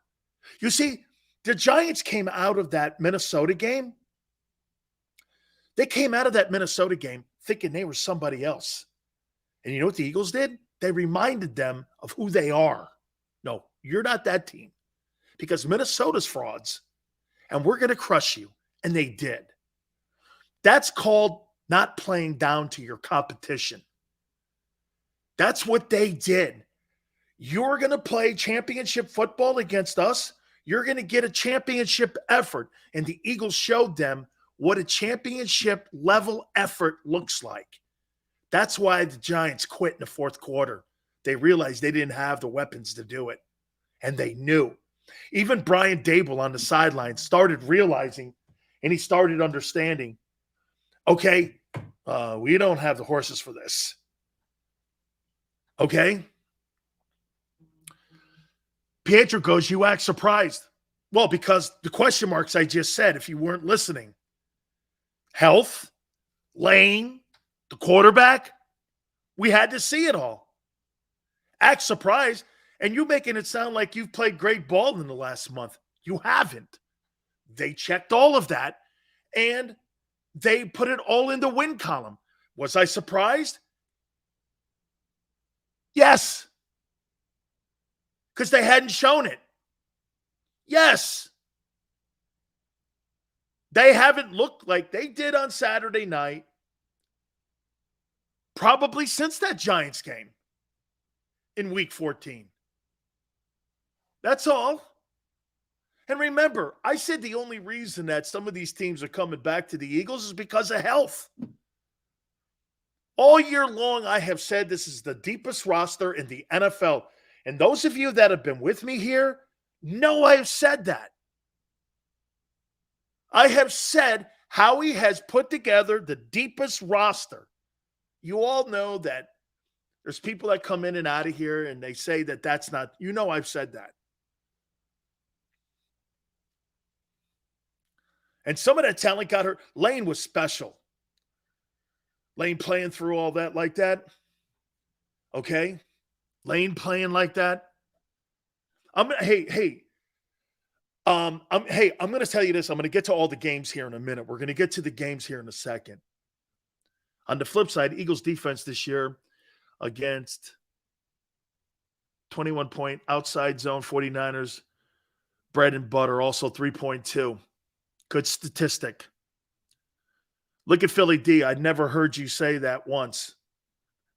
You see, the Giants came out of that Minnesota game. They came out of that Minnesota game thinking they were somebody else. And you know what the Eagles did? They reminded them of who they are. No, you're not that team because Minnesota's frauds and we're going to crush you. And they did. That's called not playing down to your competition. That's what they did. You're going to play championship football against us. You're going to get a championship effort. And the Eagles showed them what a championship level effort looks like. That's why the Giants quit in the fourth quarter. They realized they didn't have the weapons to do it. And they knew. Even Brian Dable on the sideline started realizing and he started understanding, okay, we don't have the horses for this. Okay? Pietro goes, you act surprised. Well, because the question marks I just said, if you weren't listening. Health, Lane, the quarterback, we had to see it all. Act surprised, and you making it sound like you've played great ball in the last month. You haven't. They checked all of that, and they put it all in the win column. Was I surprised? Yes. Because they hadn't shown it. Yes. They haven't looked like they did on Saturday night. probably since that Giants game in week 14. That's all. And remember, I said the only reason that some of these teams are coming back to the Eagles is because of health. All year long, I have said this is the deepest roster in the NFL. And those of you that have been with me here know I have said that. I have said Howie has put together the deepest roster. You all know that there's people that come in and out of here and they say that that's not, I've said that. And some of that talent got hurt. Lane was special. Lane playing through all that like that. Okay? Lane playing like that. I'm going to tell you this. I'm going to get to all the games here in a minute. We're going to get to the games here in a second. On the flip side, Eagles defense this year against 21-point outside zone 49ers, bread and butter, also 3.2. Good statistic. Look at Philly D. I never heard you say that once.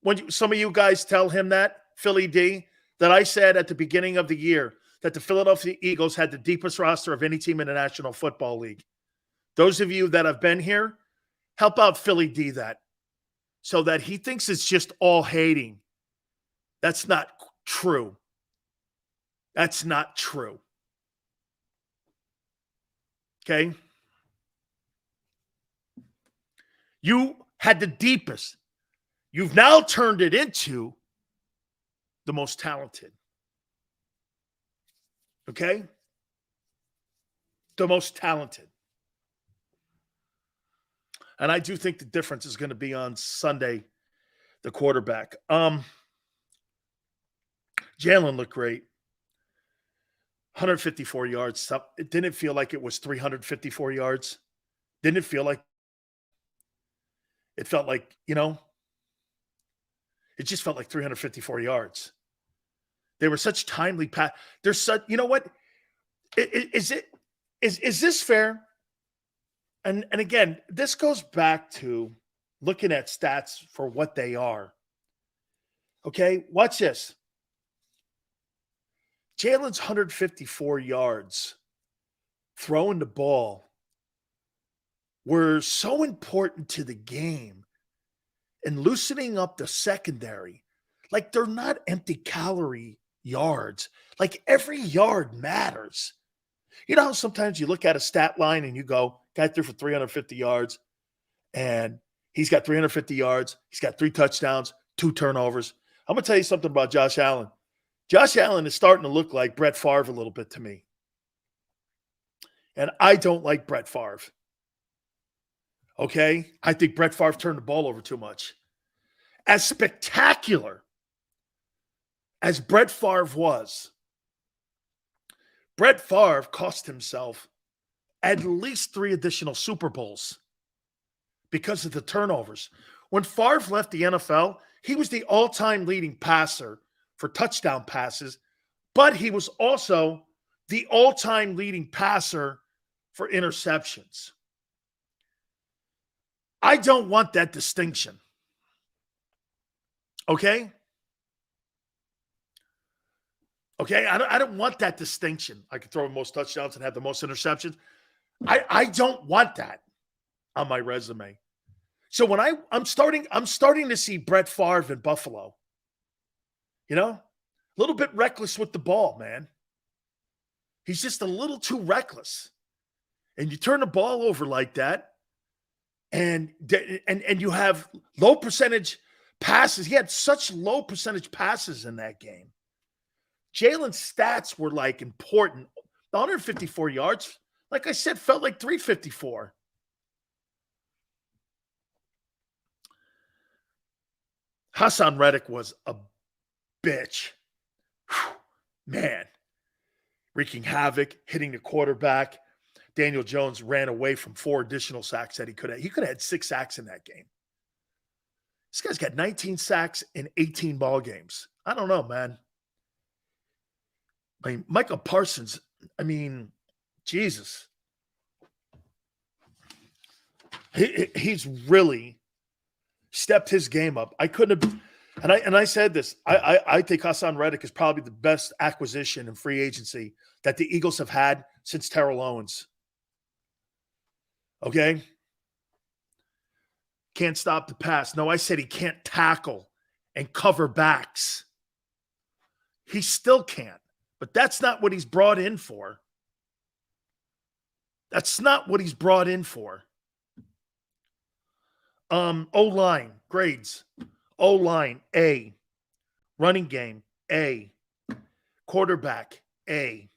When some of you guys tell him that, Philly D, that I said at the beginning of the year that the Philadelphia Eagles had the deepest roster of any team in the National Football League. Those of you that have been here, help out Philly D that. So that he thinks it's just all hating. That's not true. That's not true. Okay? You had the deepest. You've now turned it into the most talented. Okay? The most talented. And I do think the difference is going to be on Sunday, the quarterback. Jalen looked great. 154 yards. It didn't feel like it was 354 yards. Didn't it feel like? It felt like, it just felt like 354 yards. They were such timely pass. There's such, you know what? Is this fair? And again, this goes back to looking at stats for what they are. Okay, watch this. Jalen's 154 yards throwing the ball were so important to the game and loosening up the secondary. Like, they're not empty calorie yards. Like, every yard matters. You know how sometimes you look at a stat line and you go, guy threw for 350 yards, and he's got 350 yards. He's got 3 touchdowns, 2 turnovers. I'm going to tell you something about Josh Allen. Josh Allen is starting to look like Brett Favre a little bit to me. And I don't like Brett Favre. Okay? I think Brett Favre turned the ball over too much. As spectacular as Brett Favre was, Brett Favre cost himself at least 3 additional Super Bowls because of the turnovers. When Favre left the NFL, he was the all-time leading passer for touchdown passes, but he was also the all-time leading passer for interceptions. I don't want that distinction. Okay? Okay, I don't want that distinction. I could throw the most touchdowns and have the most interceptions. I don't want that on my resume. So when I'm starting to see Brett Favre in Buffalo. A little bit reckless with the ball, man. He's just a little too reckless. And you turn the ball over like that, and you have low percentage passes. He had such low percentage passes in that game. Jalen's stats were like important. The 154 yards, like I said, felt like 354. Hassan Reddick was a bitch. Whew, man. Wreaking havoc, hitting the quarterback. Daniel Jones ran away from 4 additional sacks that he could have. He could have had 6 sacks in that game. This guy's got 19 sacks in 18 ball games. I don't know, man. Michael Parsons, Jesus. He's really stepped his game up. I couldn't have, and I said this. I think Hassan Reddick is probably the best acquisition in free agency that the Eagles have had since Terrell Owens. Okay? Can't stop the pass. No, I said he can't tackle and cover backs. He still can't, but that's not what he's brought in for. That's not what he's brought in for. O-line, grades. O-line, A. Running game, A. Quarterback, A.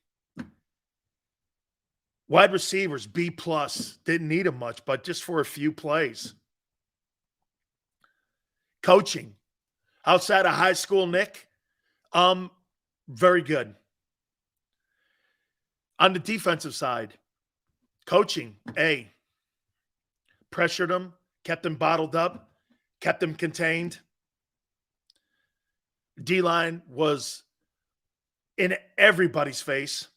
Wide receivers, B+. Didn't need him much, but just for a few plays. Coaching. Outside of high school, Nick, very good. On the defensive side, coaching, A. Pressured him, kept him bottled up, kept him contained. D-line was in everybody's face.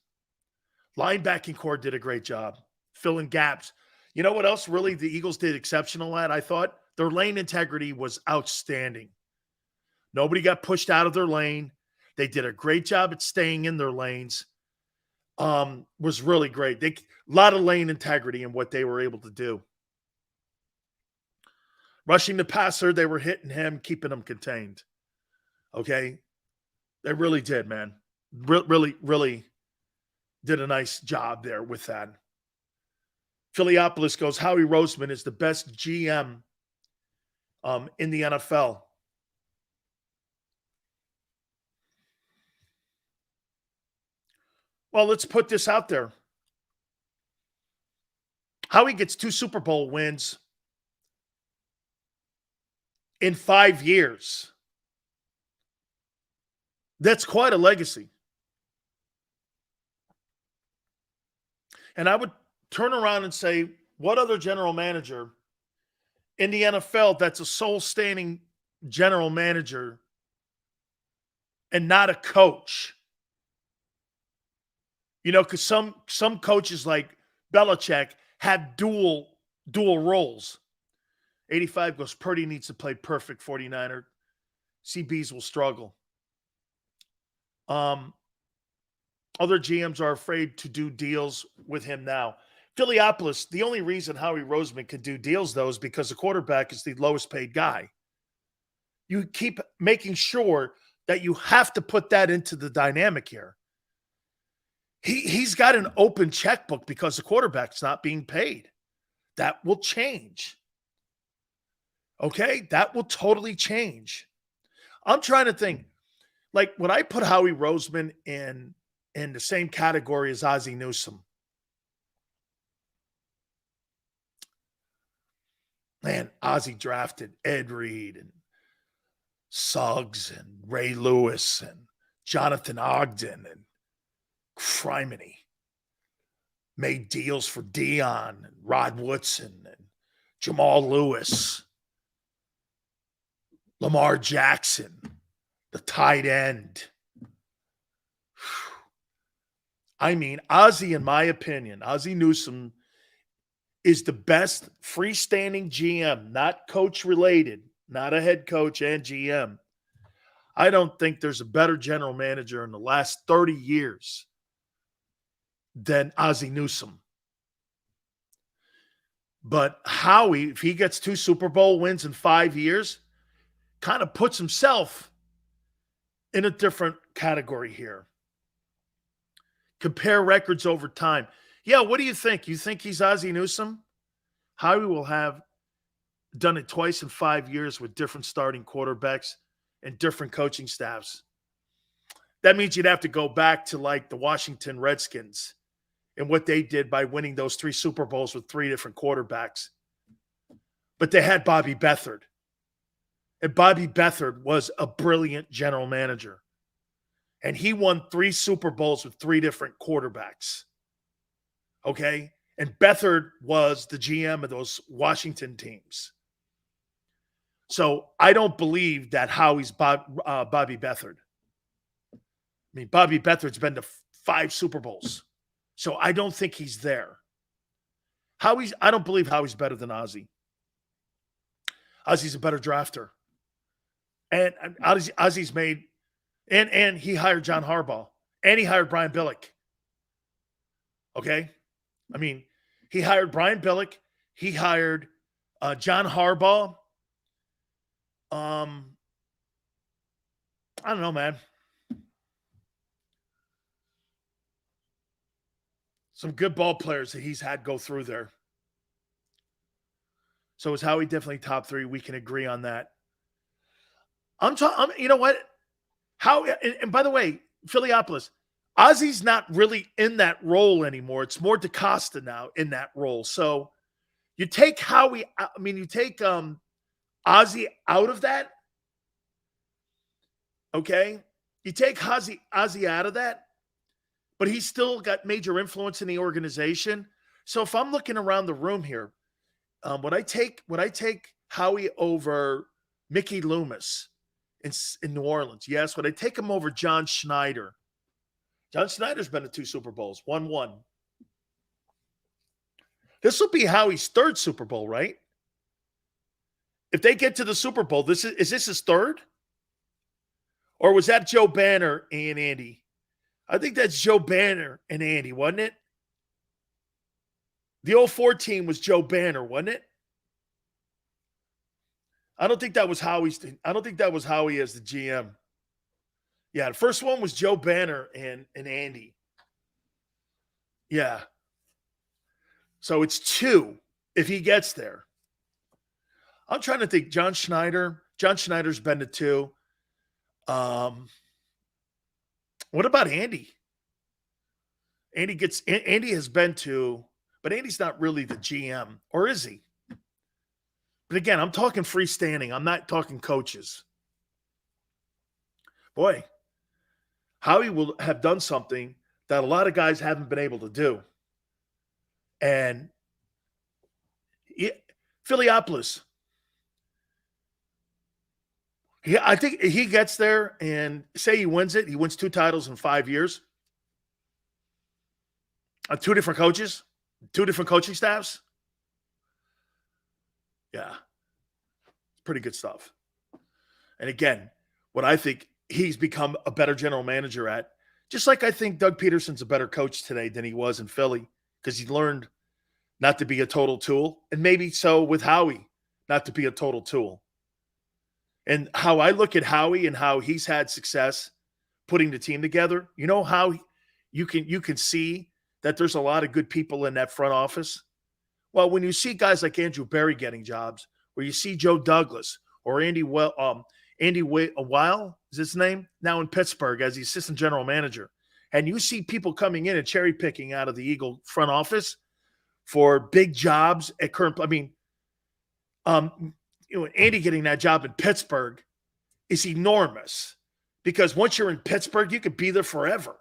Linebacking core did a great job filling gaps. You know what else really the Eagles did exceptional at, I thought? Their lane integrity was outstanding. Nobody got pushed out of their lane. They did a great job at staying in their lanes. Was really great. A lot of lane integrity in what they were able to do. Rushing the passer, they were hitting him, keeping him contained. Okay? They really did, man. Really did a nice job there with that. Philiopolis goes, Howie Roseman is the best GM in the NFL. Well, let's put this out there. Howie gets 2 Super Bowl wins in 5 years. That's quite a legacy. And I would turn around and say, what other general manager in the NFL that's a sole-standing general manager and not a coach? You know, because some coaches like Belichick have dual roles. 85 goes, Purdy needs to play perfect 49er. CBs will struggle. Other GMs are afraid to do deals with him now. Philiopolis, the only reason Howie Roseman could do deals, though, is because the quarterback is the lowest paid guy. You keep making sure that you have to put that into the dynamic here. He's got an open checkbook because the quarterback's not being paid. That will change. Okay? That will totally change. I'm trying to think. Like, would I put Howie Roseman in the same category as Ozzie Newsome? Man, Ozzie drafted Ed Reed and Suggs and Ray Lewis and Jonathan Ogden and Criminy. Made deals for Dion and Rod Woodson and Jamal Lewis, Lamar Jackson, the tight end. I mean, Ozzie, in my opinion, Ozzie Newsome is the best freestanding GM, not coach related, not a head coach and GM. I don't think there's a better general manager in the last 30 years than Ozzie Newsome. But Howie, if he gets 2 Super Bowl wins in 5 years, kind of puts himself in a different category here. Compare records over time. Yeah, what do you think? You think he's Ozzie Newsome? Howie will have done it twice in 5 years with different starting quarterbacks and different coaching staffs. That means you'd have to go back to like the Washington Redskins and what they did by winning those 3 Super Bowls with 3 different quarterbacks. But they had Bobby Beathard. And Bobby Beathard was a brilliant general manager. And he won 3 Super Bowls with 3 different quarterbacks. Okay? And Beathard was the GM of those Washington teams. So I don't believe that Howie's Bobby Beathard. I mean, Bobby Beathard's been to 5 Super Bowls. So I don't think he's there. I don't believe Howie's better than Ozzie. Ozzy's a better drafter. And Ozzy's made, and he hired John Harbaugh, and he hired Brian Billick. Okay? I mean, he hired Brian Billick. He hired John Harbaugh. I don't know, man. Some good ball players that he's had go through there. So is Howie definitely top 3? We can agree on that. You know what? And by the way, Philiopolis, Ozzy's not really in that role anymore. It's more DaCosta now in that role. So you take Howie, you take Ozzy out of that. Okay? You take Ozzy out of that, but he's still got major influence in the organization. So if I'm looking around the room here, would I take Howie over Mickey Loomis in New Orleans? Yes. Would I take him over John Schneider? John Schneider's been to 2 Super Bowls, won 1. This will be Howie's 3rd Super Bowl, right? If they get to the Super Bowl, is this his 3rd? Or was that Joe Banner and Andy? I think that's Joe Banner and Andy, wasn't it? The 04 team was Joe Banner, wasn't it? I don't think that was Howie as the GM. Yeah, the first one was Joe Banner and Andy. Yeah. So it's 2 if he gets there. I'm trying to think. John Schneider's been to 2. What about Andy? Andy has been to, but Andy's not really the GM, or is he? But again, I'm talking freestanding. I'm not talking coaches. Boy, Howie will have done something that a lot of guys haven't been able to do. And Philiopolis, I think he gets there and say he wins it. He wins 2 titles in 5 years. 2 different coaches, 2 different coaching staffs. Yeah. Pretty good stuff. And again, what I think he's become a better general manager at, just like I think Doug Peterson's a better coach today than he was in Philly, because he learned not to be a total tool, and maybe so with Howie, not to be a total tool. And how I look at Howie and how he's had success putting the team together, you know how you can see that there's a lot of good people in that front office? Well, when you see guys like Andrew Berry getting jobs, or you see Joe Douglas or Andy Weil is his name, now in Pittsburgh as the assistant general manager, and you see people coming in and cherry picking out of the Eagle front office for big jobs at current. I mean, Andy getting that job in Pittsburgh is enormous, because once you're in Pittsburgh, you could be there forever.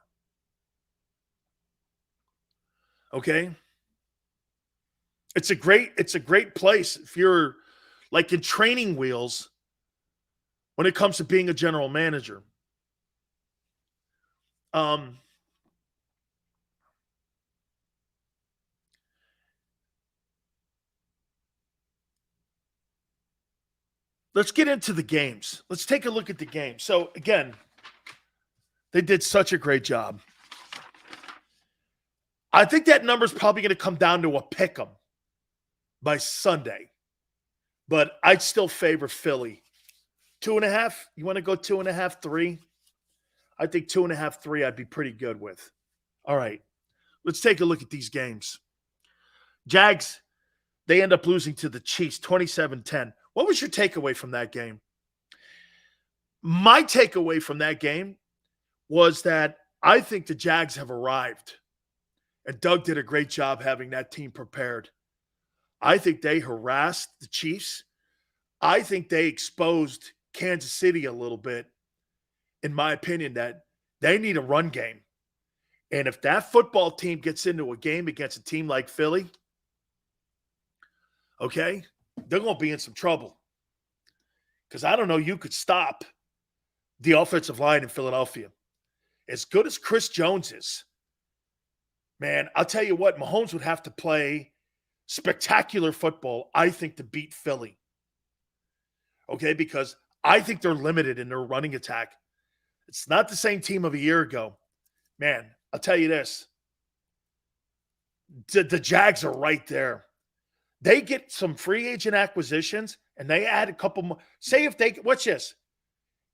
Okay. It's a great place if you're like in training wheels when it comes to being a general manager. Let's get into the games. Let's take a look at the game. So again, they did such a great job. I think that number's probably going to come down to a pick 'em by Sunday, but I'd still favor Philly. 2.5. You want to go 2.5, 3? I think 2.5, 3 I'd be pretty good with. All right. Let's take a look at these games. Jags, they end up losing to the Chiefs 27-10. What was your takeaway from that game? My takeaway from that game was that I think the Jags have arrived. And Doug did a great job having that team prepared. I think they harassed the Chiefs. I think they exposed Kansas City a little bit, in my opinion, that they need a run game. And if that football team gets into a game against a team like Philly, okay, they're going to be in some trouble. Because I don't know, you could stop the offensive line in Philadelphia. As good as Chris Jones is, man, I'll tell you what, Mahomes would have to play spectacular football, I think, to beat Philly. okay, because I think they're limited in their running attack. It's not the same team of a year ago. Man, I'll tell you this. The Jags are right there. They get some free agent acquisitions and they add a couple more. Say if they, watch this.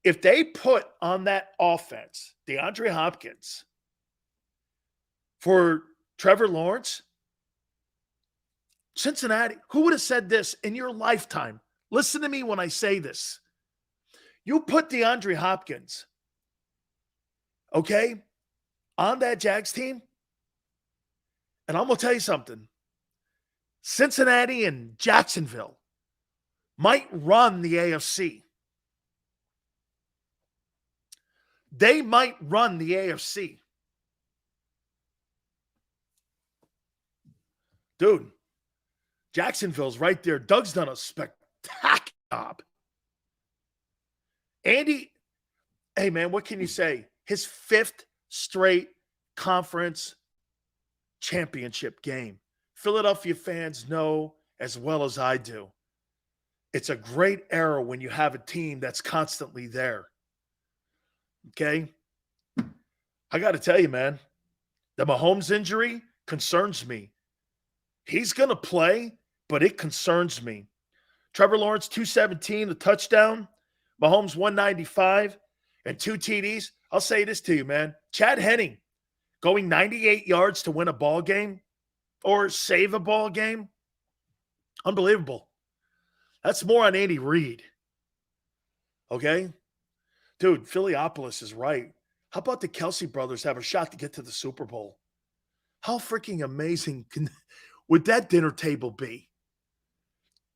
If they put on that offense DeAndre Hopkins for Trevor Lawrence, Cincinnati, who would have said this in your lifetime? Listen to me when I say this. You put DeAndre Hopkins, okay, on that Jags team, and I'm going to tell you something. Cincinnati and Jacksonville might run the AFC. They might run the AFC. Dude, Jacksonville's right there. Doug's done a spectacular job. Andy, hey, man, what can you say? His 5th straight conference championship game. Philadelphia fans know as well as I do. It's a great era when you have a team that's constantly there. Okay? I got to tell you, man, the Mahomes injury concerns me. He's going to play, but it concerns me. Trevor Lawrence, 217, a touchdown. Mahomes, 195, and 2 TDs. I'll say this to you, man. Chad Henne going 98 yards to win a ball game or save a ball game. Unbelievable. That's more on Andy Reid. Okay? Dude, Philiopolis is right. How about the Kelsey brothers have a shot to get to the Super Bowl? How freaking amazing would that dinner table be?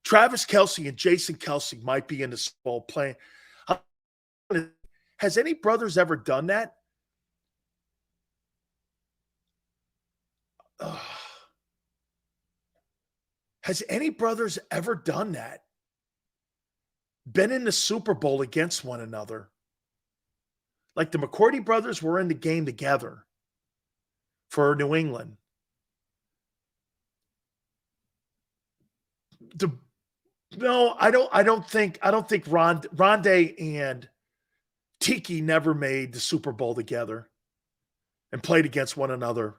Travis Kelce and Jason Kelce might be in the Super Bowl playing. Has any brothers ever done that? Has any brothers ever done that? Been in the Super Bowl against one another? Like the McCourty brothers were in the game together for New England. No, I don't think Rondé and Tiki never made the Super Bowl together and played against one another.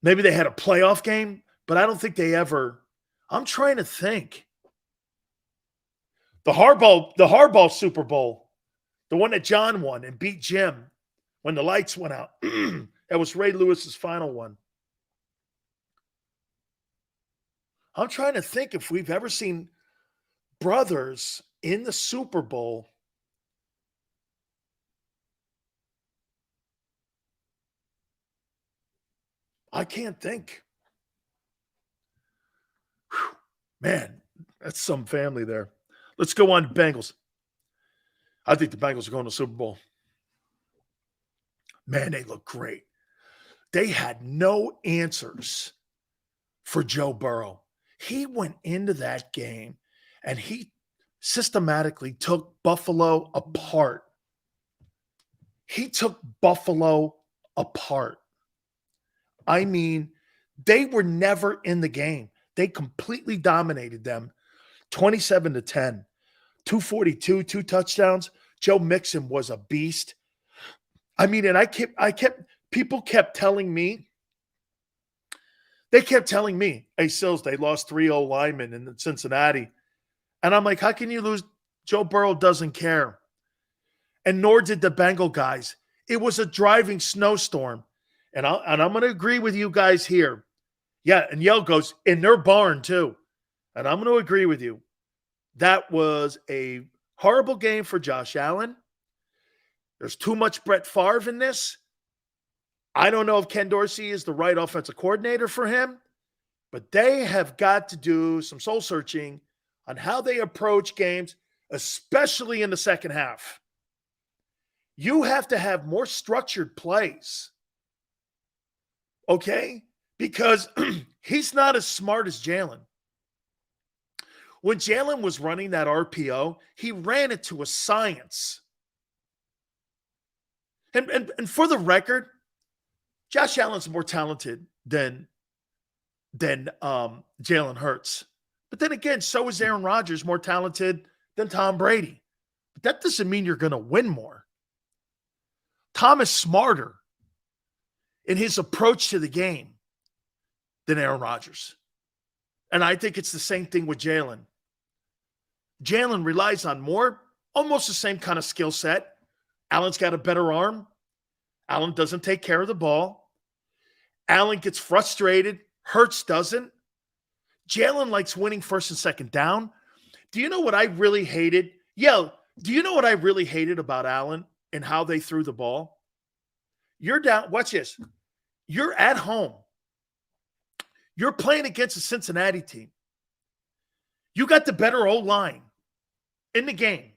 Maybe they had a playoff game, but I don't think they ever. I'm trying to think. The Harbaugh Super Bowl, the one that John won and beat Jim when the lights went out. That was Ray Lewis's final one. I'm trying to think if we've ever seen brothers in the Super Bowl. I can't think. Whew. Man, that's some family there. Let's go on to Bengals. I think the Bengals are going to the Super Bowl. Man, they look great. They had no answers for Joe Burrow. He went into that game and he systematically took Buffalo apart. He took Buffalo apart. I mean, they were never in the game. They completely dominated them 27-10, 242, 2 touchdowns. Joe Mixon was a beast. I mean, and people kept telling me, hey, Sills, they lost 3 linemen in Cincinnati. And I'm like, how can you lose? Joe Burrow doesn't care. And nor did the Bengal guys. It was a driving snowstorm. And I'm going to agree with you guys here. Yeah, and Yell goes, in their barn too. And I'm going to agree with you. That was a horrible game for Josh Allen. There's too much Brett Favre in this. I don't know if Ken Dorsey is the right offensive coordinator for him, but they have got to do some soul searching on how they approach games, especially in the second half. You have to have more structured plays, okay? Because he's not as smart as Jalen. When Jalen was running that RPO, he ran it to a science. And for the record, Josh Allen's more talented than Jalen Hurts. But then again, so is Aaron Rodgers, more talented than Tom Brady. But that doesn't mean you're going to win more. Tom is smarter in his approach to the game than Aaron Rodgers. And I think it's the same thing with Jalen. Jalen relies on almost the same kind of skill set. Allen's got a better arm. Allen doesn't take care of the ball. Allen gets frustrated. Hurts doesn't. Jalen likes winning first and second down. Do you know what I really hated? Yeah, do you know what I really hated about Allen and how they threw the ball? You're down. Watch this. You're at home. You're playing against a Cincinnati team. You got the better O-line in the game.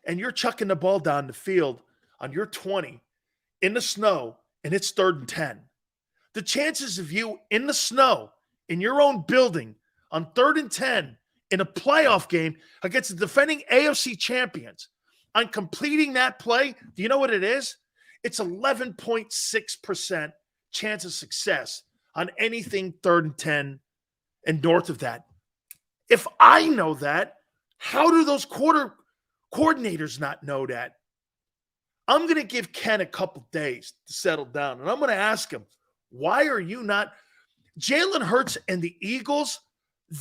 And you're chucking the ball down the field on your 20 in the snow, and it's 3rd and 10. The chances of you in the snow, in your own building, on 3rd and 10, in a playoff game against the defending AFC champions, on completing that play, do you know what it is? It's 11.6% chance of success on anything 3rd and 10 and north of that. If I know that, how do those coordinators not know that? I'm going to give Ken a couple days to settle down, and I'm going to ask him, why are you not? Jalen Hurts and the Eagles,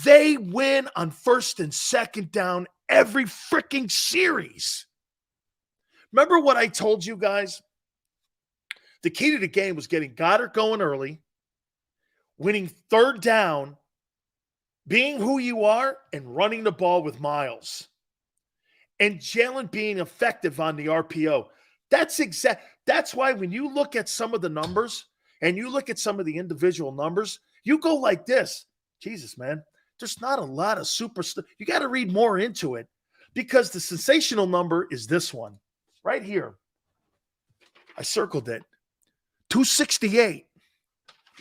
they win on 1st and 2nd down every freaking series. Remember what I told you guys? The key to the game was getting Goddard going early, winning 3rd down, being who you are, and running the ball with Miles. And Jalen being effective on the RPO. That's why when you look at some of the numbers and you look at some of the individual numbers, you go like this. Jesus, man, there's not a lot of superstar. You got to read more into it because the sensational number is this one right here. I circled it. 268.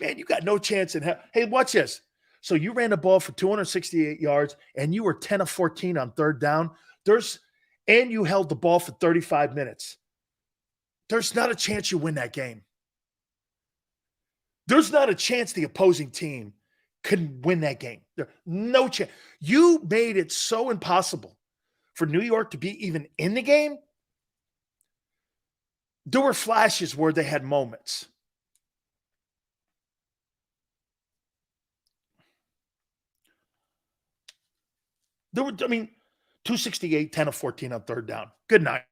Man, you got no chance in hell. Hey, watch this. So you ran the ball for 268 yards and you were 10 of 14 on 3rd down. And you held the ball for 35 minutes. There's not a chance you win that game. There's not a chance the opposing team can win that game. No chance. You made it so impossible for New York to be even in the game. There were flashes where they had moments. There were, 268, 10 of 14 on 3rd down. Good night.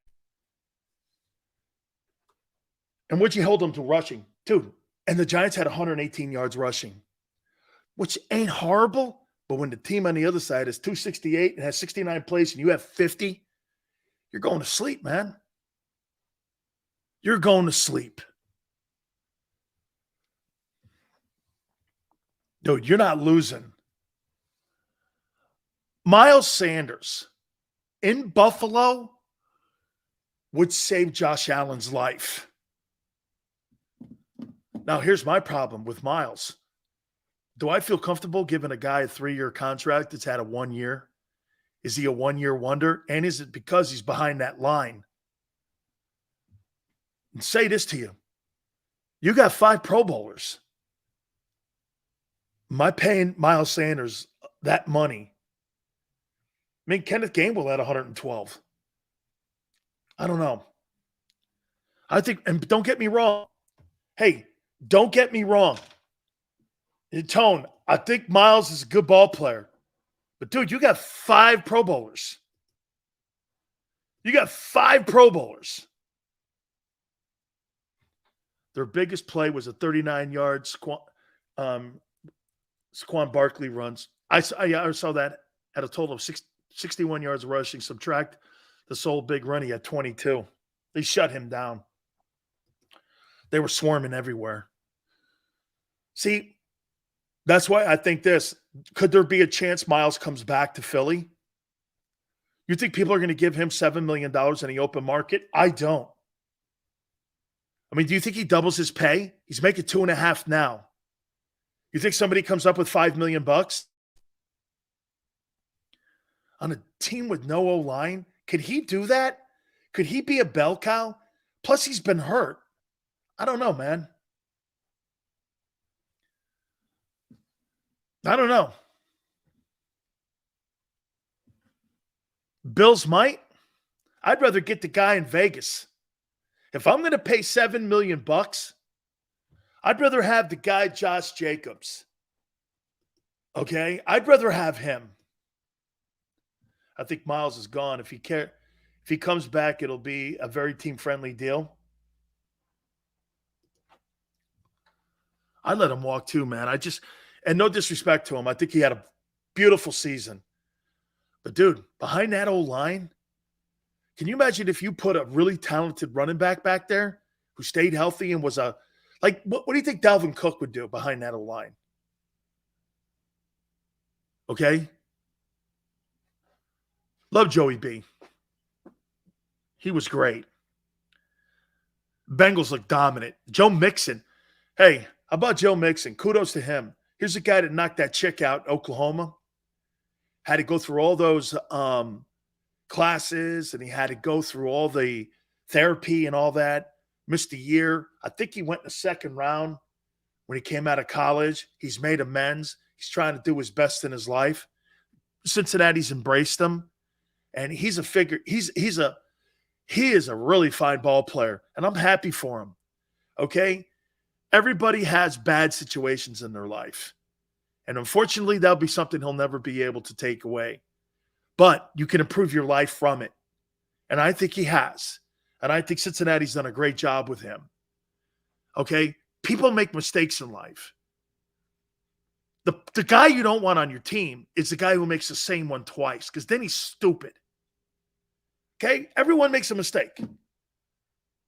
And what'd you hold them to rushing? 2. And the Giants had 118 yards rushing, which ain't horrible. But when the team on the other side is 268 and has 69 plays and you have 50, you're going to sleep, man. You're going to sleep. Dude, you're not losing. Miles Sanders in Buffalo would save Josh Allen's life. Now, here's my problem with Miles. Do I feel comfortable giving a guy a 3-year contract that's had a 1 year? Is he a 1-year wonder? And is it because he's behind that line? And say this to you. You got 5 Pro Bowlers. Am I paying Miles Sanders that money? Kenneth Gainwell had 112. I don't know. I think, and don't get me wrong. Hey, don't get me wrong. Tone, I think Miles is a good ball player. But, dude, you got 5 Pro Bowlers. You got 5 Pro Bowlers. Their biggest play was a 39-yard Saquon Barkley runs. I saw that at a total of 61 yards rushing. Subtract the sole big run, he had 22. They shut him down. They were swarming everywhere. See, that's why I think this. Could there be a chance Miles comes back to Philly? You think people are going to give him $7 million in the open market? I don't. Do you think he doubles his pay? He's making $2.5 million now. You think somebody comes up with $5 million on a team with no O-line? Could he do that? Could he be a bell cow? Plus, he's been hurt. I don't know, man. I don't know. Bills might. I'd rather get the guy in Vegas. If I'm going to pay $7 million, I'd rather have the guy Josh Jacobs. Okay? I'd rather have him. I think Miles is gone. If he comes back, it'll be a very team-friendly deal. I let him walk too, man. And no disrespect to him. I think he had a beautiful season. But, dude, behind that old line, can you imagine if you put a really talented running back there who stayed healthy and was what do you think Dalvin Cook would do behind that old line? Okay? Love Joey B. He was great. Bengals look dominant. Joe Mixon. Hey, how about Joe Mixon? Kudos to him. Here's a guy that knocked that chick out in Oklahoma. Had to go through all those classes, and he had to go through all the therapy and all that. Missed a year. I think he went in the second round when he came out of college. He's made amends. He's trying to do his best in his life. Cincinnati's embraced him, and he's a figure. He is a really fine ball player, and I'm happy for him. Okay? Everybody has bad situations in their life. And unfortunately, that'll be something he'll never be able to take away. But you can improve your life from it. And I think he has. And I think Cincinnati's done a great job with him. Okay? People make mistakes in life. The guy you don't want on your team is the guy who makes the same one twice, because then he's stupid. Okay? Everyone makes a mistake.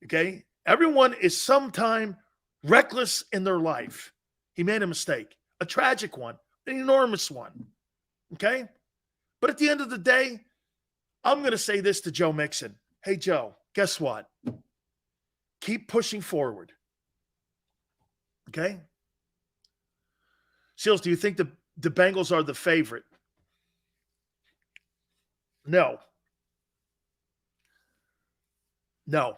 Okay? Everyone is sometime reckless in their life. He made a mistake. A tragic one. An enormous one. Okay? But at the end of the day, I'm going to say this to Joe Mixon. Hey, Joe, guess what? Keep pushing forward. Okay? Seals, do you think the Bengals are the favorite? No. No.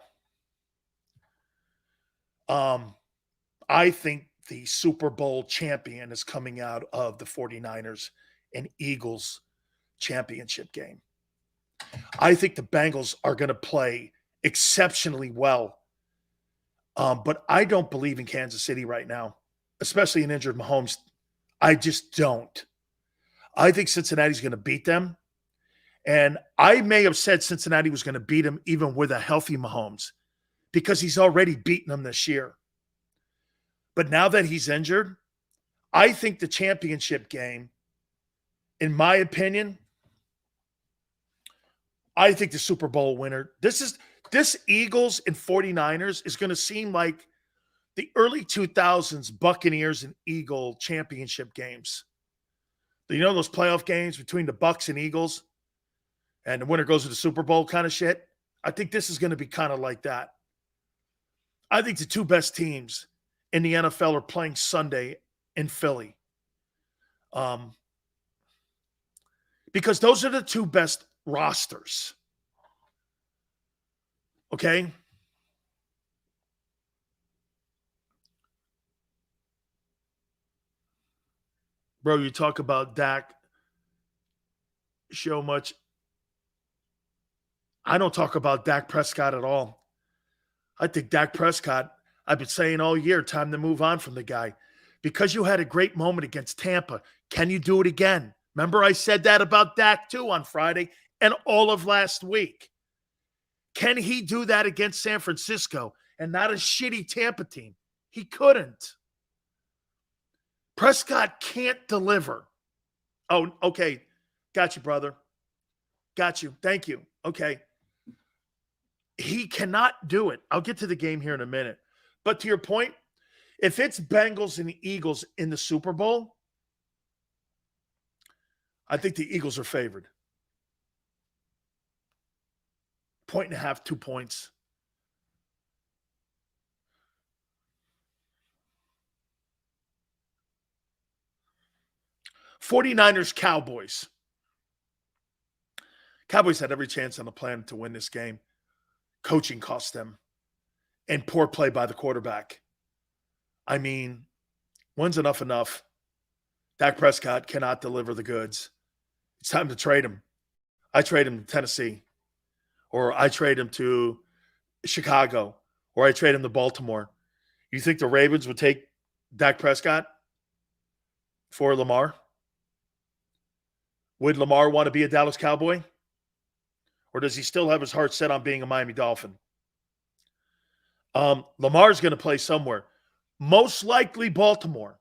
I think the Super Bowl champion is coming out of the 49ers and Eagles championship game. I think the Bengals are going to play exceptionally well. But I don't believe in Kansas City right now, especially an injured Mahomes. I just don't. I think Cincinnati's going to beat them. And I may have said Cincinnati was going to beat him even with a healthy Mahomes because he's already beaten them this year. But now that he's injured, I think the championship game, in my opinion, I think the Super Bowl winner, this Eagles and 49ers is going to seem like the early 2000s Buccaneers and Eagle championship games. You know those playoff games between the Bucs and Eagles and the winner goes to the Super Bowl kind of shit? I think this is going to be kind of like that. I think the two best teams in the NFL are playing Sunday in Philly. Because those are the two best rosters. Okay? Bro, you talk about Dak so much. I don't talk about Dak Prescott at all. I think Dak Prescott, I've been saying all year, time to move on from the guy. Because you had a great moment against Tampa, can you do it again? Remember I said that about Dak too on Friday and all of last week. Can he do that against San Francisco and not a shitty Tampa team? He couldn't. Prescott can't deliver. Oh, okay. Got you, brother. Got you. Thank you. Okay. He cannot do it. I'll get to the game here in a minute. But to your point, if it's Bengals and the Eagles in the Super Bowl, I think the Eagles are favored. 1.5, 2 points. '49ers, Cowboys. Cowboys had every chance on the planet to win this game. Coaching cost them. And poor play by the quarterback. I mean, when's enough? Dak Prescott cannot deliver the goods. It's time to trade him. I trade him to Tennessee, or I trade him to Chicago, or I trade him to Baltimore. You think the Ravens would take Dak Prescott for Lamar? Would Lamar want to be a Dallas Cowboy? Or does he still have his heart set on being a Miami Dolphin? Lamar's going to play somewhere. Most likely Baltimore.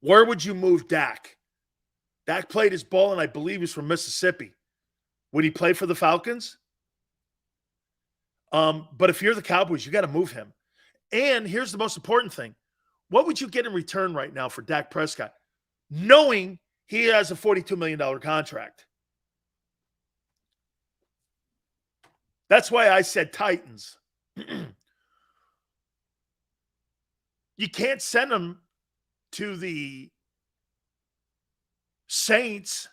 Where would you move Dak? Dak played his ball, and I believe he's from Mississippi. Would he play for the Falcons? But if you're the Cowboys, you got to move him. And here's the most important thing. What would you get in return right now for Dak Prescott, knowing he has a $42 million contract? That's why I said Titans. You can't send him to the Saints.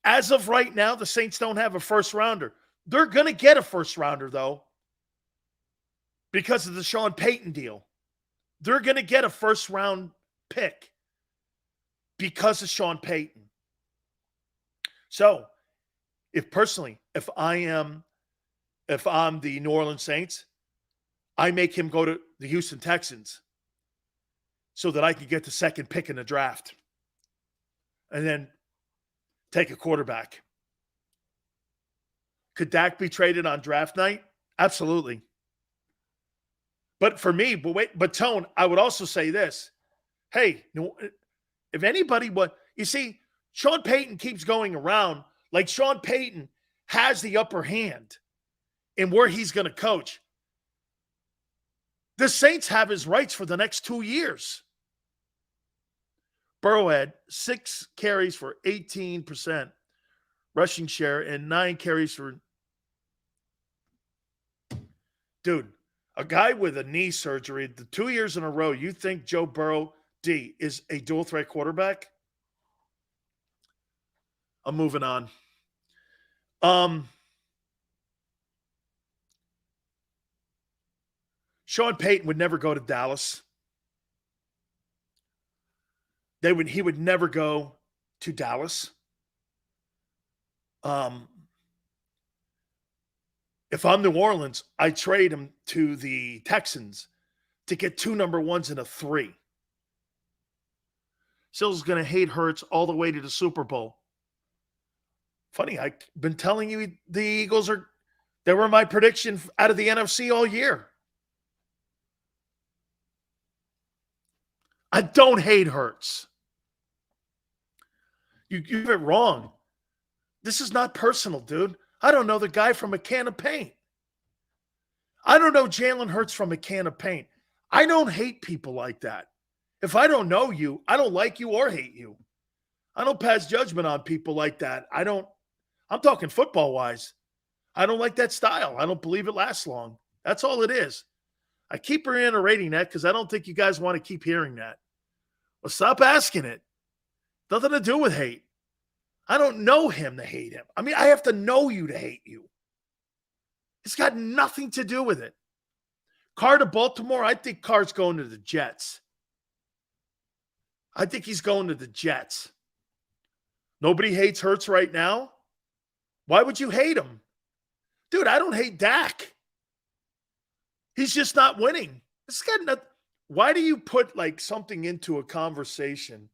As of right now, the Saints don't have a first rounder. They're going to get a first rounder, though, because of the Sean Payton deal. They're going to get a first round pick because of Sean Payton. So, if I'm the New Orleans Saints, I make him go to the Houston Texans so that I can get the second pick in the draft and then take a quarterback. Could Dak be traded on draft night? Absolutely. But for me, but Tone, I would also say this. Hey, if anybody you see, Sean Payton keeps going around like Sean Payton has the upper hand in where he's going to coach. The Saints have his rights for the next 2 years. Burrow had 6 carries for 18% rushing share and 9 carries for. Dude, a guy with a knee surgery, the 2 years in a row, you think Joe Burrow, D, is a dual threat quarterback? I'm moving on. Sean Payton would never go to Dallas. He would never go to Dallas. If I'm New Orleans, I trade him to the Texans to get 2 number 1s and a 3. Sills going to hate Hurts all the way to the Super Bowl. Funny, I've been telling you the Eagles they were my prediction out of the NFC all year. I don't hate Hurts. You have it wrong. This is not personal, dude. I don't know the guy from a can of paint. I don't know Jalen Hurts from a can of paint. I don't hate people like that. If I don't know you, I don't like you or hate you. I don't pass judgment on people like that. I'm talking football-wise. I don't like that style. I don't believe it lasts long. That's all it is. I keep reiterating that because I don't think you guys want to keep hearing that. Well, stop asking it. Nothing to do with hate. I don't know him to hate him. I mean, I have to know you to hate you. It's got nothing to do with it. Carr to Baltimore, I think Carr's going to the Jets. I think he's going to the Jets. Nobody hates Hurts right now. Why would you hate him? Dude, I don't hate Dak. He's just not winning. It's got nothing. Why do you put like something into a conversation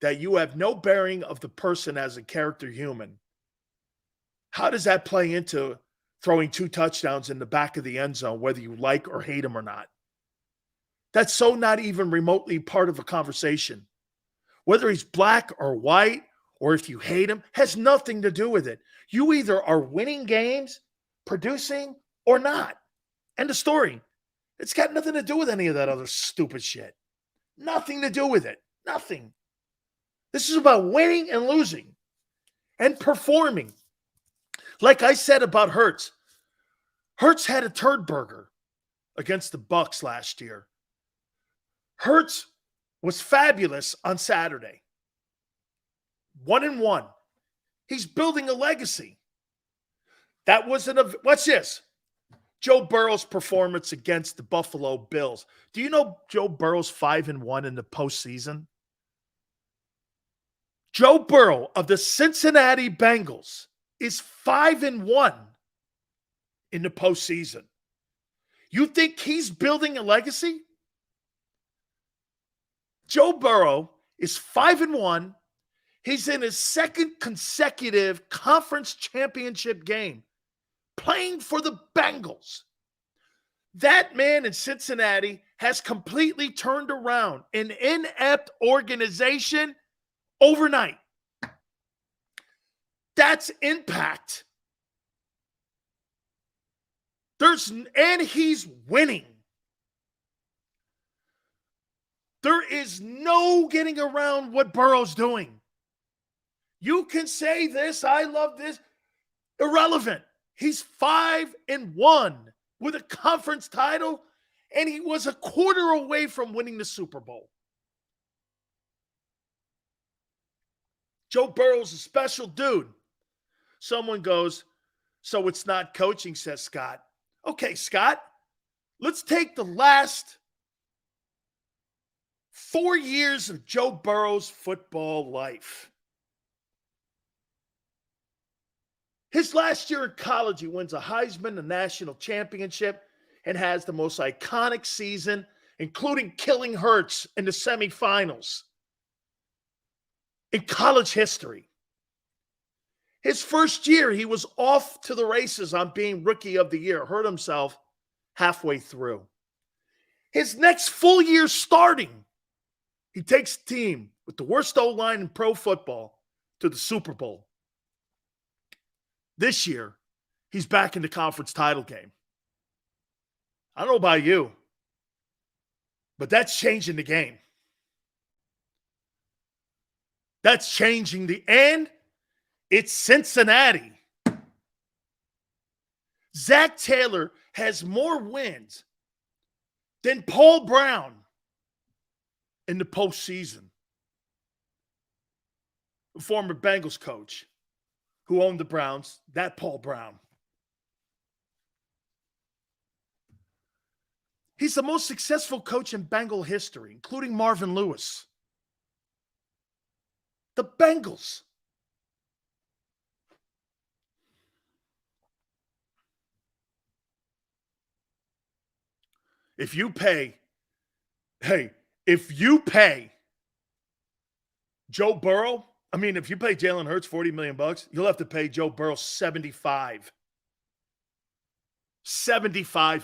that you have no bearing of the person as a character human? How does that play into throwing 2 touchdowns in the back of the end zone, whether you like or hate him or not? That's so not even remotely part of a conversation. Whether he's black or white, or if you hate him, has nothing to do with it. You either are winning games, producing, or not. End of story. It's got nothing to do with any of that other stupid shit. Nothing to do with it. Nothing. This is about winning and losing and performing. Like I said about Hurts. Hurts had a turd burger against the Bucs last year. Hurts was fabulous on Saturday. 1-1. He's building a legacy. That wasn't a... What's this? Joe Burrow's performance against the Buffalo Bills. Do you know Joe Burrow's 5-1 in the postseason? Joe Burrow of the Cincinnati Bengals is 5-1 in the postseason. You think he's building a legacy? Joe Burrow is 5-1. He's in his second consecutive conference championship game, playing for the Bengals. That man in Cincinnati has completely turned around an inept organization overnight. That's impact. And he's winning. There is no getting around what Burrow's doing. You can say this, I love this. Irrelevant. He's 5-1 with a conference title, and he was a quarter away from winning the Super Bowl. Joe Burrow's a special dude. Someone goes, so it's not coaching, says Scott. Okay, Scott, let's take the last 4 years of Joe Burrow's football life. His last year in college, he wins a Heisman, a national championship, and has the most iconic season, including killing Hurts in the semifinals in college history. His first year, he was off to the races on being Rookie of the Year, hurt himself halfway through. His next full year starting, he takes the team with the worst O-line in pro football to the Super Bowl. This year, he's back in the conference title game. I don't know about you, but that's changing the game. That's changing and it's Cincinnati. Zach Taylor has more wins than Paul Brown in the postseason. The former Bengals coach who owned the Browns, that Paul Brown. He's the most successful coach in Bengal history, including Marvin Lewis. The Bengals. If you pay Joe Burrow, if you pay Jalen Hurts $40 million, you'll have to pay Joe Burrow $75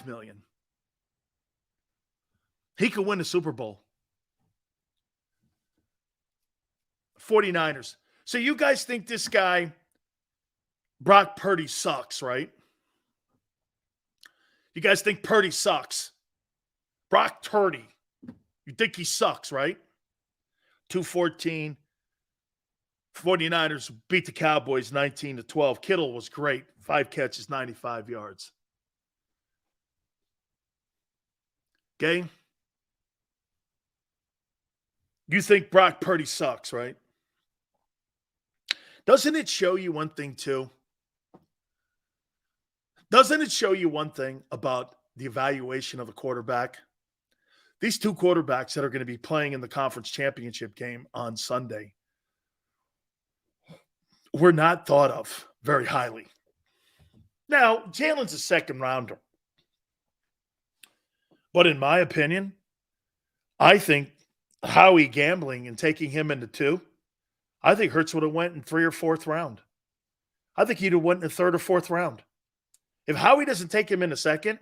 million. He could win the Super Bowl. 49ers. So you guys think this guy, Brock Purdy, sucks, right? You guys think Purdy sucks? Brock Purdy. You think he sucks, right? 2-14. 49ers beat the Cowboys 19-12. Kittle was great. 5 catches, 95 yards. Okay? You think Brock Purdy sucks, right? Doesn't it show you one thing, too? Doesn't it show you one thing about the evaluation of a quarterback? These two quarterbacks that are going to be playing in the conference championship game on Sunday were not thought of very highly. Now, Jalen's a second rounder. But in my opinion, I think Howie gambling and taking him into 2, I think Hurts would have went in 3rd or 4th round. I think he'd have went in the 3rd or 4th round. If Howie doesn't take him in the 2nd,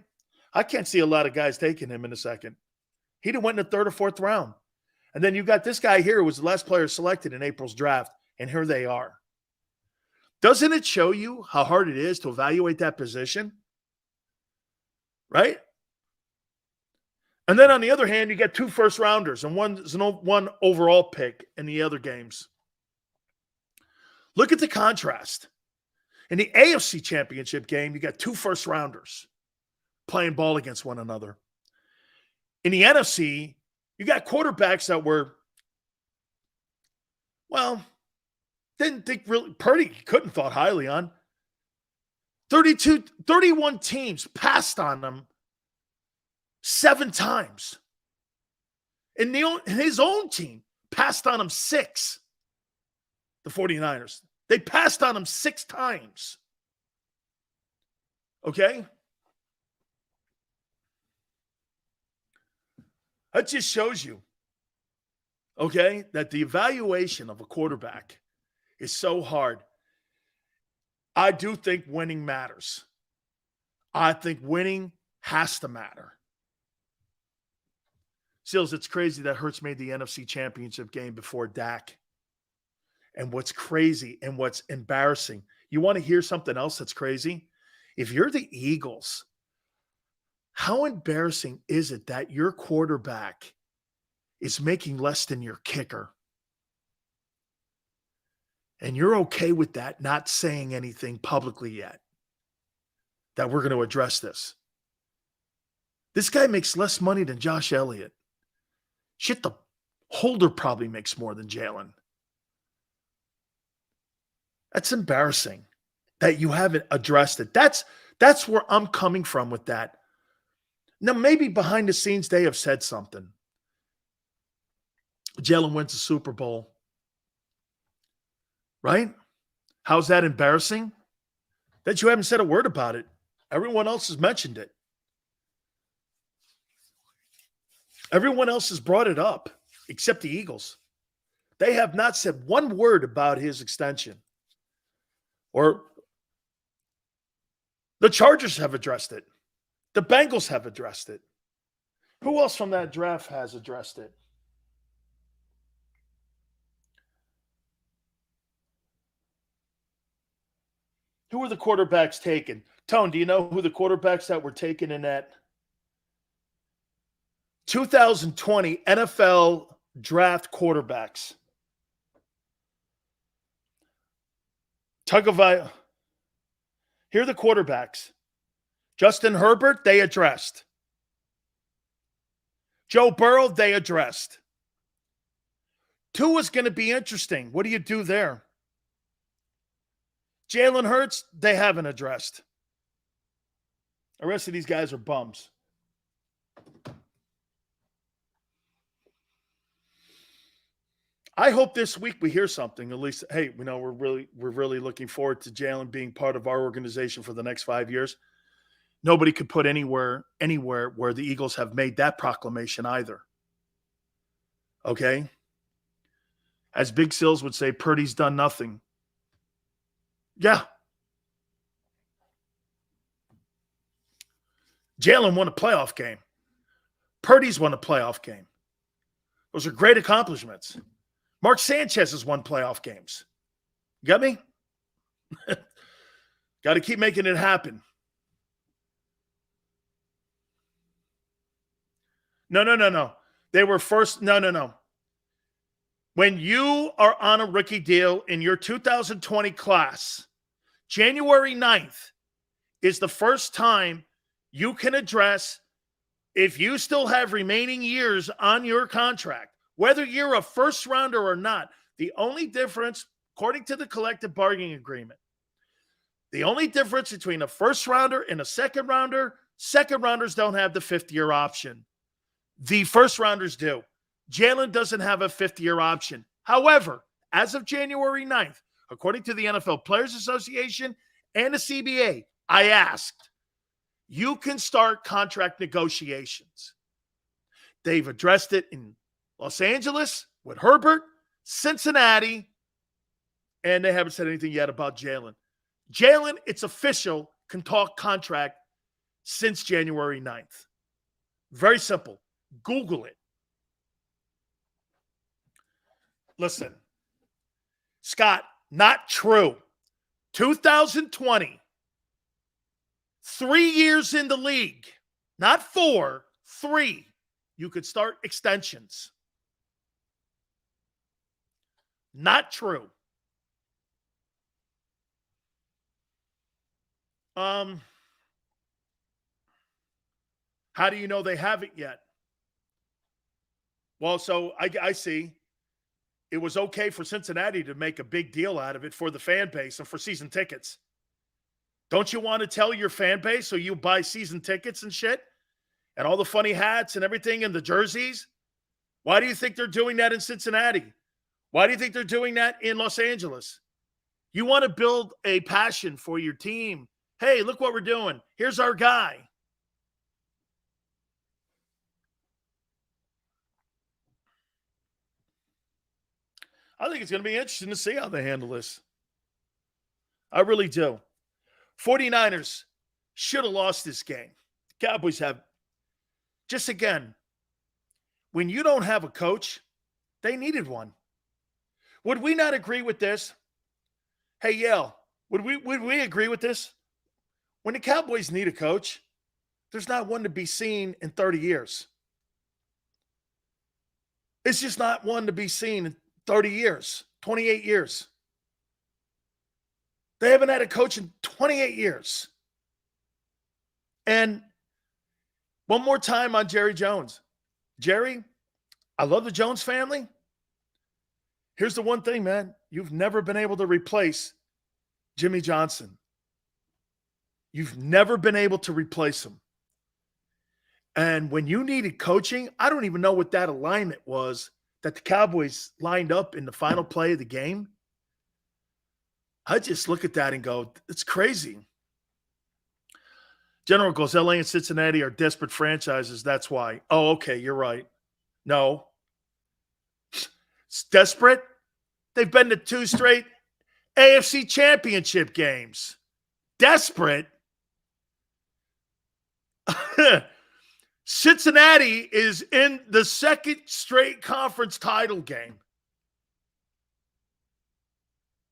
I can't see a lot of guys taking him in the 2nd. He'd have went in the 3rd or 4th round. And then you got this guy here who was the last player selected in April's draft, and here they are. Doesn't it show you how hard it is to evaluate that position? Right? And then on the other hand, you get 2 first-rounders and one overall pick in the other games. Look at the contrast. In the AFC Championship game, you got 2 first-rounders playing ball against one another. In the NFC, you got quarterbacks that were, didn't think really, Purdy couldn't thought highly on. 31 teams passed on them 7 times. And his own team passed on him 6. the 49ers. They passed on him 6 times. Okay? That just shows you, okay, that the evaluation of a quarterback is so hard. I do think winning matters. I think winning has to matter. Seals, it's crazy that Hurts made the NFC Championship game before Dak. And what's crazy and what's embarrassing, you want to hear something else that's crazy? If you're the Eagles, how embarrassing is it that your quarterback is making less than your kicker? And you're okay with that, not saying anything publicly yet, that we're going to address this. This guy makes less money than Josh Elliott. Shit, the holder probably makes more than Jalen. That's embarrassing that you haven't addressed it. That's where I'm coming from with that. Now, maybe behind the scenes, they have said something. Jalen wins the Super Bowl. Right? How's that embarrassing? That you haven't said a word about it. Everyone else has mentioned it. Everyone else has brought it up, except the Eagles. They have not said one word about his extension. Or the Chargers have addressed it. The Bengals have addressed it. Who else from that draft has addressed it? Who were the quarterbacks taken? Tone, do you know who the quarterbacks that were taken in that 2020 NFL draft quarterbacks? Here are the quarterbacks. Justin Herbert, they addressed. Joe Burrow, they addressed. Tua's going to be interesting. What do you do there? Jalen Hurts, they haven't addressed. The rest of these guys are bums. I hope this week we hear something. At least, hey, we're really looking forward to Jalen being part of our organization for the next 5 years. Nobody could put anywhere where the Eagles have made that proclamation either. Okay? As Big Sills would say, Purdy's done nothing. Yeah. Jalen won a playoff game. Purdy's won a playoff game. Those are great accomplishments. Mark Sanchez has won playoff games. You got me? Got to keep making it happen. No. They were first. No. When you are on a rookie deal in your 2020 class, January 9th is the first time you can address if you still have remaining years on your contract, whether you're a first rounder or not. The only difference, according to the collective bargaining agreement, the only difference between a first rounder and a second rounders don't have the 5th-year option. The first rounders do. Jalen doesn't have a 5th-year option. However, as of January 9th, according to the NFL Players Association and the CBA, I asked, you can start contract negotiations. They've addressed it in Los Angeles with Herbert, Cincinnati, and they haven't said anything yet about Jalen. Jalen, it's official, can talk contract since January 9th. Very simple. Google it. Listen, Scott, not true. 2020, 3 years in the league, not 4, 3. You could start extensions. Not true. How do you know they haven't yet? Well, so I see. It was okay for Cincinnati to make a big deal out of it for the fan base and for season tickets. Don't you want to tell your fan base so you buy season tickets and shit? And all the funny hats and everything and the jerseys? Why do you think they're doing that in Cincinnati? Why do you think they're doing that in Los Angeles? You want to build a passion for your team. Hey, look what we're doing. Here's our guy. I think it's going to be interesting to see how they handle this. I really do. 49ers should have lost this game. The Cowboys have, just again, when you don't have a coach, they needed one. Would we not agree with this? Hey, Yale, would we agree with this? When the Cowboys need a coach, there's not one to be seen in 30 years. It's just not one to be seen in 30 years, 28 years. They haven't had a coach in 28 years. And one more time on Jerry Jones. Jerry, I love the Jones family. Here's the one thing, man. You've never been able to replace Jimmy Johnson. You've never been able to replace him. And when you needed coaching, I don't even know what that alignment was that the Cowboys lined up in the final play of the game. I just look at that and go, it's crazy. General goes, LA and Cincinnati are desperate franchises. That's why. Oh, okay, you're right. No. It's desperate. They've been to 2 straight AFC Championship games. Desperate. Cincinnati is in the 2nd straight conference title game.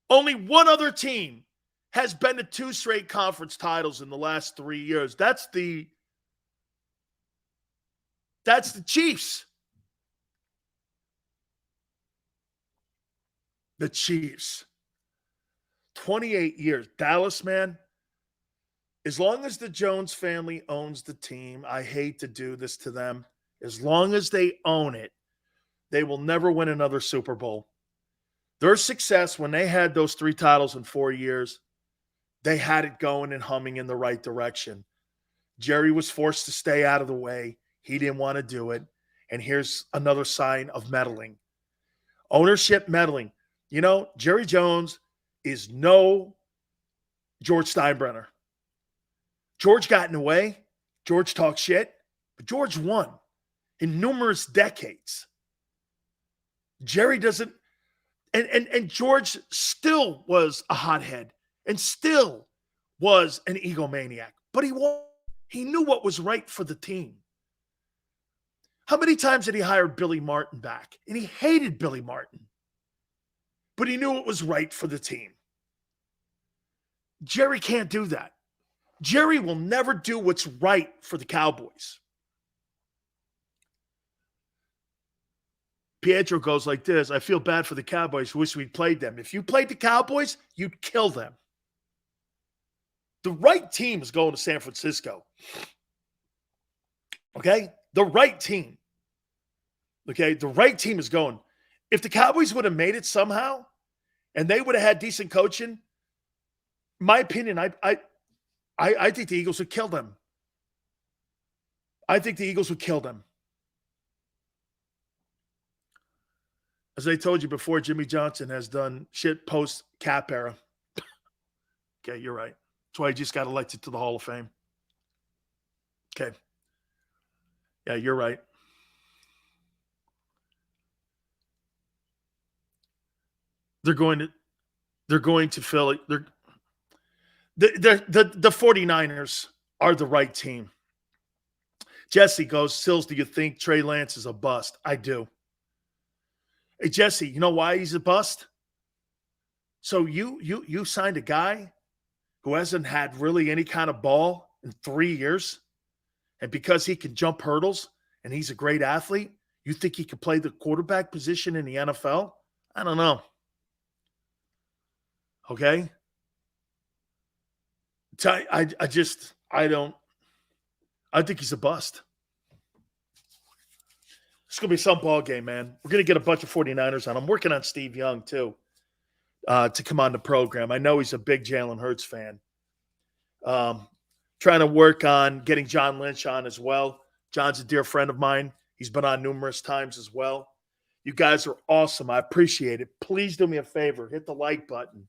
Only one other team has been to 2 straight conference titles in the last 3 years. That's the Chiefs. The Chiefs. 28 years. Dallas, man. As long as the Jones family owns the team, I hate to do this to them. As long as they own it, they will never win another Super Bowl. Their success, when they had those 3 titles in 4 years, they had it going and humming in the right direction. Jerry was forced to stay out of the way. He didn't want to do it. And here's another sign of meddling. Ownership meddling. You know, Jerry Jones is no George Steinbrenner. George got in the way. George talked shit. But George won in numerous decades. Jerry doesn't. And George still was a hothead and still was an egomaniac. But he knew what was right for the team. How many times did he hire Billy Martin back? And he hated Billy Martin. But he knew it was right for the team. Jerry can't do that. Jerry will never do what's right for the Cowboys. Pietro goes like this, I feel bad for the Cowboys. Wish we'd played them. If you played the Cowboys, you'd kill them. The right team is going to San Francisco. Okay? The right team. Okay? The right team is going. If the Cowboys would have made it somehow, and they would have had decent coaching, my opinion, I think the Eagles would kill them. I think the Eagles would kill them. As I told you before, Jimmy Johnson has done shit post-cap era. Okay, you're right. That's why he just got elected to the Hall of Fame. Okay. Yeah, you're right. They're going to Philly. The 49ers are the right team. Jesse goes, Sills, do you think Trey Lance is a bust? I do. Hey, Jesse, you know why he's a bust? So you signed a guy who hasn't had really any kind of ball in 3 years, and because he can jump hurdles and he's a great athlete, you think he could play the quarterback position in the NFL? I don't know. Okay? I think he's a bust. It's going to be some ball game, man. We're going to get a bunch of 49ers on. I'm working on Steve Young, too, to come on the program. I know he's a big Jalen Hurts fan. Trying to work on getting John Lynch on as well. John's a dear friend of mine. He's been on numerous times as well. You guys are awesome. I appreciate it. Please do me a favor. Hit the like button.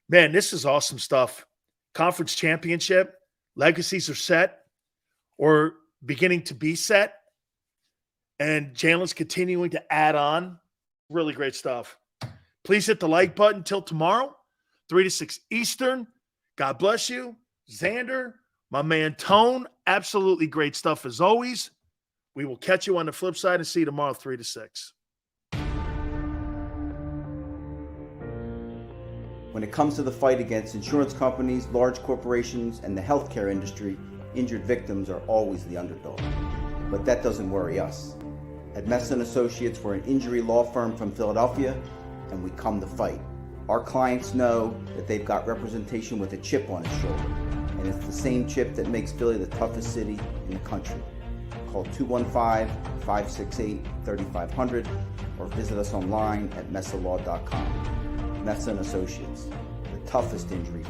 Man, this is awesome stuff. Conference championship. Legacies are set or beginning to be set. And Jalen's continuing to add on. Really great stuff. Please hit the like button till tomorrow, 3 to 6 Eastern. God bless you. Xander, my man Tone, absolutely great stuff as always. We will catch you on the flip side and see you tomorrow, 3 to 6. When it comes to the fight against insurance companies, large corporations, and the healthcare industry, injured victims are always the underdog. But that doesn't worry us. At Messon Associates, we're an injury law firm from Philadelphia, and we come to fight. Our clients know that they've got representation with a chip on its shoulder, and it's the same chip that makes Philly the toughest city in the country. Call 215-568-3500 or visit us online at messalaw.com. Messon Associates, the toughest injury